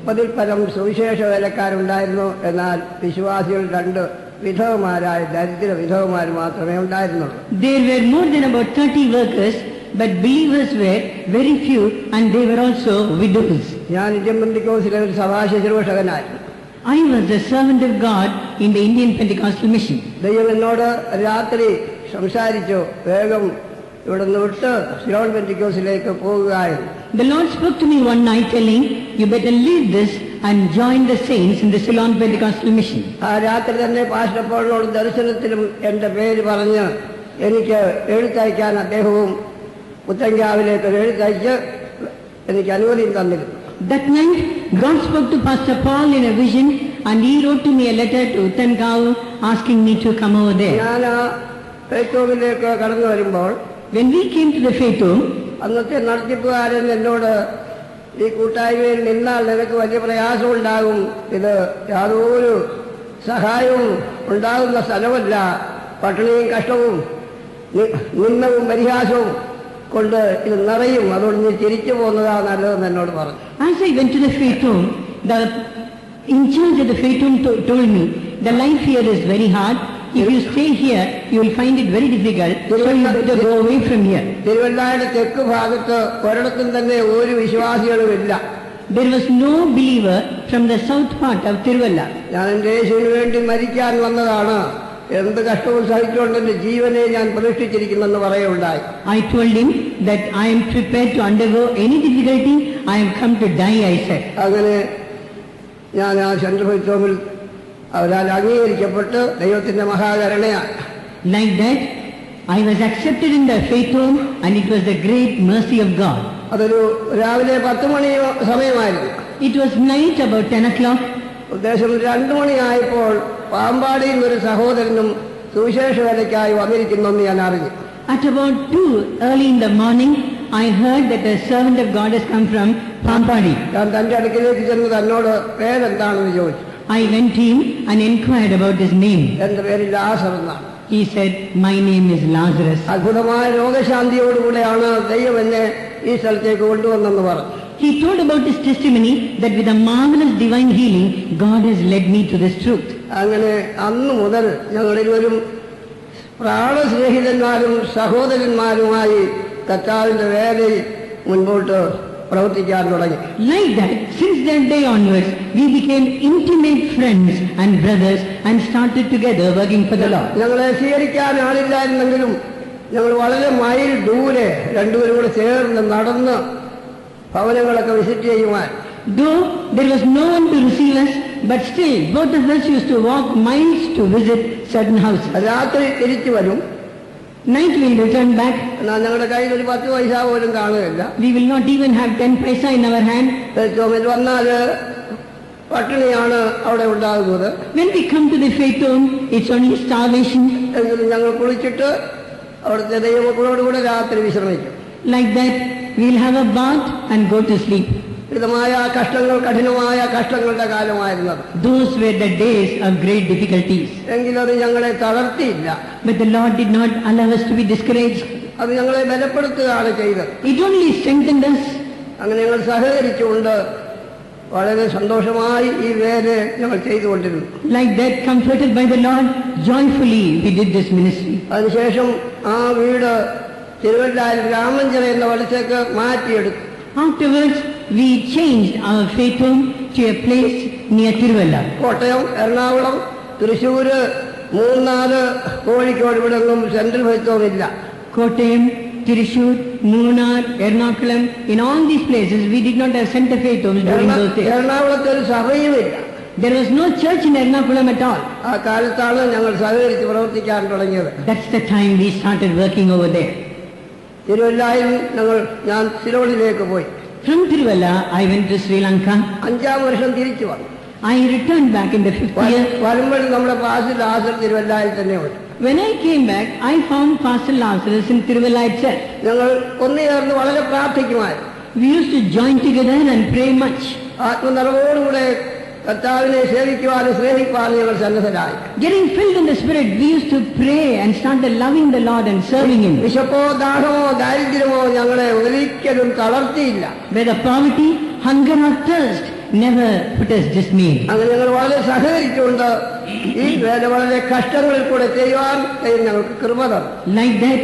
[SPEAKER 7] 30-ൽ പരം സുവിശേഷ വേലക്കാരുണ്ടായിരുന്നു. എന്നാൽ വിശ്വാസികൾ 2 വിധവമാരായ ദരിദ്ര വിധവമാർ മാത്രമേ ഉണ്ടായിരുന്നുള്ളൂ.
[SPEAKER 5] There were more than about 30 workers, but believers were very few, and they were also widows.
[SPEAKER 7] ഞാൻ Indian പെന്തക്കോസ്തിലെ ഒരു സഭാ ശുശ്രൂഷകനായിരുന്നു.
[SPEAKER 5] I was the servant of God in the Indian Pentecostal Mission.
[SPEAKER 7] ദൈവം എന്നോട് രാത്രി സംസാരിച്ചു, വേഗം ഇവിടുന്ന് വിട്ട് സിലോൺ പെന്തക്കോസ്തിലേക്ക് പോകുകയായിരുന്നു.
[SPEAKER 5] The Lord spoke to me one night telling, you better leave this and join the saints in the Ceylon Pentecostal Mission.
[SPEAKER 7] ആ രാത്രി തന്നെ പാസ്റ്റർ പോളിനോട് ദർശനത്തിലും എൻ്റെ പേര് പറഞ്ഞ് എനിക്ക് എഴുത്തയക്കാൻ അദ്ദേഹവും മുത്തങ്കാവിലേക്ക് ഒരു എഴുത്തയച്ച് എനിക്ക് അനുമതിയും തന്നിരുന്നു.
[SPEAKER 5] That night, God spoke to Pastor Paul in a vision, and he wrote to me a letter to Uttankav asking me to come over there.
[SPEAKER 7] ഞാൻ ആ ഫെയ്ത്തോമിലേക്ക് കടന്നു വരുമ്പോൾ
[SPEAKER 5] When we came to the faith home,
[SPEAKER 7] അന്നത്തെ നടത്തിപ്പുകാരൻ എന്നോട്, ഈ കൂട്ടായ്മയിൽ നിന്നാൽ നിനക്ക് വലിയ പ്രയാസം ഉണ്ടാകും, ഇത് യാതൊരു സഹായവും ഉണ്ടാകുന്ന സ്ഥലമല്ല, പട്ടിണിയും കഷ്ടവും നിന്ദവും പരിഹാസവും കൊണ്ട് ഇത് നിറയും, അതുകൊണ്ട് നീ തിരിച്ചു പോകുന്നതാണ് നല്ലതെന്ന് എന്നോട് പറഞ്ഞു.
[SPEAKER 5] as I went to the faith home, the in charge of the faith home told me, the life here is very hard. If you stay here, you will find it very difficult, so you better go away from here.
[SPEAKER 7] തിരുവല്ലായുടെ തെക്ക് ഭാഗത്ത് ഒരിടത്തും തന്നെ ഒരു വിശ്വാസികളുമില്ല.
[SPEAKER 5] There was no believer from the south part of Tiruvalla.
[SPEAKER 7] ഞാൻ എൻ്റെ യേശുവിന് വേണ്ടി മരിക്കാൻ വന്നതാണ്, എന്ത് കഷ്ടവും സഹിച്ചുകൊണ്ട് എൻ്റെ ജീവനെ ഞാൻ പ്രതിഷ്ഠിച്ചിരിക്കുന്നെന്ന് പറയുകയുണ്ടായി.
[SPEAKER 5] I told him that I am prepared to undergo any difficulty. I have come to die, I said.
[SPEAKER 7] അങ്ങനെ ഞാൻ ആ സെന്റ് ഫെയ്ത്തോമിൽ അവരാൽ അംഗീകരിക്കപ്പെട്ട് ദൈവത്തിന്റെ മഹാകരുണയാണ്.
[SPEAKER 5] Like that, I was accepted in the faith home, and it was the great mercy of God.
[SPEAKER 7] അതൊരു രാവിലെ 10 മണി സമയമായിരുന്നു.
[SPEAKER 5] It was night about 10 o'clock.
[SPEAKER 7] ഉദ്ദേശം 2 മണിയായപ്പോൾ പാമ്പാടിയിൽ നിന്നൊരു സഹോദരനും സുവിശേഷ വേലയ്ക്കായി വന്നിരിക്കുന്നെന്ന് ഞാൻ അറിഞ്ഞു.
[SPEAKER 5] At about 2 early in the morning, I heard that a servant of God has come from Pampadi.
[SPEAKER 7] ഞാൻ തന്റെ അടുക്കിലേക്ക് ചെന്ന് തന്നോട് പേരെന്താണെന്ന് ചോദിച്ചു.
[SPEAKER 5] I went to him and inquired about his name.
[SPEAKER 7] എന്റെ പേര് ലാസർ എന്നാണ്.
[SPEAKER 5] He said, my name is Lazarus.
[SPEAKER 7] അത്ഭുതമായ രോഗശാന്തിയോടുകൂടെയാണ് ദൈവം എന്നെ ഈ സ്ഥലത്തേക്ക് കൊണ്ടുവന്നെന്ന് പറഞ്ഞു.
[SPEAKER 5] He told about his testimony that with a marvelous divine healing, God has led me to this truth.
[SPEAKER 7] അങ്ങനെ അന്നു മുതൽ ഞങ്ങളിരുവരും പ്രാണസ്നേഹിതന്മാരും സഹോദരന്മാരുമായി കർത്താവിന്റെ വേലയിൽ മുൻപോട്ട് പ്രവർത്തിക്കാൻ തുടങ്ങി.
[SPEAKER 5] Like that, since that day onwards, we became intimate friends and brothers and started together working for the Lord.
[SPEAKER 7] ഞങ്ങളെ സ്വീകരിക്കാൻ ആളില്ലായിരുന്നെങ്കിലും ഞങ്ങൾ വളരെ മൈൽ ദൂരെ രണ്ടുപേരും കൂടെ ചേർന്ന് നടന്ന് ഭവനങ്ങളൊക്കെ വിസിറ്റ് ചെയ്യുവാൻ.
[SPEAKER 5] Though there was no one to receive us, but still both of us used to walk miles to visit certain houses.
[SPEAKER 7] രാത്രി തിരിച്ചു വരും.
[SPEAKER 5] Night we will return back.
[SPEAKER 7] എന്നാൽ ഞങ്ങളുടെ കയ്യിൽ ഒരു 10 പൈസ പോലും കാണുകയില്ല.
[SPEAKER 5] We will not even have 10 paisa in our hand.
[SPEAKER 7] വന്നാൽ പട്ടിണിയാണ് അവിടെ ഉണ്ടാകുന്നത്.
[SPEAKER 5] When we come to the faith home, it's only starvation.
[SPEAKER 7] എങ്കിലും ഞങ്ങൾ കുളിച്ചിട്ട് അവിടുത്തെ ദൈവമക്കളോടുകൂടെ രാത്രി വിശ്രമിക്കും.
[SPEAKER 5] Like that, we will have a bath and go to sleep.
[SPEAKER 7] വിധമായ കഷ്ടങ്ങൾ, കഠിനമായ കഷ്ടങ്ങളുടെ കാലമായിരുന്നത്.
[SPEAKER 5] Those were the days of great difficulties.
[SPEAKER 7] എങ്കിലും അത് ഞങ്ങളെ തളർത്തിയില്ല.
[SPEAKER 5] But the Lord did not allow us to be discouraged.
[SPEAKER 7] അത് ഞങ്ങളെ ബലപ്പെടുത്തുകയാണ് ചെയ്തത്.
[SPEAKER 5] It only strengthened us.
[SPEAKER 7] അങ്ങനെ ഞങ്ങൾ സഹകരിച്ചുകൊണ്ട് വളരെ സന്തോഷമായി ഈ വേല ഞങ്ങൾ ചെയ്തുകൊണ്ടിരുന്നു.
[SPEAKER 5] Like that, comforted by the Lord, joyfully we did this ministry.
[SPEAKER 7] അതിനുശേഷം ആ വീട് തിരുവല്ലായിൽ രാമഞ്ചിറ എന്ന വലത്തേക്ക് മാറ്റിയെടുത്തു.
[SPEAKER 5] Afterwards, we changed our faith home to a place near Tiruvalla.
[SPEAKER 7] Kottayam, Ernakulam, Thrissur, Munnar, Kozhikode ഇവിടെയൊന്നും സെൻട്രൽ ഫെയ്ത്ത് ഹോം ഇല്ല.
[SPEAKER 5] Kottayam, Tirishur, Moonar, Ernakulam, in all these places we did not have center faith homes during those days.
[SPEAKER 7] എറണാകുളത്ത് ഒരു സഭയുമില്ല.
[SPEAKER 5] There was no church in Ernakulam at all.
[SPEAKER 7] ആ കാലത്താണ് ഞങ്ങൾ സഹകരിച്ച് പ്രവർത്തിക്കാൻ തുടങ്ങിയത്.
[SPEAKER 5] That's the time we started working over there.
[SPEAKER 7] തിരുവല്ലായിൽ ഞാൻ സിലോണിലേക്ക് പോയി.
[SPEAKER 5] From Tiruvalla, I went to Sri Lanka.
[SPEAKER 7] 5-ാം വർഷം തിരിച്ചു വന്നു.
[SPEAKER 5] I returned back in the 5th year.
[SPEAKER 7] വരുമ്പോൾ നമ്മുടെ പാസ്റ്റർ ലാസർ തിരുവല്ലായിൽ തന്നെ ഉണ്ട്.
[SPEAKER 5] When I came back, I found Pastor Lazarus in Tiruvalla itself.
[SPEAKER 7] ഞങ്ങൾ ഒന്നുചേർന്ന് വളരെ പ്രാർത്ഥിക്കുമായിരുന്നു.
[SPEAKER 5] We used to join together and pray much.
[SPEAKER 7] ആത്മനിറവോടുകൂടെ കർത്താവിനെ സേവിക്കുവാനും സ്നേഹിക്കുവാനും ഞങ്ങൾ സന്നദ്ധരായി.
[SPEAKER 5] Getting filled in the Spirit, we used to pray and started loving the Lord and serving Him.
[SPEAKER 7] വിശപ്പോ ദാഹമോ ദാരിദ്ര്യമോ ഞങ്ങളെ ഒരിക്കലും തളർത്തിയില്ല.
[SPEAKER 5] Whether poverty, hunger or thirst never put us dismayed.
[SPEAKER 7] അങ്ങനെ ഞങ്ങൾ വളരെ സഹകരിച്ചുകൊണ്ട് ഈ വേല വളരെ കഷ്ടങ്ങളിൽ കൂടെ ചെയ്യുവാൻ ഞങ്ങൾക്ക് കൃപ തന്നു.
[SPEAKER 5] Like that,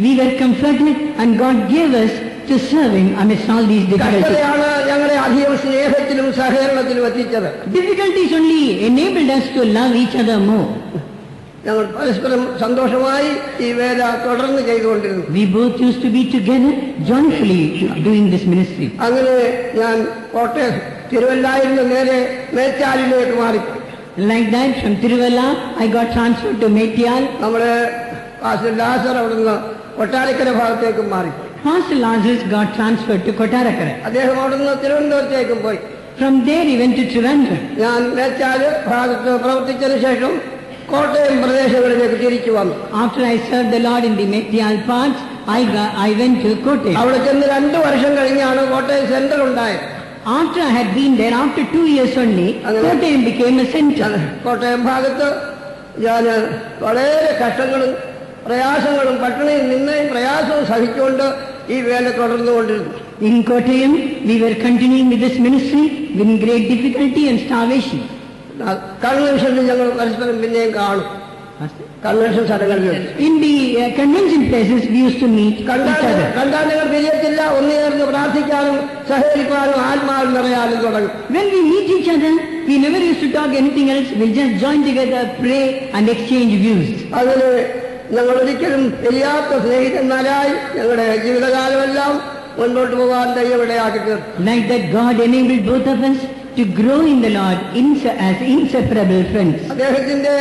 [SPEAKER 5] we were comforted and God gave us to serving amidst all these difficulties.
[SPEAKER 7] കഷ്ടതയാണ് ഞങ്ങളെ അധികം സ്നേഹത്തിലും സഹകരണത്തിലും എത്തിച്ചത്.
[SPEAKER 5] Difficulties only enabled us to love each other more.
[SPEAKER 7] ഞങ്ങൾ പരസ്പരം സന്തോഷമായി ഈ വേല തുടർന്ന് ചെയ്തുകൊണ്ടിരുന്നു.
[SPEAKER 5] We both used to be together joyfully doing this ministry.
[SPEAKER 7] അങ്ങനെ ഞാൻ കോട്ടയം തിരുവല്ലായിൽ നിന്ന് നേരെ മേച്ചാലിലേക്ക് മാറിപ്പോയി.
[SPEAKER 5] Like that, from Tiruvalla, I got transferred to Metiyal.
[SPEAKER 7] നമ്മുടെ പാസ്റ്റർ ലാസർ അവിടുന്ന് കൊട്ടാരക്കര ഭാഗത്തേക്കും മാറിപ്പോയി.
[SPEAKER 5] Pastor Lazarus got transferred to Kottarakara.
[SPEAKER 7] അദ്ദേഹം അവിടുന്ന് തിരുവനന്തപുരത്തേക്കും പോയി.
[SPEAKER 5] From there he went to Trivandrum.
[SPEAKER 7] ഞാൻ മേച്ചാല് ഭാഗത്ത് പ്രവർത്തിച്ചതിന് ശേഷം കോട്ടയം പ്രദേശങ്ങളിലേക്ക് തിരിച്ചു വന്നു.
[SPEAKER 5] After I served the Lord in the Metiyal parts, I went to Kottayam.
[SPEAKER 7] അവിടെ ചെന്ന് 2 വർഷം കഴിഞ്ഞാണ് കോട്ടയം സെന്റർ ഉണ്ടായത്.
[SPEAKER 5] After I had been there, after 2 years only, Kottayam became a center.
[SPEAKER 7] Kottayam ഭാഗത്ത് ഞാൻ വളരെ കഷ്ടങ്ങളും പ്രയാസങ്ങളും പട്ടിണിയിൽ നിന്നയും പ്രയാസവും സഹിച്ചുകൊണ്ട് ഈ വേല തുടർന്നുകൊണ്ടിരുന്നു.
[SPEAKER 5] In Kottayam, we were continuing with this ministry with great difficulty and starvation.
[SPEAKER 7] കൺവെൻഷനിൽ ഞങ്ങൾ പരസ്പരം പിന്നെയും കാണും. കൺവെൻഷൻ സ്ഥലങ്ങളിൽ
[SPEAKER 5] In the convention places, we used to meet each other.
[SPEAKER 7] കണ്ടാൽ ഞങ്ങൾ പിരിയത്തില്ല. ഒന്നുചേർന്ന് പ്രാർത്ഥിക്കാനും സഹകരിക്കാനും ആത്മാവിൽ നിറയാനും തുടങ്ങും.
[SPEAKER 5] When we meet each other, we never used to talk anything else. We'll just join together, pray and exchange views.
[SPEAKER 7] അതിന് ഞങ്ങൾ ഒരിക്കലും എരിയാത്ത സ്നേഹിതന്മാരായി ഞങ്ങളുടെ ജീവിതകാലമെല്ലാം മുൻപോട്ട് പോകാൻ ദൈവമിടയാക്കി തീർത്തു.
[SPEAKER 5] Like that, God enabled both of us to grow in the Lord as inseparable friends.
[SPEAKER 7] അദ്ദേഹത്തിന്റെ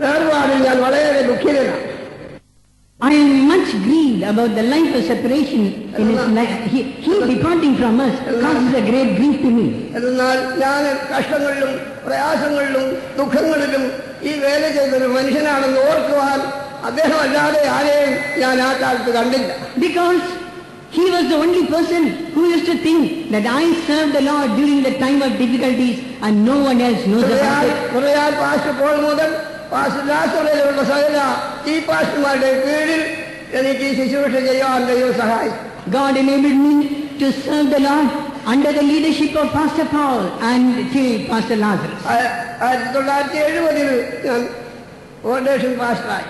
[SPEAKER 7] വേർപാടിൽ ഞാൻ വളരെ ദുഃഖിതനാണ്.
[SPEAKER 5] I am much grieved about the life of separation in his life. He departing from us causes a great grief to me.
[SPEAKER 7] എന്നാൽ ഞാൻ കഷ്ടങ്ങളിലും പ്രയാസങ്ങളിലും ദുഃഖങ്ങളിലും ഈ വേല ചെയ്തൊരു മനുഷ്യനാണെന്ന് ഓർക്കുവാൻ അദ്ദേഹം അല്ലാതെ ആരെയും ഞാൻ ആ കാലത്ത് കണ്ടില്ല.
[SPEAKER 5] Because he was the only person who used to think that I served the Lord during the time of difficulties and no one else knows about it.
[SPEAKER 7] കുറയാൽ പാസ്റ്റർ പോൾ മുതൽ പാസ്റ്റർ ലാസർ വരെയുള്ള സകല ഈ പാസ്റ്റർമാരുടെ കീഴിൽ എനിക്ക് ഈ ശുശ്രൂഷ ചെയ്യാൻ ദൈവം സഹായിച്ചു.
[SPEAKER 5] God enabled me to serve the Lord under the leadership of Pastor Paul and till Pastor Lazarus.
[SPEAKER 7] 1970 ഞാൻ ordination പാസ്റ്ററായി.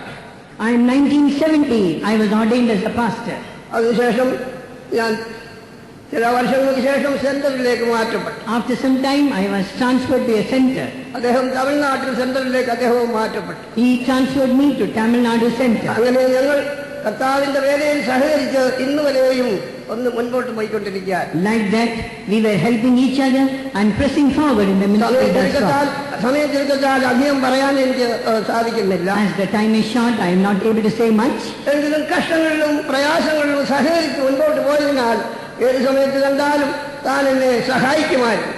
[SPEAKER 5] In 1970, I was ordained as a pastor.
[SPEAKER 7] അതിനുശേഷം ഞാൻ ചില വർഷങ്ങൾക്ക് ശേഷം സെന്ററിലേക്ക് മാറ്റപ്പെട്ടു.
[SPEAKER 5] After some time, I was transferred to a center.
[SPEAKER 7] അദ്ദേഹം തമിഴ്നാട്ടിൽ സെന്ററിലേക്ക് അദ്ദേഹവും മാറ്റപ്പെട്ടു.
[SPEAKER 5] He transferred me to Tamil Nadu Center.
[SPEAKER 7] അങ്ങനെ ഞങ്ങൾ കർത്താവിന്റെ വേലയിൽ സഹകരിച്ച് ഇന്നുവരെയും ഒന്ന് മുൻപോട്ട് പോയിക്കൊണ്ടിരിക്കുക.
[SPEAKER 5] Like that, we were helping each other and pressing forward in the ministry.
[SPEAKER 7] സമയത്തിരുത്താൽ അധികം പറയാൻ എനിക്ക് സാധിക്കുന്നില്ല.
[SPEAKER 5] As the time is short, I am not able to say much.
[SPEAKER 7] എങ്കിലും കഷ്ടങ്ങളിലും പ്രയാസങ്ങളിലും സഹകരിച്ച് മുൻപോട്ട് പോയതിനാൽ ഏത് സമയത്ത് കണ്ടാലും താൻ എന്നെ സഹായിക്കുമായിരുന്നു.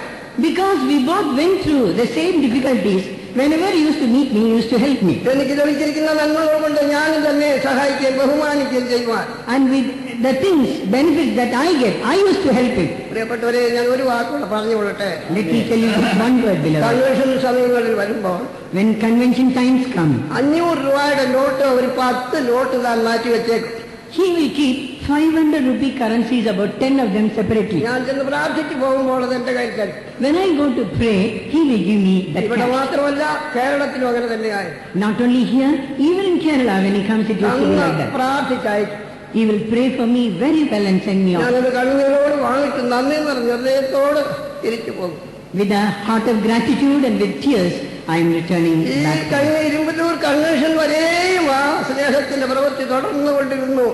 [SPEAKER 5] Because we both went through the same difficulties, whenever he used to meet me, he used to help me.
[SPEAKER 7] എനിക്ക് ലഭിച്ചിരിക്കുന്ന നന്മകൾ കൊണ്ട് ഞാനും തന്നെ സഹായിക്കുകയും ബഹുമാനിക്കുകയും ചെയ്യുവാൻ.
[SPEAKER 5] And with the things, benefits that I get, I used to help him.
[SPEAKER 7] പ്രിയപ്പെട്ടവരെ, ഞാൻ ഒരു വാക്കുകൂടെ പറഞ്ഞു കൊള്ളട്ടെ.
[SPEAKER 5] Let me tell you just one word, beloved.
[SPEAKER 7] Convention സമയങ്ങളിൽ വരുമ്പോൾ
[SPEAKER 5] When convention times come,
[SPEAKER 7] 500 രൂപയുടെ നോട്ട് ഒരു 10 നോട്ട് താൻ മാറ്റി വെച്ചേക്കും.
[SPEAKER 5] he will keep 500 rupee currencies, about 10 of them separately.
[SPEAKER 7] ഞാൻ ചെന്ന് പ്രാർത്ഥിച്ചു പോകുമ്പോൾ അത് എന്റെ കയ്യിൽ തരും.
[SPEAKER 5] When I go to pray, he will give me that
[SPEAKER 7] ഇവിടെ
[SPEAKER 5] cash.
[SPEAKER 7] മാത്രമല്ല, കേരളത്തിലും അങ്ങനെ തന്നെയായി.
[SPEAKER 5] Not only here, even in Kerala, when he comes, it used to be like that.
[SPEAKER 7] പ്രാർത്ഥിച്ചയച്ചു.
[SPEAKER 5] He will pray for me very well and send me off.
[SPEAKER 7] ഞാനത് കണ്ണുനീരോട് വാങ്ങിച്ചു നന്ദി നിറഞ്ഞ ഹൃദയത്തോട് തിരിച്ചു പോകും.
[SPEAKER 5] With a heart of gratitude and with tears, I am returning
[SPEAKER 7] ഈ
[SPEAKER 5] back.
[SPEAKER 7] കഴിഞ്ഞ ഇരുമ്പത്തൂർ convention വരെയും ആ സ്നേഹത്തിന്റെ പ്രവൃത്തി തുടർന്നുകൊണ്ടിരുന്നു.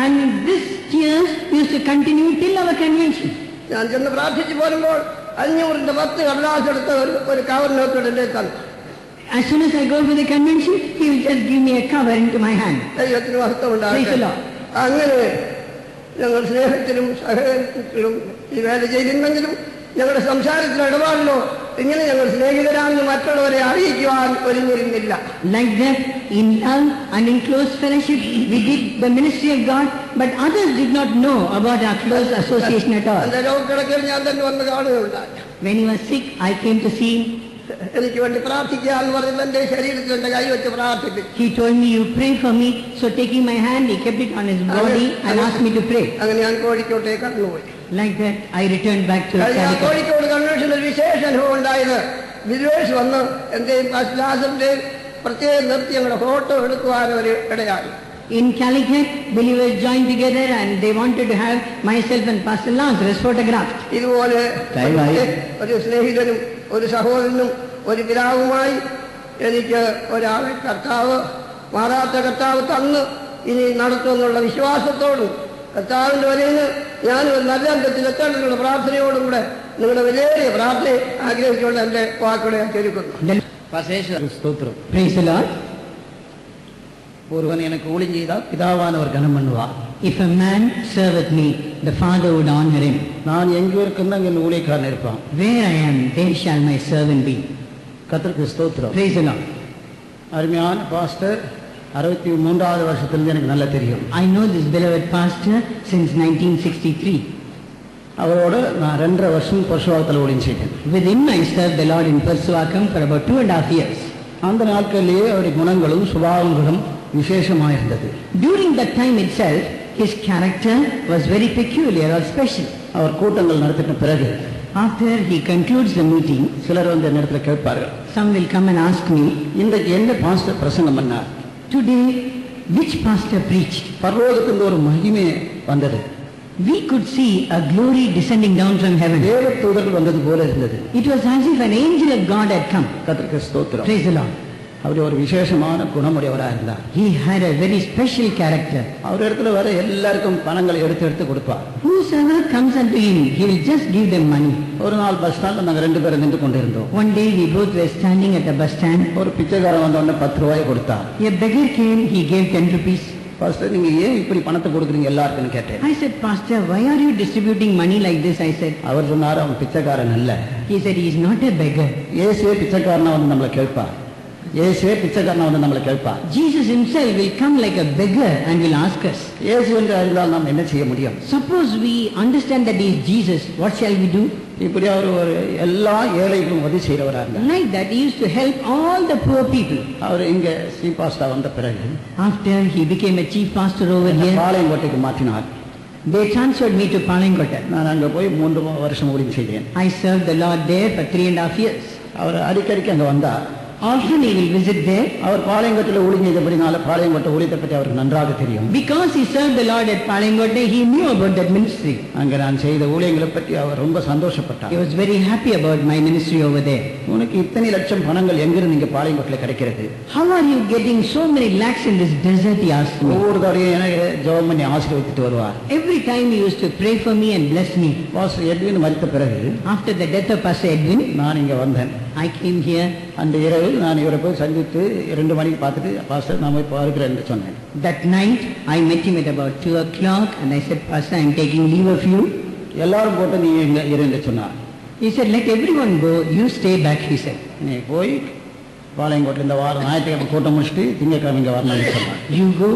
[SPEAKER 5] And this tears used to continue till our convention.
[SPEAKER 7] ഞാൻ ചെന്ന് പ്രാർത്ഥിച്ചു പോരുമ്പോൾ 500 10 കടലാസ് എടുത്ത് ഒരു കവറിനകത്തോട് എന്റെ തന്നു.
[SPEAKER 5] As soon as I go for the convention, he will just give me a cover into my hand.
[SPEAKER 7] ദൈവത്തിന് മഹത്വം
[SPEAKER 5] Praise the
[SPEAKER 7] ഉണ്ടാകട്ടെ.
[SPEAKER 5] Lord.
[SPEAKER 7] അങ്ങനെ ഞങ്ങൾ സ്നേഹത്തിലും സഹകരണത്തിലും ഈ വേല ചെയ്തിരുന്നെങ്കിലും ഞങ്ങളുടെ സംസാരത്തിലും ഇടപാടിലോ ഇങ്ങനെ ഞങ്ങൾ സ്നേഹിതരാണെന്ന് മറ്റുള്ളവരെ അറിയിക്കുവാൻ ഒരുങ്ങിയിരുന്നില്ല.
[SPEAKER 5] Like that, in love and in close fellowship, we did the ministry of God, but others did not know about our close association at all.
[SPEAKER 7] എന്റെ രോഗക്കിടക്കയിൽ ഞാൻ തന്നെ വന്ന് കാണുകയുണ്ടായി.
[SPEAKER 5] When he was sick, I came to see him.
[SPEAKER 7] എനിക്ക് വേണ്ടി പ്രാർത്ഥിക്കുക എന്ന് പറഞ്ഞത് എന്റെ ശരീരത്തിൽ എന്റെ കൈ വെച്ച് പ്രാർത്ഥിപ്പിച്ചു.
[SPEAKER 5] He told me, you pray for me. So taking my hand, he kept it on his body and asked me to pray.
[SPEAKER 7] അങ്ങനെ ഞാൻ കോഴിക്കോട്ടേക്ക് കടന്നുപോയി.
[SPEAKER 5] Like that, I returned back to
[SPEAKER 7] ഞാൻ
[SPEAKER 5] Calicut.
[SPEAKER 7] കോഴിക്കോട് കൺവെൻഷനിൽ ഒരു വിശേഷ അനുഭവം ഉണ്ടായത്, വിദ്വേഷ് വന്ന് എന്റെയും ലാസറിന്റെയും പ്രത്യേകം നിർത്തി ഞങ്ങളുടെ ഫോട്ടോ എടുക്കുവാൻ ഒരു ഇടയായി.
[SPEAKER 5] In Calicut, believers joined together and they wanted to have myself and Pastor Lazarus photographed.
[SPEAKER 7] ഇതുപോലെ ഒരു സ്നേഹിതനും ഒരു സഹോദരനും ഒരു പിതാവുമായി എനിക്ക് ഒരാളെ കർത്താവ് മാറാത്ത കർത്താവ് തന്ന് ഇനി നടത്തുമെന്നുള്ള വിശ്വാസത്തോടും കർത്താവിന്റെ വരയിന് ഞാൻ ഒരു നല്ല അന്തത്തിൽ എത്തേണ്ടതിനുള്ള പ്രാർത്ഥനയോടും കൂടെ നിങ്ങളുടെ വിലയേറിയ പ്രാർത്ഥന ആഗ്രഹിച്ചുകൊണ്ട് എന്റെ വാക്കുകളെ ചുരുക്കുന്നു.
[SPEAKER 3] ஸ்தோத்திரம்.
[SPEAKER 5] Praise the Lord.
[SPEAKER 3] ஒருவன் எனக்கு ஊழியம் செய்தால் பிதாவானவர் கனம் பண்ணுவார்.
[SPEAKER 5] If a man serveth me, the Father would honor him.
[SPEAKER 3] நான் எங்கே இருக்குன்னு அங்கே என் ஊழியக்காரன் இருப்பான்.
[SPEAKER 5] Where I am, there shall my servant be.
[SPEAKER 3] கர்த்தருக்கு ஸ்தோத்திரம்.
[SPEAKER 5] Praise the Lord.
[SPEAKER 3] அருமையான பாஸ்டர் 63வது வருஷத்துலேருந்து எனக்கு நல்லா தெரியும்.
[SPEAKER 5] I know this beloved pastor since 1963.
[SPEAKER 3] அவரோட நான் 2.5 வருஷம் பரிசுவாக்கத்தில் ஊழியம் செய்தேன்.
[SPEAKER 5] With him I served the Lord in Persuvakam for about 2.5 years.
[SPEAKER 3] அந்த நாட்களிலேயே அவருடைய குணங்களும் சுபாவங்களும் விசேஷமாக இருந்தது.
[SPEAKER 5] During that time itself, his character was very peculiar or special.
[SPEAKER 3] அவர் கூட்டங்கள் நடத்தின பிறகு
[SPEAKER 5] After he concludes the meeting,
[SPEAKER 3] சிலர் வந்து என்ன இடத்துல கேட்பார்கள்,
[SPEAKER 5] some will come and ask me,
[SPEAKER 3] இன்றைக்கு எந்த பாஸ்டர் பிரசங்கம் பண்ணார்?
[SPEAKER 5] today, which pastor preached?
[SPEAKER 3] பரலோகத்திலிருந்து ஒரு மகிமை வந்தது.
[SPEAKER 5] We could see a glory descending down from heaven.
[SPEAKER 3] தேவ தூதர்கள் வந்தது போல இருந்தது.
[SPEAKER 5] It was as if an angel of God had come.
[SPEAKER 3] கர்த்தருக்கு ஸ்தோத்திரம்.
[SPEAKER 5] Praise the Lord.
[SPEAKER 3] அவர் ஒரு விசேஷமான குணமுடையவராக இருந்தார்.
[SPEAKER 5] He had a very special character.
[SPEAKER 3] அவர் இடத்துல வர எல்லாருக்கும் பணங்களை எடுத்து எடுத்து கொடுப்பார்.
[SPEAKER 5] Whosoever comes unto him, he will just give them money.
[SPEAKER 3] ஒரு நாள் பஸ் ஸ்டாண்ட்ல நாங்க 2 பேரும் நின்று கொண்டிருந்தோம்.
[SPEAKER 5] One day we both were standing at a bus stand.
[SPEAKER 3] ஒரு பிச்சைக்காரன் வந்த உடனே 10 ரூபாய் கொடுத்தார்.
[SPEAKER 5] A beggar came, he gave 10 rupees.
[SPEAKER 3] Pastor, நீங்க ஏன் இப்படி பணத்தை கொடுக்குறீங்க எல்லாருக்குன்னு கேட்டேன்.
[SPEAKER 5] I said, Pastor, why are you distributing money like this? I said.
[SPEAKER 3] அவர் சொன்னார், அவன் பிச்சைக்காரன் அல்ல.
[SPEAKER 5] He said, he is not a beggar.
[SPEAKER 3] இயேசுவே பிச்சைக்காரனா வந்து நம்மளை கேட்பார். இயேசுவே பிச்சைக்காரனா வந்து நம்மளை கேட்பார்.
[SPEAKER 5] Jesus himself will come like a beggar and will ask us.
[SPEAKER 3] இயேசு என்று அறிந்தால் நாம் என்ன செய்ய முடியும்?
[SPEAKER 5] Suppose we understand that he is Jesus, what shall we do?
[SPEAKER 3] இப்படி அவர் ஒரு எல்லா ஏழைகளும் உதவி செய்கிறவராக இருந்தார்.
[SPEAKER 5] Like that, he used to help all the poor people.
[SPEAKER 3] அவர் இங்க சீபாஸ்டா வந்த பிறகு
[SPEAKER 5] After he became a chief pastor over here,
[SPEAKER 3] பாளையங்கோட்டைக்கு மாற்றினார்.
[SPEAKER 5] they transferred me to Palangotta.
[SPEAKER 3] நான் அங்க போய் 3 வருஷம் ஊழியம் செய்தேன்.
[SPEAKER 5] I served the Lord there for 3.5 years.
[SPEAKER 3] அவர் அடிக்கடிக்கு அங்க வந்தார்.
[SPEAKER 5] Often he will visit there.
[SPEAKER 3] அவர் பாளையங்கோட்டையில் ஊழியம் செய்தபடினால பாளையங்கோட்டை ஊழியத்தை பற்றி அவருக்கு நன்றாக தெரியும்.
[SPEAKER 5] Because he served the Lord at Palangotta, he knew about that ministry.
[SPEAKER 3] அங்க நான் செய்த ஊழியங்களை பற்றி அவர் ரொம்ப சந்தோஷப்பட்டார்.
[SPEAKER 5] He was very happy about my ministry over there.
[SPEAKER 3] உனக்கு இத்தனை லட்சம் பணங்கள் எங்கிருந்து இங்க பாளையங்கோட்டையில் கிடைக்கிறது?
[SPEAKER 5] How are you getting so many lakhs in this desert, he asked me.
[SPEAKER 3] ஒவ்வொரு தடையும் எனக்கு ஜெபம் பண்ணி ஆசீர்வதித்து வருவார்.
[SPEAKER 5] Every time he used to pray for me and bless me.
[SPEAKER 3] Pastor Edwin மரித்த பிறகு
[SPEAKER 5] After the death of Pastor Edwin,
[SPEAKER 3] நான் இங்க வந்தேன்.
[SPEAKER 5] I came here.
[SPEAKER 3] அந்த இரவு நான் இவரை போய் சந்தித்து 2 மணிக்கு பார்த்துட்டு, பாஸ்டர் நான் போய் பார்க்கிறேன் என்று சொன்னேன்.
[SPEAKER 5] That night, I met him at about 2 o'clock and I said, Pastor, I am taking leave of you.
[SPEAKER 3] எல்லாரும் போட்டு நீ இங்க இரு என்று சொன்னார்.
[SPEAKER 5] He said, let everyone go, you stay back, he said.
[SPEAKER 3] நீ போய் பாளையங்கோட்டை இந்த வாரம் ஞாயிற்றுக்கிழமை கூட்டம் முடிச்சுட்டு திங்கக்கிழமை இங்கே வரணும்னு சொன்னார்.
[SPEAKER 5] You go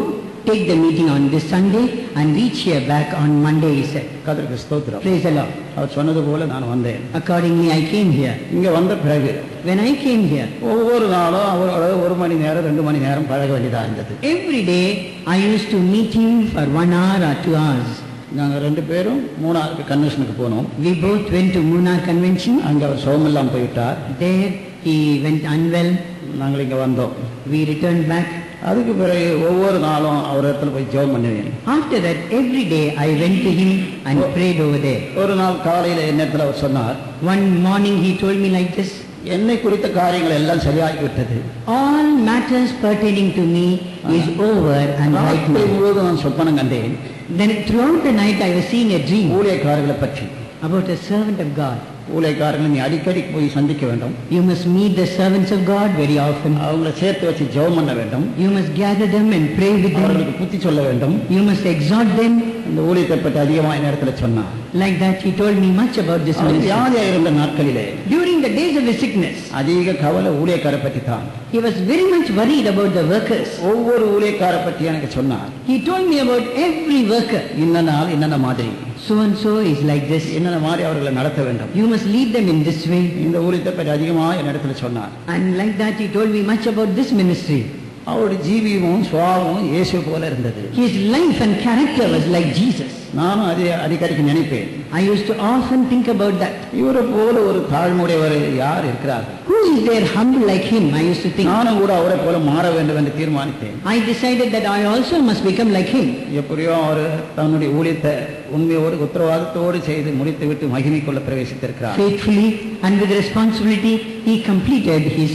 [SPEAKER 5] take the meeting on this Sunday and reach here back on Monday, he said.
[SPEAKER 3] கர்த்தருக்கு ஸ்தோத்திரம்.
[SPEAKER 5] Praise the Lord.
[SPEAKER 3] அவர் சொன்னது போல நான் வந்தேன்.
[SPEAKER 5] Accordingly, I came here.
[SPEAKER 3] இங்க வந்த பிறகு
[SPEAKER 5] When I came here,
[SPEAKER 3] ஒவ்வொரு நாளும் அவரோட 1 மணி நேரம் 2 மணி நேரம் பழக வேண்டியதா இருந்தது.
[SPEAKER 5] every day I used to meet him for 1 hour or 2 hours.
[SPEAKER 3] நாங்க 2 பேரும் மூணாருக்கு கன்வென்ஷனுக்கு போனோம்.
[SPEAKER 5] We both went to Munnar convention.
[SPEAKER 3] அங்க அவர் சோமெல்லாம் போயிட்டார்.
[SPEAKER 5] There he went unwell.
[SPEAKER 3] நாங்கள் இங்க வந்தோம்.
[SPEAKER 5] We returned back.
[SPEAKER 3] அதுக்கு பிறகு ஒவ்வொரு நாளும் அவர் இடத்துல போய் ஜெபம் பண்ணுவேன்.
[SPEAKER 5] After that, every day I went to him and prayed over there.
[SPEAKER 3] ஒரு நாள் காலையில என்னத்துல அவர் சொன்னார்,
[SPEAKER 5] One morning he told me like this,
[SPEAKER 3] என்னை குறித்த காரியங்கள் எல்லாம் சரியாகிவிட்டது.
[SPEAKER 5] all matters pertaining to me is over and right
[SPEAKER 3] ராத்திரி
[SPEAKER 5] now.
[SPEAKER 3] முழுவதும் நான் சொப்பனம் கண்டேன்.
[SPEAKER 5] Then throughout the night I was seeing a dream
[SPEAKER 3] ஊழியக்காரர்களை பற்றி.
[SPEAKER 5] about a servant of God.
[SPEAKER 3] ஊழியக்காரர்களை நீ அடிக்கடி போய் சந்திக்க வேண்டும்.
[SPEAKER 5] You must meet the servants of God very often.
[SPEAKER 3] அவங்களை சேர்த்து வச்சு ஜெபம் பண்ண வேண்டும்.
[SPEAKER 5] You must gather them and pray with them.
[SPEAKER 3] அவர்களுக்கு புத்தி சொல்ல வேண்டும்.
[SPEAKER 5] You must exhort them.
[SPEAKER 3] இந்த ஊழியத்தை பற்றி அதிகமாக நேரத்துல சொன்னார்.
[SPEAKER 5] Like that he told me much about this
[SPEAKER 3] our
[SPEAKER 5] ministry.
[SPEAKER 3] வியாதியா இருந்த நாட்களிலே
[SPEAKER 5] During the days of his sickness,
[SPEAKER 3] அதிக கவலை ஊழியக்காரை பற்றி தான்.
[SPEAKER 5] he was very much worried about the workers.
[SPEAKER 3] ஒவ்வொரு ஊழியக்காரை பற்றி எனக்கு சொன்னார்.
[SPEAKER 5] He told me about every worker.
[SPEAKER 3] இன்ன நாள் இன்ன மாதிரி
[SPEAKER 5] So and so is like this.
[SPEAKER 3] என்ன மாதிரி அவர்களை நடத்த வேண்டும்.
[SPEAKER 5] You must lead them in this way.
[SPEAKER 3] இந்த ஊழியத்தை பற்றி அதிகமாக என் இடத்துல சொன்னார்.
[SPEAKER 5] And like that he told me much about this ministry.
[SPEAKER 3] அவருடைய ஜீவியமும் சுவாபமும் இயேசு போல இருந்தது.
[SPEAKER 5] His life and character was like Jesus.
[SPEAKER 3] நானும் அதை அடிக்கடிக்கு நினைப்பேன்.
[SPEAKER 5] I used to often think about that.
[SPEAKER 3] இவரை போல ஒரு தாழ்மையுடையவர் யார் இருக்கிறார்?
[SPEAKER 5] Who is there humble like him? I used to think.
[SPEAKER 3] நானும் கூட அவரை போல மாற வேண்டும் என்று தீர்மானித்தேன்.
[SPEAKER 5] I decided that I also must become like him.
[SPEAKER 3] எப்படியோ அவர் தன்னுடைய ஊழியத்தை உண்மையோடு உத்தரவாதத்தோடு செய்து முடித்துவிட்டு மகிமைக்குள்ள பிரவேசித்திருக்கிறார்.
[SPEAKER 5] Faithfully and with responsibility, he completed his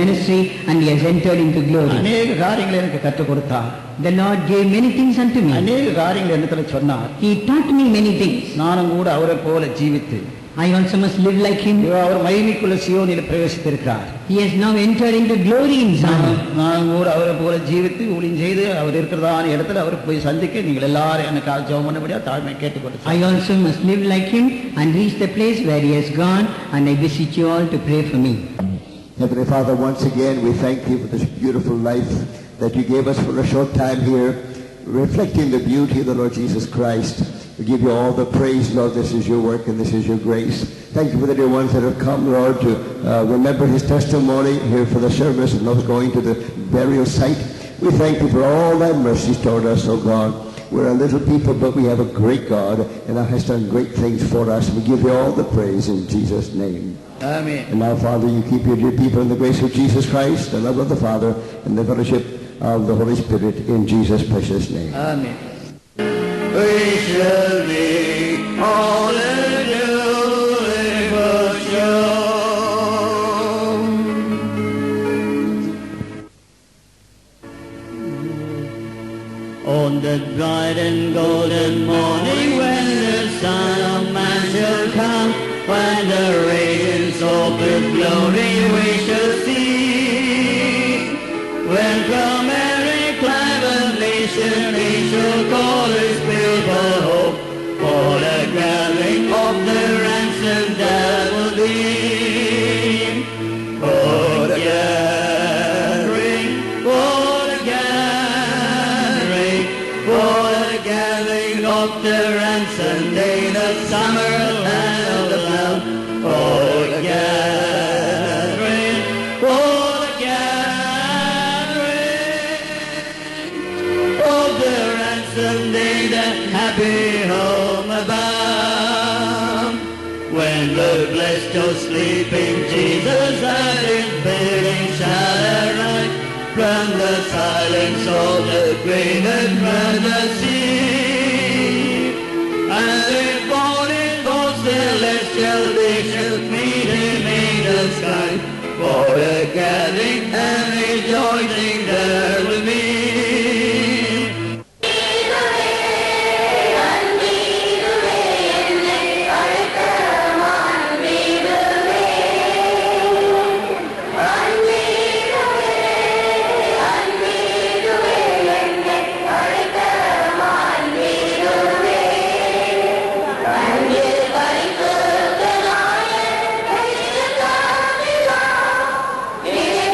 [SPEAKER 5] ministry and he has entered into glory.
[SPEAKER 3] அநேக காரியங்களை எனக்கு கற்றுக் கொடுத்தார்.
[SPEAKER 5] The Lord gave many things unto me.
[SPEAKER 3] அநேக காரியங்கள் என்னத்துல சொன்னார்.
[SPEAKER 5] He taught me many things.
[SPEAKER 3] நானும் கூட அவரை போல ஜீவித்து
[SPEAKER 5] I also must live like him.
[SPEAKER 3] அவர் மகிமைக்குள்ள சியோனில் பிரவேசித்திருக்கிறார்.
[SPEAKER 5] He has now entered into glory in Zion.
[SPEAKER 3] நானும் கூட அவரை போல ஜீவித்து ஊழியம் செய்து அவர் இருக்கிறதான இடத்துல அவர் போய் சந்திக்க நீங்கள் எல்லாரும் எனக்கு ஜெபம் பண்ணபடியா தாழ்மை கேட்டுக்கொண்டு
[SPEAKER 5] I also must live like him and reach the place where he has gone, and I beseech you all to pray for me.
[SPEAKER 8] Heavenly Father, once again we thank you for this beautiful life that you gave us for a short time here, reflecting the beauty of the Lord Jesus Christ. We give you all the praise, Lord. This is your work and this is your grace. Thank you for the dear ones that have come, Lord, to remember his testimony here for the service and not going to the burial site. We thank you for all thy mercies toward us, O God. We're a little people, but we have a great God, and thou hast done great things for us. We give you all the praise in Jesus' name.
[SPEAKER 3] Amen.
[SPEAKER 8] And now, Father, you keep your dear people in the grace of Jesus Christ, the love of the Father, and the fellowship of the Holy Spirit, in Jesus' precious name.
[SPEAKER 3] Amen.
[SPEAKER 9] We shall be all
[SPEAKER 6] On that bright and golden morning when the Son of Man shall come, when the radiance of His glory we shall see, when from every clime of nation He shall call His people home, for the gathering of the ransomed that will be, for the gathering, for the gathering, for the gathering of the ransomed in the summer land of the Lamb, for the gathering, for the gathering of the ransomed in the happy home above. When the blessed of sleeping Jesus at his bidding shall arise from the silence of the grave and from the sea, and the falling those celestial they shall meet him in the sky, for the gathering and rejoicing there will be.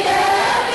[SPEAKER 10] Yeah.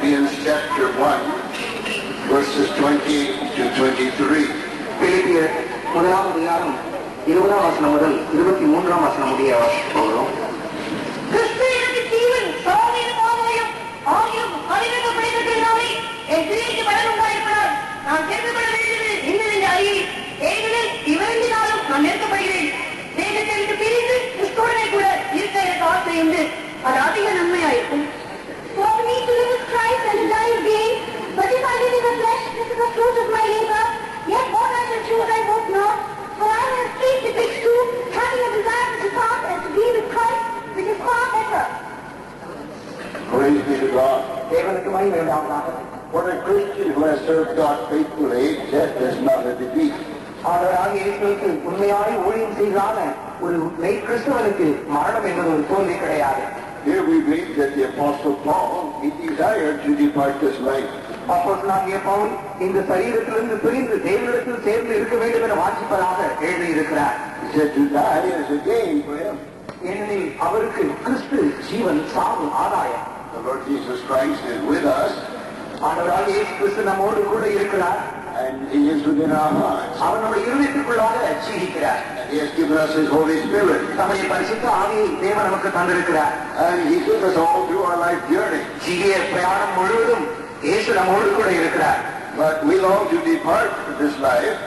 [SPEAKER 8] Philippians chapter 1, verses 20 to 23.
[SPEAKER 10] பிலிப்பியர் 1ஆம் அதிகாரம் 20ஆம் வசனம் முதல் 23ஆம் வசனம் முடிய வாசிக்க போகிறோம்.
[SPEAKER 11] கிறிஸ்து எனக்கு ஜீவன் சாவின் ஆதாயம் ஆகியும் அறிவிக்கப்படுகிறதினாலே என் கிரியைக்கு பலன் உண்டாயிருப்பதால் நான் சேர்க்கப்பட வேண்டியது என்னவென்று அறியேன். ஏனெனில் இவரினாலும் நான் நெருக்கப்படுகிறேன். தேசத்தை விட்டு பிரிந்து கிறிஸ்துவுடனே கூட இருக்க எனக்கு ஆசை உண்டு. அது அதிக நன்மையாயிருக்கும். For me to live is Christ and to die is gain. But if I live in the flesh, this is the fruit of my labor. Yet what I shall choose I hope not. For I have escaped betwixt two, having a desire to depart and to be with Christ, which is far better.
[SPEAKER 8] Praise be to God.
[SPEAKER 10] தேவனுக்கு மகிமை உண்டாவதாக.
[SPEAKER 8] For a Christian who has served God faithfully, death is not a defeat.
[SPEAKER 10] ஆண்டவராகிய இயேசுவுக்கு உண்மையாய் ஊழியம் செய்தான ஒரு மெய் கிறிஸ்தவனுக்கு மரணம் என்பது ஒரு தோல்வி கிடையாது.
[SPEAKER 8] Here we read that the Apostle Paul, he desired to depart this life.
[SPEAKER 10] அப்போஸ்தலனாகிய பவுல் இந்த சரீரத்திலிருந்து பிரிந்து தேவனிடத்தில் சேர்ந்து இருக்க வேண்டும் என வாஞ்சிப்பதாக எழுதியிருக்கிறார்.
[SPEAKER 8] He said to die is a gain for him.
[SPEAKER 10] ஏனெனில் அவருக்கு கிறிஸ்து ஜீவன் சாவு ஆதாயம்.
[SPEAKER 8] The Lord Jesus Christ is with us,
[SPEAKER 10] ஆண்டவராகிய இயேசு கிறிஸ்து நம்மோடு கூட இருக்கிறார்.
[SPEAKER 8] and he is within our hearts.
[SPEAKER 10] அவர் நம்முடைய இருதயத்துக்குள்ளாக ஜீவிக்கிறார்.
[SPEAKER 8] And he has given us his Holy Spirit.
[SPEAKER 10] நம்முடைய பரிசுத்த ஆவியை தேவன் நமக்கு தந்திருக்கிறார்.
[SPEAKER 8] And he gives us all through our life journey.
[SPEAKER 10] ஜீவிய பிரயாணம் முழுவதும் இயேசு நம்மோடு கூட இருக்கிறார்.
[SPEAKER 8] But we long to depart this life.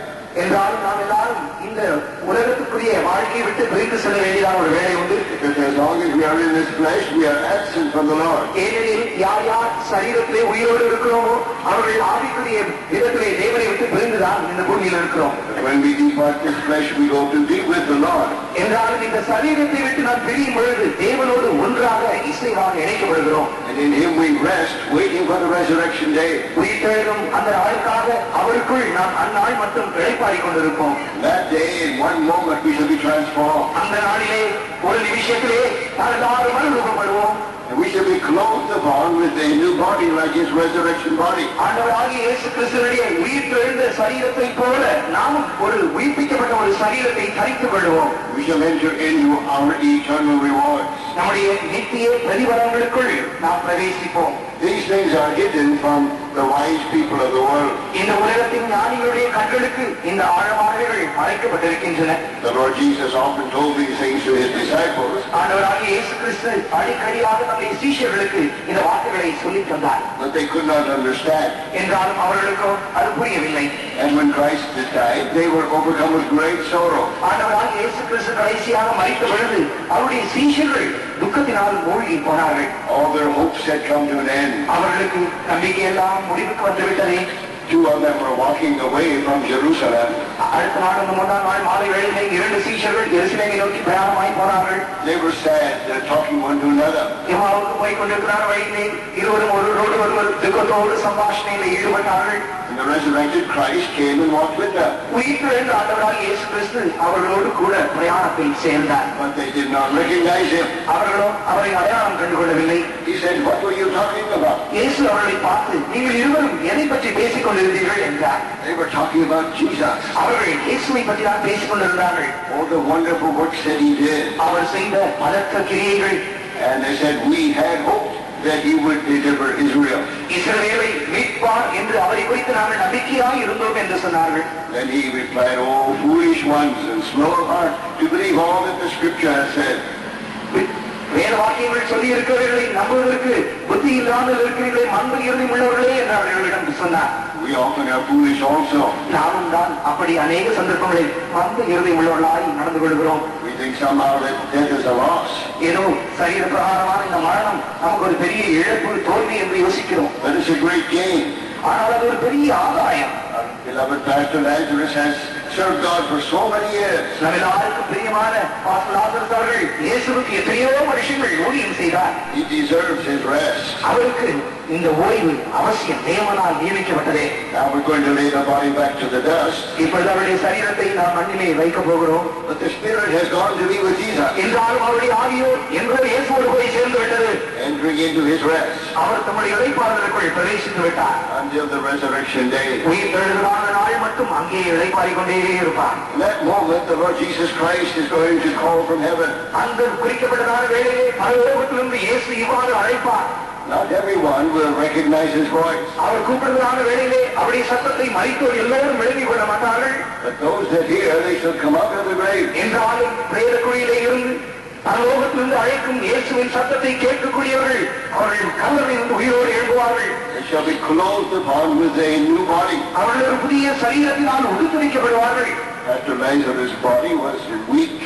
[SPEAKER 10] என்றாலும் நாம் எல்லாரும் இந்த உலகத்துக்குரிய வாழ்க்கையை விட்டு பிரிந்து செல்ல வேண்டியதான ஒரு வேலை உண்டு.
[SPEAKER 8] Because as long as we are in this flesh, we are absent from the Lord.
[SPEAKER 10] ஏனெனில் யார் யார் சரீரத்திலே உயிரோடு இருக்கிறோமோ அவர்கள் ஆவிக்குரிய விதத்திலே தேவனை விட்டு பிரிந்துதான் இந்த பூமியில் இருக்கிறோம்.
[SPEAKER 8] When we depart this flesh, we go to be with the Lord.
[SPEAKER 10] என்றாலும் இந்த சரீரத்தை விட்டு நாம் பிரியும் பொழுது தேவனோடு ஒன்றாக இசைவாக இணைக்கப்படுகிறோம்.
[SPEAKER 8] And in him we rest, waiting for the resurrection day.
[SPEAKER 10] உயிர்த்தெழும் அந்த நாளுக்காக அவருக்குள் நாம் அந்நாள் மட்டும் இளைப்பாறிக் கொண்டிருப்போம்.
[SPEAKER 8] That day, in one moment, we shall be transformed.
[SPEAKER 10] அந்த நாளிலே ஒரு நிமிஷத்திலே நாம் எல்லாரும் மறுரூபப்படுவோம்.
[SPEAKER 8] And we shall be clothed upon with a new body like his resurrection body.
[SPEAKER 10] ஆண்டவராகிய இயேசு கிறிஸ்துவினுடைய உயிர்த்தெழுந்த சரீரத்தை போல நாமும் ஒரு உயிர்ப்பிக்கப்பட்ட ஒரு சரீரத்தை தரித்துக் கொள்வோம்.
[SPEAKER 8] We shall enter into our eternal rewards.
[SPEAKER 10] நம்முடைய நித்திய பிரதிபலங்களுக்குள் நாம் பிரவேசிப்போம்.
[SPEAKER 8] These things are hidden from the wise people of the world.
[SPEAKER 10] இந்த உலகத்தின் ஞானிகளுடைய கண்களுக்கு இந்த ஆழமானவைகள் மறைக்கப்பட்டிருக்கின்றன.
[SPEAKER 8] The Lord Jesus often told these things to his disciples.
[SPEAKER 10] ஆண்டவராகிய இயேசு கிறிஸ்து அடிக்கடியாக தம்முடைய சீஷர்களுக்கு இந்த வார்த்தைகளை சொல்லித் தந்தார்.
[SPEAKER 8] But they could not understand.
[SPEAKER 10] என்றாலும் அவர்களுக்கும் அது புரியவில்லை.
[SPEAKER 8] And when Christ died, they were overcome with great sorrow.
[SPEAKER 10] ஆண்டவராகிய இயேசு கிறிஸ்து கடைசியாக மரித்த பொழுது அவருடைய சீஷர்கள் துக்கத்தினால் மூழ்கி போனார்கள்.
[SPEAKER 8] All their hopes had come to an end.
[SPEAKER 10] அவர்களுக்கு நம்பிக்கையெல்லாம் முடிவுக்கு வந்துவிட்டதே.
[SPEAKER 8] Two of them were walking away from Jerusalem.
[SPEAKER 10] அடுத்த நாள் அந்த முதல் நாள் மாலை வேளையிலே இரண்டு சீஷர்கள் எருசலேமை நோக்கி பிரயாணமாய் போனார்கள்.
[SPEAKER 8] They were sad, talking one to another.
[SPEAKER 10] எம்மாவுக்கு போய் கொண்டிருக்கிறார். வழியிலே இருவரும் ஒருவரோடு ஒருவர் துக்கத்தோடு சம்பாஷணையில் ஈடுபட்டார்கள்.
[SPEAKER 8] And the resurrected Christ came and walked with them.
[SPEAKER 10] உயிர்த்தெழுந்த ஆண்டவராகிய இயேசு கிறிஸ்து அவர்களோடு கூட பிரயாணத்தில் சேர்ந்தார்.
[SPEAKER 8] But they did not recognize him.
[SPEAKER 10] அவர்களோ அவரை அடையாளம் கண்டுகொள்ளவில்லை.
[SPEAKER 8] He said, "What were you talking about?"
[SPEAKER 10] இயேசு அவர்களை பார்த்து நீங்கள் இருவரும் எதை பற்றி பேசிக் கொண்டிருந்தீர்கள் என்றார்.
[SPEAKER 8] They were talking about Jesus.
[SPEAKER 10] அவர்கள் இயேசுவை பற்றி தான் பேசிக் கொண்டிருந்தார்கள்.
[SPEAKER 8] All the wonderful works that he did.
[SPEAKER 10] அவர் செய்த பலத்த கிரியைகள்.
[SPEAKER 8] And they said, "We had hoped that he would deliver Israel."
[SPEAKER 10] இஸ்ரவேலை மீட்பார் என்று அவரை குறித்து நாங்கள் நம்பிக்கையாய் இருந்தோம் என்று சொன்னார்கள்.
[SPEAKER 8] Then he replied, "Oh, foolish ones and slow of heart to believe all that the scripture has said."
[SPEAKER 10] வேத வாக்கியங்கள் சொல்லி இருக்கிறவர்களை நம்புவதற்கு புத்தி இல்லாமல் இருக்கிறீர்களே, மண்பு இறுதி உள்ளவர்களே என்று அவர்களிடம் சொன்னார்.
[SPEAKER 8] We often are foolish also.
[SPEAKER 10] நாமும் தான் அப்படி அநேக சந்தர்ப்பங்களில் மண்பு இறுதி உள்ளவர்களாய் நடந்து கொள்கிறோம்.
[SPEAKER 8] We think somehow that death is a loss.
[SPEAKER 10] ஏதோ சரீர பிரகாரமான இந்த மரணம் நமக்கு ஒரு பெரிய இழப்பு, தோல்வி என்று யோசிக்கிறோம்.
[SPEAKER 8] But it's a great gain.
[SPEAKER 10] ஆனால் அது ஒரு பெரிய ஆதாயம்.
[SPEAKER 8] Beloved Pastor Lazarus has served God for so many years.
[SPEAKER 10] நம்ம எல்லாருக்கும் பிரியமான பாஸ்டர் லாசரஸ் அவர்கள் இயேசுவுக்கு எத்தனையோ வருஷங்கள் ஊழியம் செய்தார்.
[SPEAKER 8] He deserves his rest.
[SPEAKER 10] அவருக்கு இந்த ஓய்வு அவசியம், தேவனால் நியமிக்கப்பட்டதே.
[SPEAKER 8] Now we're going to lay the body back to the dust.
[SPEAKER 10] இப்பொழுது அவருடைய சரீரத்தை நாம் மண்ணிலே வைக்க போகிறோம்.
[SPEAKER 8] But the spirit has gone to be with Jesus.
[SPEAKER 10] என்றாலும் அவருடைய ஆவியோ எங்கோ இயேசுவோடு போய் சேர்ந்து விட்டது.
[SPEAKER 8] Entering into his rest.
[SPEAKER 10] அவர் தம்முடைய இளைப்பாறுதலுக்குள் பிரவேசித்து விட்டார்.
[SPEAKER 8] Until the resurrection day.
[SPEAKER 10] உயிர் தெழுதலான நாள் மட்டும் அங்கே இளைப்பாறிக் கொண்டே இருப்பார்.
[SPEAKER 8] In that moment the Lord Jesus Christ is going to call from heaven.
[SPEAKER 10] அந்த குறிக்கப்பட்டதான வேளையிலே பரலோகத்திலிருந்து இயேசு இவ்வாறு அழைப்பார்.
[SPEAKER 8] Not everyone will recognize his voice.
[SPEAKER 10] அவர் கூப்பிடுவதான வேளையிலே அவருடைய சத்தத்தை மரித்தோர் எல்லோரும் விளங்கிக் கொள்ள மாட்டார்கள்.
[SPEAKER 8] But those that hear, they shall come out of the grave.
[SPEAKER 10] என்றாலும் பிரேத குழியிலே இருந்து பரலோகத்திலிருந்து அழைக்கும் இயேசுவின் சத்தத்தை கேட்கக்கூடியவர்கள் அவர்கள் கல்லறையிலிருந்து உயிரோடு எழும்புவார்கள்.
[SPEAKER 8] They shall be clothed upon with a new body.
[SPEAKER 10] அவர்கள் ஒரு புதிய சரீரத்தினால் உடுத்துவிக்கப்படுவார்கள்.
[SPEAKER 8] Pastor Lazarus' body was weak.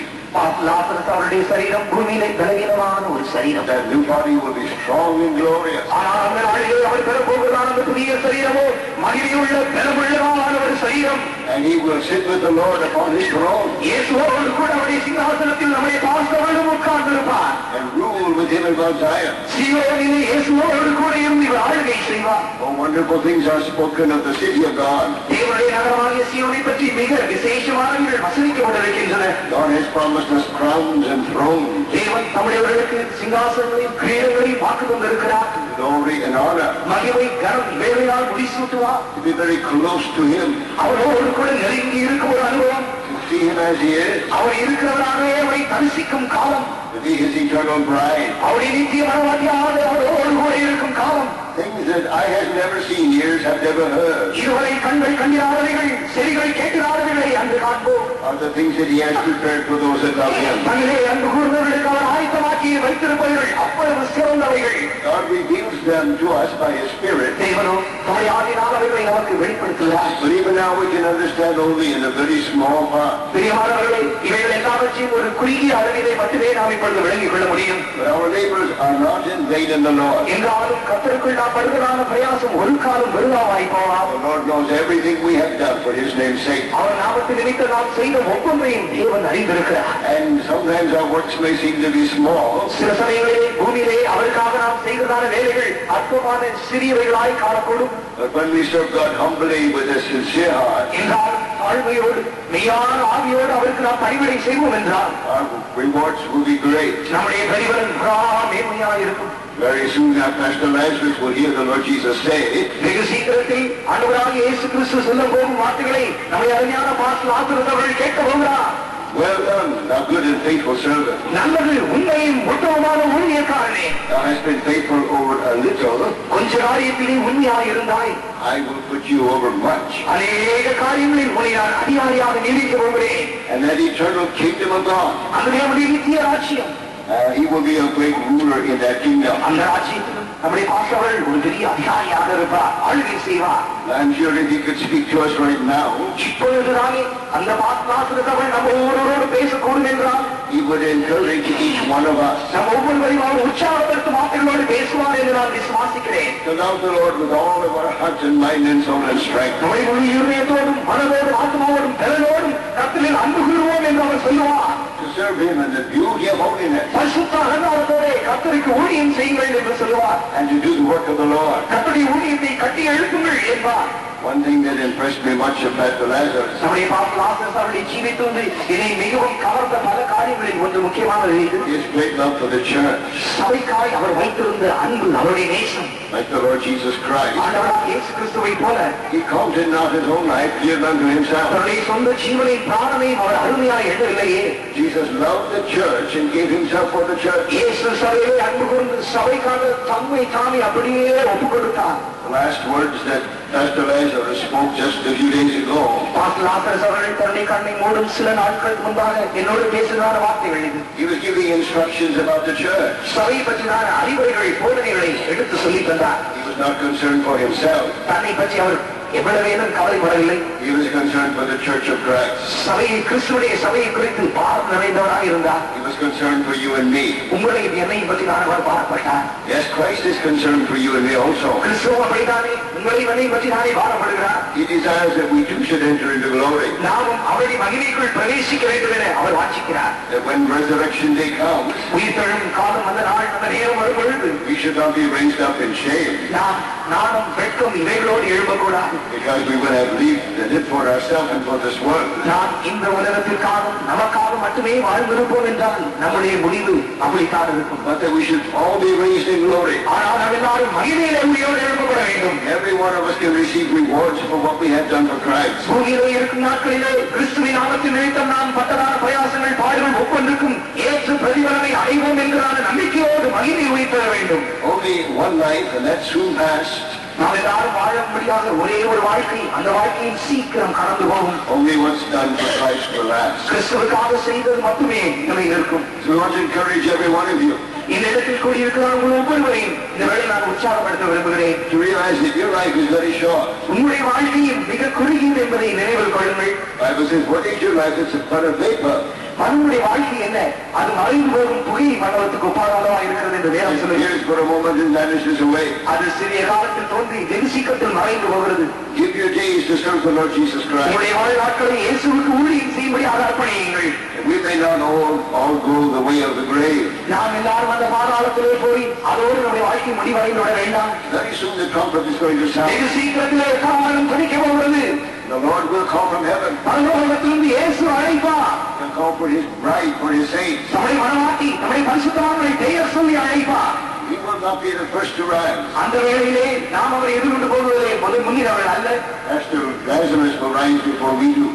[SPEAKER 10] Lazarus அவருடைய சரீரம் பூமியிலே பலவீனமான ஒரு சரீரம்.
[SPEAKER 8] That new body will be strong and glorious.
[SPEAKER 10] ஆனால் அந்த நாளிலே அவர் பெறப்போவதான அந்த புதிய சரீரமோ மகிமையுள்ள பலமுள்ளதான ஒரு சரீரம்.
[SPEAKER 8] And he will sit with the Lord upon his throne.
[SPEAKER 10] இயேசுவோடு கூட அவருடைய சிங்காசனத்தில் நம்மை பார்க்கிறவர்களும் உட்கார்ந்திருப்பார்.
[SPEAKER 8] And rule with him about Zion.
[SPEAKER 10] சீயோனிலே இயேசுவோடு கூட இருந்து இவர் ஆளுகை செய்வார்.
[SPEAKER 8] Oh, wonderful things are spoken of the city of God.
[SPEAKER 10] தேவனுடைய நகரமாகிய சீயோனை பற்றி மிக விசேஷமானவர்கள் வசனிக்கப்பட்டிருக்கின்றன.
[SPEAKER 8] God has promised us crowns and thrones.
[SPEAKER 10] தேவன் நம்முடையவர்களுக்கு சிங்காசனங்களையும் கிரீடங்களையும் வாக்கு தந்திருக்கிறார்.
[SPEAKER 8] Glory and honor.
[SPEAKER 10] மகிமை கனம் வேலையால் முடிசூட்டுவார்.
[SPEAKER 8] To be very close to him.
[SPEAKER 10] அவரோடு கூட நெருங்கி இருக்கும் ஒரு அனுபவம்.
[SPEAKER 8] To see him as he is.
[SPEAKER 10] அவர் இருக்கிறவராகவே அவரை தரிசிக்கும் காலம்.
[SPEAKER 8] To be his eternal bride.
[SPEAKER 10] அவருடைய நித்திய மனவாட்டியாக அவரோடு கூட இருக்கும் காலம்.
[SPEAKER 8] Things that I have never seen, ears have never heard.
[SPEAKER 10] இதுவரை கண்கள் கண்டிராதவைகள், செவிகள் கேட்கிறாதவைகளை அன்று காண்போம்.
[SPEAKER 8] Are the things that he has prepared for those that love him.
[SPEAKER 10] தன்னிலே அன்பு கூர்ந்தவர்களுக்கு அவர் ஆயத்தமாக்கி வைத்திருப்பவர்கள் அவ்வளவு சிறந்தவைகள்.
[SPEAKER 8] God reveals them to us by his Spirit.
[SPEAKER 10] தேவனோ தம்முடைய ஆவியினால் அவைகளை நமக்கு வெளிப்படுத்துகிறார்.
[SPEAKER 8] But even now we can understand only in a very small part.
[SPEAKER 10] பிரியமானவர்களே, இவைகள் எல்லாவற்றையும் ஒரு குறுகிய அளவிலே மட்டுமே நாம் இப்பொழுது விளங்கிக் கொள்ள முடியும்.
[SPEAKER 8] But our labors are not in vain in the Lord.
[SPEAKER 10] என்றாலும் கர்த்தருக்குள் நாம் படுகிறதான பிரயாசம் ஒரு காலம் விருதாவாய் போகலாம்.
[SPEAKER 8] The Lord knows everything we have done for his name's sake.
[SPEAKER 10] அவர் நாமத்தின் நிமித்தம் நாம் செய்த ஒவ்வொன்றையும் தேவன் அறிந்திருக்கிறார்.
[SPEAKER 8] And sometimes our works may seem to be small.
[SPEAKER 10] சில சமயங்களிலே பூமியிலே அவருக்காக நாம் செய்ததான வேலைகள் அற்பமான சிறியவைகளாய் காணக்கூடும்.
[SPEAKER 8] But when we serve God humbly with a sincere heart,
[SPEAKER 10] என்றால் தாழ்மையோடு மெய்யான ஆவியோடு அவருக்கு நாம் பணிவிடை செய்வோம் என்றால்
[SPEAKER 8] our rewards will be great.
[SPEAKER 10] நம்முடைய பரிவலன் மேன்மையாக இருக்கும்.
[SPEAKER 8] Very soon our Pastor Lazarus will hear the Lord Jesus say,
[SPEAKER 10] வெகு சீக்கிரத்தில் ஆண்டவராகிய இயேசு கிறிஸ்து சொல்ல போகும் வார்த்தைகளை நம்முடைய அருமையான பாஸ்டர் லாசரஸ் அவர்கள் கேட்க போகிறார்.
[SPEAKER 8] Well done, thou good and faithful servant.
[SPEAKER 10] நல்லது உண்மையும் உத்தமமான ஊழியக்காரனே.
[SPEAKER 8] Thou hast been faithful over a little.
[SPEAKER 10] கொஞ்ச காரியத்திலே உண்மையாக இருந்தாய்.
[SPEAKER 8] I will put you over much.
[SPEAKER 10] அநேக காரியங்களில் உன்னை நான் அதிகாரியாக நியமிக்க போகிறேன்.
[SPEAKER 8] And that eternal kingdom of God.
[SPEAKER 10] அது நம்முடைய நித்திய ராஜ்யம்.
[SPEAKER 8] He will be a great ruler in that kingdom.
[SPEAKER 10] அந்த ராஜ்யத்தில் நம்முடைய பாஸ்டர்கள் ஒரு பெரிய அதிகாரியாக இருப்பார், ஆளுகை செய்வார்.
[SPEAKER 8] I'm sure if he could speak to us right now,
[SPEAKER 10] இப்பொழுதுதானே அந்த பாஸ்டர் அவர்கள் நம்ம ஒவ்வொருவரோடு பேசக்கூடும் என்றால்
[SPEAKER 8] he would encourage each one of us.
[SPEAKER 10] நம்ம ஒவ்வொருவரையும் அவர் உற்சாகப்படுத்தும் வார்த்தைகளோடு பேசுவார் என்று நான் விசுவாசிக்கிறேன்.
[SPEAKER 8] To love the Lord with all of our heart and mind and soul and strength.
[SPEAKER 10] நம்முடைய முழு இருதயத்தோடும் மனதோடும் ஆத்மாவோடும் பலனோடும் கர்த்தரில் அன்பு கூறுவோம் என்று அவர் சொல்லுவார்.
[SPEAKER 8] To serve him in the beauty of holiness.
[SPEAKER 10] பரிசுத்த அலங்காரத்தோடு கர்த்தருக்கு ஊழியம் செய்யுங்கள் என்று சொல்லுவார்.
[SPEAKER 8] And to do the work of the Lord.
[SPEAKER 10] கர்த்தருடைய ஊழியத்தை கட்டி எழுப்புங்கள் என்பார்.
[SPEAKER 8] One thing that impressed me much of Pastor Lazarus.
[SPEAKER 10] நம்முடைய பாஸ்டர் லாசரஸ் அவருடைய ஜீவித்தோடு என்னை மிகவும் கவர்ந்த பல காரியங்களில் ஒன்று முக்கியமானது இது.
[SPEAKER 8] His great love for the church.
[SPEAKER 10] சபைக்காய் அவர் வைத்திருந்த அன்பு, அவருடைய நேசம்.
[SPEAKER 8] Like the Lord Jesus Christ.
[SPEAKER 10] ஆண்டவராகிய இயேசு கிறிஸ்துவை போல
[SPEAKER 8] He counted not his own life dear unto himself.
[SPEAKER 10] தன்னுடைய சொந்த ஜீவனை பிராணனையும் அவர் அருமையாய் எண்ணவில்லையே.
[SPEAKER 8] Jesus loved the church and gave himself for the church.
[SPEAKER 10] இயேசு சபையை அன்பு கூர்ந்து சபைக்காக தம்மை தாமே அப்படியே ஒப்புக் கொடுத்தார்.
[SPEAKER 8] The last words that Pastor Lazarus spoke just a few days ago.
[SPEAKER 10] Pastor Lazarus அவர்கள் தன்னுடைய கண்ணை மூடும் சில நாட்களுக்கு முன்பாக என்னோடு பேசுகிறார் வார்த்தைகள் இது.
[SPEAKER 8] He was giving instructions about the church.
[SPEAKER 10] சபை பற்றினான அறிவுரைகள் போதனைகளை எடுத்து சொல்லித் தந்தார்.
[SPEAKER 8] He was not concerned for himself.
[SPEAKER 10] தன்னை பற்றி அவர் எவ்வளவேனும் கவலைப்படவில்லை.
[SPEAKER 8] He was concerned for the church of Christ.
[SPEAKER 10] சபையை கிறிஸ்துவுடைய சபையை குறித்து பாரம் நிறைந்தவராக இருந்தார்.
[SPEAKER 8] He was concerned for you and me.
[SPEAKER 10] உங்களையும் என்னையும் பற்றி நான் அவர் பாரப்பட்டார்.
[SPEAKER 8] Yes, Christ is concerned for you and me also.
[SPEAKER 10] கிறிஸ்துவ அப்படித்தானே உங்களையும் என்னையும் பற்றி நானே பாரப்படுகிறார்.
[SPEAKER 8] He desires that we too should enter into glory.
[SPEAKER 10] நாமும் அவருடைய மகிமைக்குள் பிரவேசிக்க வேண்டும் என அவர் வாஞ்சிக்கிறார்.
[SPEAKER 8] That when resurrection day comes,
[SPEAKER 10] உயிர்த்தெழும் காலம் அந்த நாள் அந்த நேரம் வரும் பொழுது
[SPEAKER 8] we should not be raised up in shame.
[SPEAKER 10] நாம் நானும் வெட்கம் இவைகளோடு எழும்பக்கூடாது.
[SPEAKER 8] Because we would have lived for ourselves and for this world.
[SPEAKER 10] நாம் இந்த உலகத்திற்காகவும் நமக்காக மட்டுமே வாழ்ந்திருப்போம் என்றால் நம்முடைய முடிவு அப்படித்தான் இருக்கும்.
[SPEAKER 8] But that we should all be raised in glory.
[SPEAKER 10] ஆனால் நாம் எல்லாரும் மகிமையிலே உயிரோடு எழுப்பப்பட வேண்டும்.
[SPEAKER 8] Every one of us can receive rewards for what we have done for Christ.
[SPEAKER 10] பூமியிலே இருக்கும் நாட்களிலே கிறிஸ்துவின் நாமத்தின் நிமித்தம் நாம் பட்டதான பிரயாசங்கள் பாடுகள் ஒவ்வொன்றுக்கும் ஏற்று பிரதிபலனை அடைவோம் என்கிறான நம்பிக்கையோடு மகிமை உயிர்த்தர வேண்டும்.
[SPEAKER 8] Only one life, and that's soon past.
[SPEAKER 10] நாம் எல்லாரும் வாழ முடியாத ஒரே ஒரு வாழ்க்கை, அந்த வாழ்க்கையில் சீக்கிரம் கடந்து போகும்.
[SPEAKER 8] Only what's done for Christ will last.
[SPEAKER 10] கிறிஸ்துவுக்காக செய்தது மட்டுமே நிலை நிற்கும்.
[SPEAKER 8] So we want to encourage every one of you
[SPEAKER 10] இந்த இடத்தில் கூடியிருக்கிற ஒவ்வொருவரையும் இந்த வேளை நான் உற்சாகப்படுத்த விரும்புகிறேன்.
[SPEAKER 8] to realize that your life is very short.
[SPEAKER 10] உங்களுடைய வாழ்க்கையும் மிக குறுகியது என்பதை நினைவில் கொள்ளுங்கள்.
[SPEAKER 8] Bible says, what is your life? It's but a vapor.
[SPEAKER 10] மனுடைய வாழ்க்கை என்ன? அது மறைந்து போகும் புகை மண்டலத்துக்கு ஒப்பானதாக இருக்கிறது என்று வேதம் சொல்லுகிறது.
[SPEAKER 8] It is for a moment and vanishes away.
[SPEAKER 10] அது சிறிய காலத்தில் தோன்றி வெகு சீக்கிரத்தில் மறைந்து போகிறது.
[SPEAKER 8] Give your days to serve the Lord Jesus Christ.
[SPEAKER 10] உங்களுடைய வாழ்நாட்களை இயேசுவுக்கு ஊழியம் செய்யும்படியாக அர்ப்பணியுங்கள்.
[SPEAKER 8] We may not all go the way of the grave.
[SPEAKER 10] நாம் எல்லாரும் அந்த பாதாளத்திலே போய் அதோடு நம்முடைய வாழ்க்கை முடிவடைந்து விட வேண்டாம்.
[SPEAKER 8] Very soon the trumpet is going to sound.
[SPEAKER 10] வெகு சீக்கிரத்திலே காலம் துணிக்க போகிறது.
[SPEAKER 8] The Lord will call from heaven.
[SPEAKER 10] பரலோகத்திலிருந்து இயேசு அழைப்பார்.
[SPEAKER 8] He'll call for his bride, for his saints.
[SPEAKER 10] நம்முடைய மனவாட்டி, நம்முடைய பரிசுத்தவான்களை பெயர் சொல்லி அழைப்பார்.
[SPEAKER 8] He will not be the first to rise.
[SPEAKER 10] அந்த வேளையிலே நாம் அவரை எதிர்கொண்டு போவதிலே முன்னிறவர்கள் அல்ல.
[SPEAKER 8] Pastor Lazarus will rise before we do.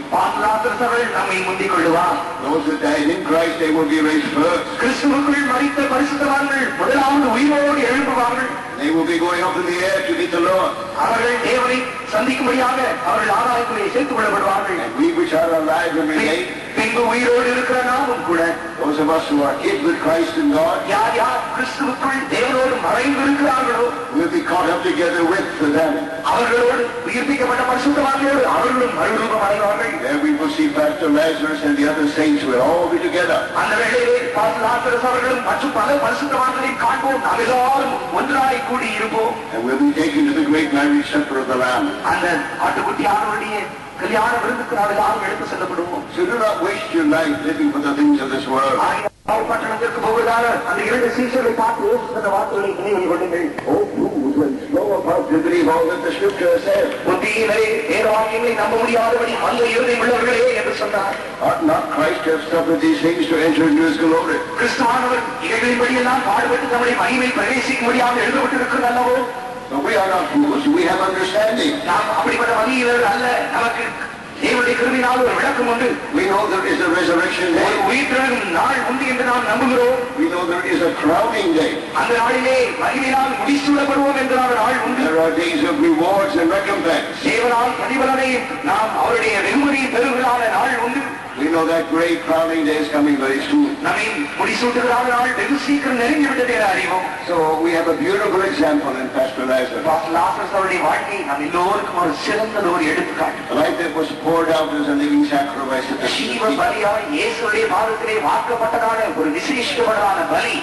[SPEAKER 10] Lazarus அவர்கள் நம்மை முந்திக் கொள்ளுவார்.
[SPEAKER 8] Those that died in Christ, they will be raised first.
[SPEAKER 10] கிறிஸ்துவுக்குள் மரித்த பரிசுத்தவான்கள் முதலாவது உயிரோடு எழும்புவார்கள்.
[SPEAKER 8] They will be going up in the air to meet the Lord.
[SPEAKER 10] அவர்கள் தேவனை சந்திக்கும்படியாக அவர்கள் ஆதாயத்திலே சேர்த்துக் கொள்ளப்படுவார்கள்.
[SPEAKER 8] And we which are alive and remain,
[SPEAKER 10] பின்பு உயிரோடு இருக்கிற நாமும் கூட,
[SPEAKER 8] those of us who are hid with Christ in God,
[SPEAKER 10] யார் யார் கிறிஸ்துவுக்குள் தேவனோடு மறைந்து இருக்கிறார்களோ
[SPEAKER 8] will be caught up together with them.
[SPEAKER 10] அவர்களோடு உயிர்ப்பிக்கப்பட்ட பரிசுத்தவான்களோடு அவர்களும் மறுரூபம் அடைவார்கள்.
[SPEAKER 8] There we will see Pastor Lazarus and the other saints will all be together.
[SPEAKER 10] அந்த வேளையிலே பாஸ்டர் லாசரஸ் அவர்களும் மற்றும் பல பரிசுத்தவான்களையும் காண்போம். நாம் எல்லாரும் ஒன்றாய் கூடி இருப்போம்.
[SPEAKER 8] And we'll be taken to the great marriage supper of the Lamb.
[SPEAKER 10] அந்த ஆட்டுக்குட்டியானவருடைய கல்யாண விருந்துக்கு நாம் எல்லாரும் எடுத்து செல்லப்படுவோம்.
[SPEAKER 8] So do not waste your life living for the things of this world.
[SPEAKER 10] பட்டணத்திற்கு போவதால் அந்த இரண்டு சீஷர்களை பார்த்து அந்த வார்த்தைகளை நினைவில் கொள்ளுங்கள்.
[SPEAKER 8] Oh, fools, and slow of heart to believe all that the Scripture says.
[SPEAKER 10] புத்தியிலே வேத வாக்கியங்களை நம்ப முடியாதபடி அந்த இருதயம் உள்ளவர்களே என்று சொன்னார்.
[SPEAKER 8] Ought not Christ to have suffered these things to enter into his glory?
[SPEAKER 10] கிறிஸ்துவானவர் இவைகளின்படியெல்லாம் பாடுபட்டு நம்முடைய மகிமை பிரவேசிக்க முடியாமல் எழுதப்பட்டிருக்கிறது அல்லவோ?
[SPEAKER 8] But we are not fools, we have understanding.
[SPEAKER 10] நாம் அப்படிப்பட்ட மதியீரர்கள் அல்ல. நமக்கு தேவனுடைய கிருபையினால் ஒரு விளக்கம் உண்டு.
[SPEAKER 8] We know there is a resurrection day.
[SPEAKER 10] ஒரு உயிர்த்தெழும் நாள் உண்டு என்று நாம் நம்புகிறோம்.
[SPEAKER 8] We know there is a crowning day.
[SPEAKER 10] அந்த நாளிலே மகிமையினால் முடிசூடப்படுவோம் என்ற நாள் உண்டு.
[SPEAKER 8] There are days of rewards and recompense.
[SPEAKER 10] தேவனால் பிரதிபலனையும் நாம் அவருடைய வெகுமதியை பெறுகிறான நாள் உண்டு.
[SPEAKER 8] We know that great crowning day is coming very soon.
[SPEAKER 10] நம்மை முடிசூட்டுகிறான நாள் வெகு சீக்கிரம் நெருங்கிவிட்டதை அறிவோம்.
[SPEAKER 8] So we have a beautiful example in Pastor Lazarus.
[SPEAKER 10] Lazarus அவருடைய வாழ்க்கை நம் எல்லோருக்கும் ஒரு சிறந்த ஒரு எடுத்துக்காட்டு.
[SPEAKER 8] The life that was poured out as a living sacrifice at the
[SPEAKER 10] ஜீவ பலியாய் இயேசுவுடைய பாதத்திலே வார்க்கப்பட்டதான ஒரு விசேஷிக்கப்பட்டதான பலி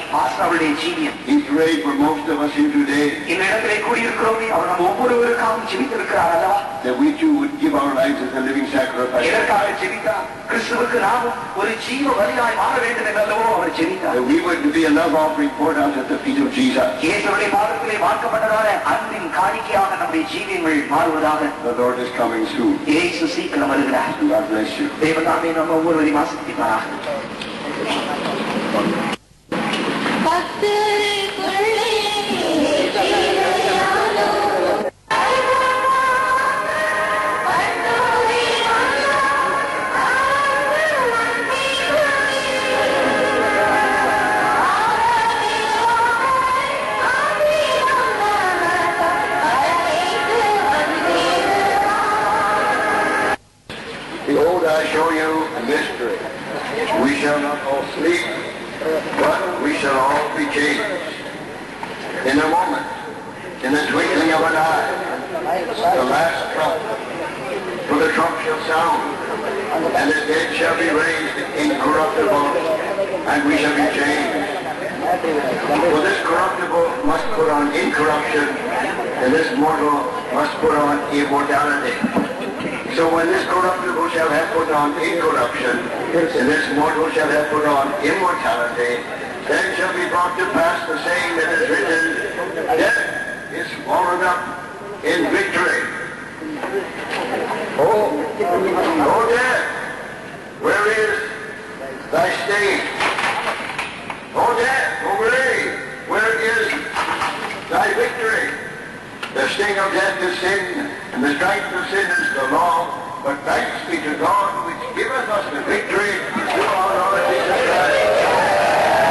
[SPEAKER 10] அவருடைய ஜீவியம்.
[SPEAKER 8] He prayed for most of us here today
[SPEAKER 10] இந்த இடத்திலே கூடியிருக்கிறோமே அவர் நம்ம ஒவ்வொருவருக்காகவும் ஜெபித்திருக்கிறார் அல்லவா?
[SPEAKER 8] that we too would give our lives as a living sacrifice.
[SPEAKER 10] எதற்காக ஜெபித்தார்? கிறிஸ்துவுக்கு நாமும் ஒரு ஜீவ பலியாய் மாற வேண்டும் என்றல்லவோ அவர் ஜெபித்தார்.
[SPEAKER 8] That we would be a love offering poured out at the feet of Jesus.
[SPEAKER 10] இயேசுவுடைய பாதத்திலே வார்க்கப்பட்டதான அன்பின் காணிக்கையாக நம்முடைய ஜீவியங்கள் மாறுவதாக.
[SPEAKER 8] The Lord is coming soon.
[SPEAKER 10] இயேசு சீக்கிரம் வருகிறார்.
[SPEAKER 8] God bless you.
[SPEAKER 10] தேவனாமே நம்ம ஒவ்வொருவரையும் ஆசீர்வதிப்பாராக.
[SPEAKER 8] Behold, I show you a mystery. We shall not all sleep, but we shall all be changed. In a moment, in the twinkling of an eye, the last trump, for the trump shall sound, and the dead shall be raised incorruptible, and we shall be changed. For this corruptible must put on incorruption, and this mortal must put on immortality. So when this corruptible shall have put on incorruption, and this mortal shall have put on immortality, then shall be brought to pass the saying that is written, death is swallowed up in victory. Oh death, where is thy sting? Oh death, oh grave, where is thy victory? The sting of death is sin, and the strength of sin is the law. But thanks be to God which giveth us the victory through our Lord Jesus Christ.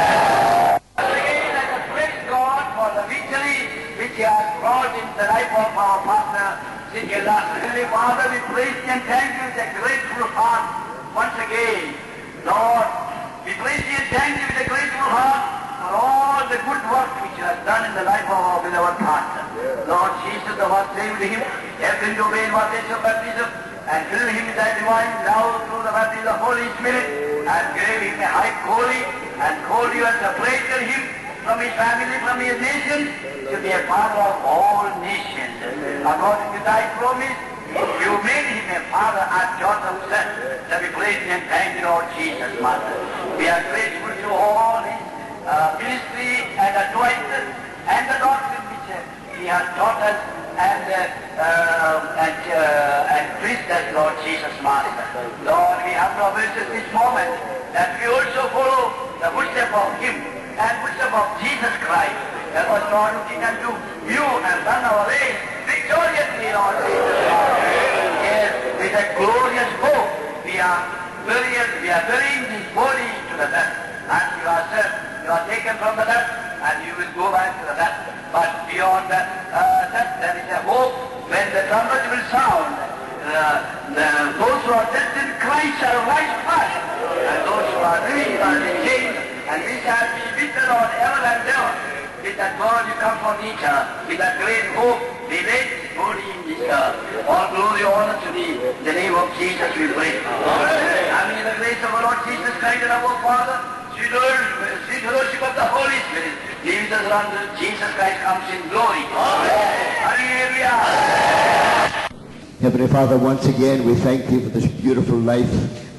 [SPEAKER 10] the life of our pastor, C.K. Larson. Heavenly Father, we praise you and thank you with a grateful heart once again. Lord, we praise you and thank you with a grateful heart for all the good work which you have done in the life of our beloved pastor. Lord Jesus, thou hast saved him, helped him to obey invitation of baptism, and filled him with thy divine now through the baptism of the Holy Spirit, and gave him a high calling, and called you and separated him from his family, from his nation, to be a father of all nations. According to thy promise, you made him a father as Joseph said. So we praise you and thank you, Lord Jesus, Master. We are grateful to all his ministry and advices and the doctrine which he has taught us and preached us, Lord Jesus, Master. Lord, we have to avail this moment that we also follow the footsteps of him and footsteps of Jesus Christ. That was Lord looking unto you and run our race victoriously, Lord Jesus. Yes, with a glorious hope we are burying this body to the dust. And you are said, you are taken from the dust and you will go back to the dust. But beyond that, there is a hope when the trumpet will sound. Those who are dead in Christ shall rise first, and those who are living shall be changed, and we shall be with the Lord ever and ever. With that word you come from nature, with that great hope, we lay this body in this earth. All glory, honor to thee. In the name of Jesus we pray. And in the grace of our Lord Jesus Christ and our Father, sweet fellowship of the Holy Spirit, be with us until Jesus Christ comes in glory. Hallelujah.
[SPEAKER 8] Heavenly Father, once again we thank thee for this beautiful life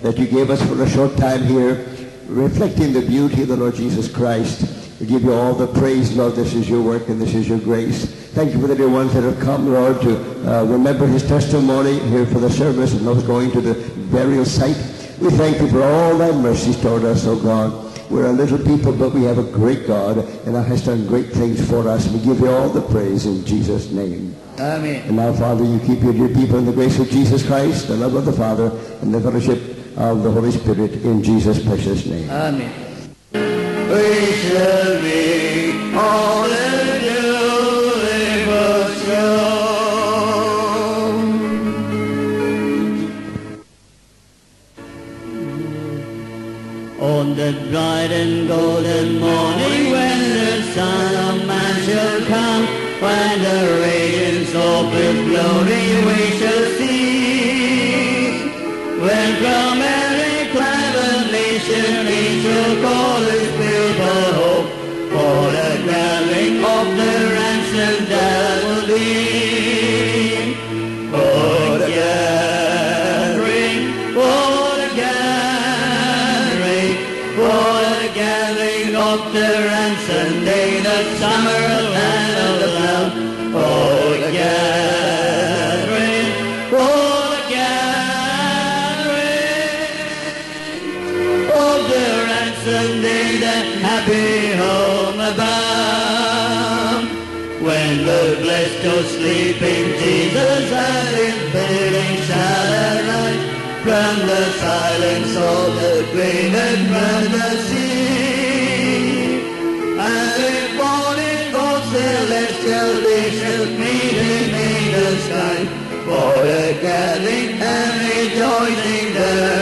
[SPEAKER 8] that you gave us for a short time here, reflecting the beauty of the Lord Jesus Christ. We give you all the praise, Lord. This is your work and this is your grace. Thank you for the dear ones that have come, Lord, to remember his testimony here for the service and those going to the burial site. We thank you for all thy mercies toward us, O God. We're a little people, but we have a great God, and thou hast done great things for us. We give you all the praise in Jesus' name.
[SPEAKER 3] Amen.
[SPEAKER 8] And now, Father, you keep your dear people in the grace of Jesus Christ, the love of the Father, and the fellowship of the Holy Spirit in Jesus' precious name.
[SPEAKER 3] Amen.
[SPEAKER 9] We shall be all the joy for sure.
[SPEAKER 6] On that bright and golden morning when the Son of Man shall come, when the radiance of his glory we shall see, when from every tribe and nation he shall call his people hope, for the gathering of the ransomed that will be. For the gathering, for the gathering, for the gathering of the ransomed day, the summer land of the Lamb. For the gathering, for the gathering of the ransomed day, the happy home abound. When the blessed are sleeping, Jesus and his building shall arise from the silence of the grave and from the sea. And if morning of celestial they shall meet him in the sky, for the gathering and rejoicing there.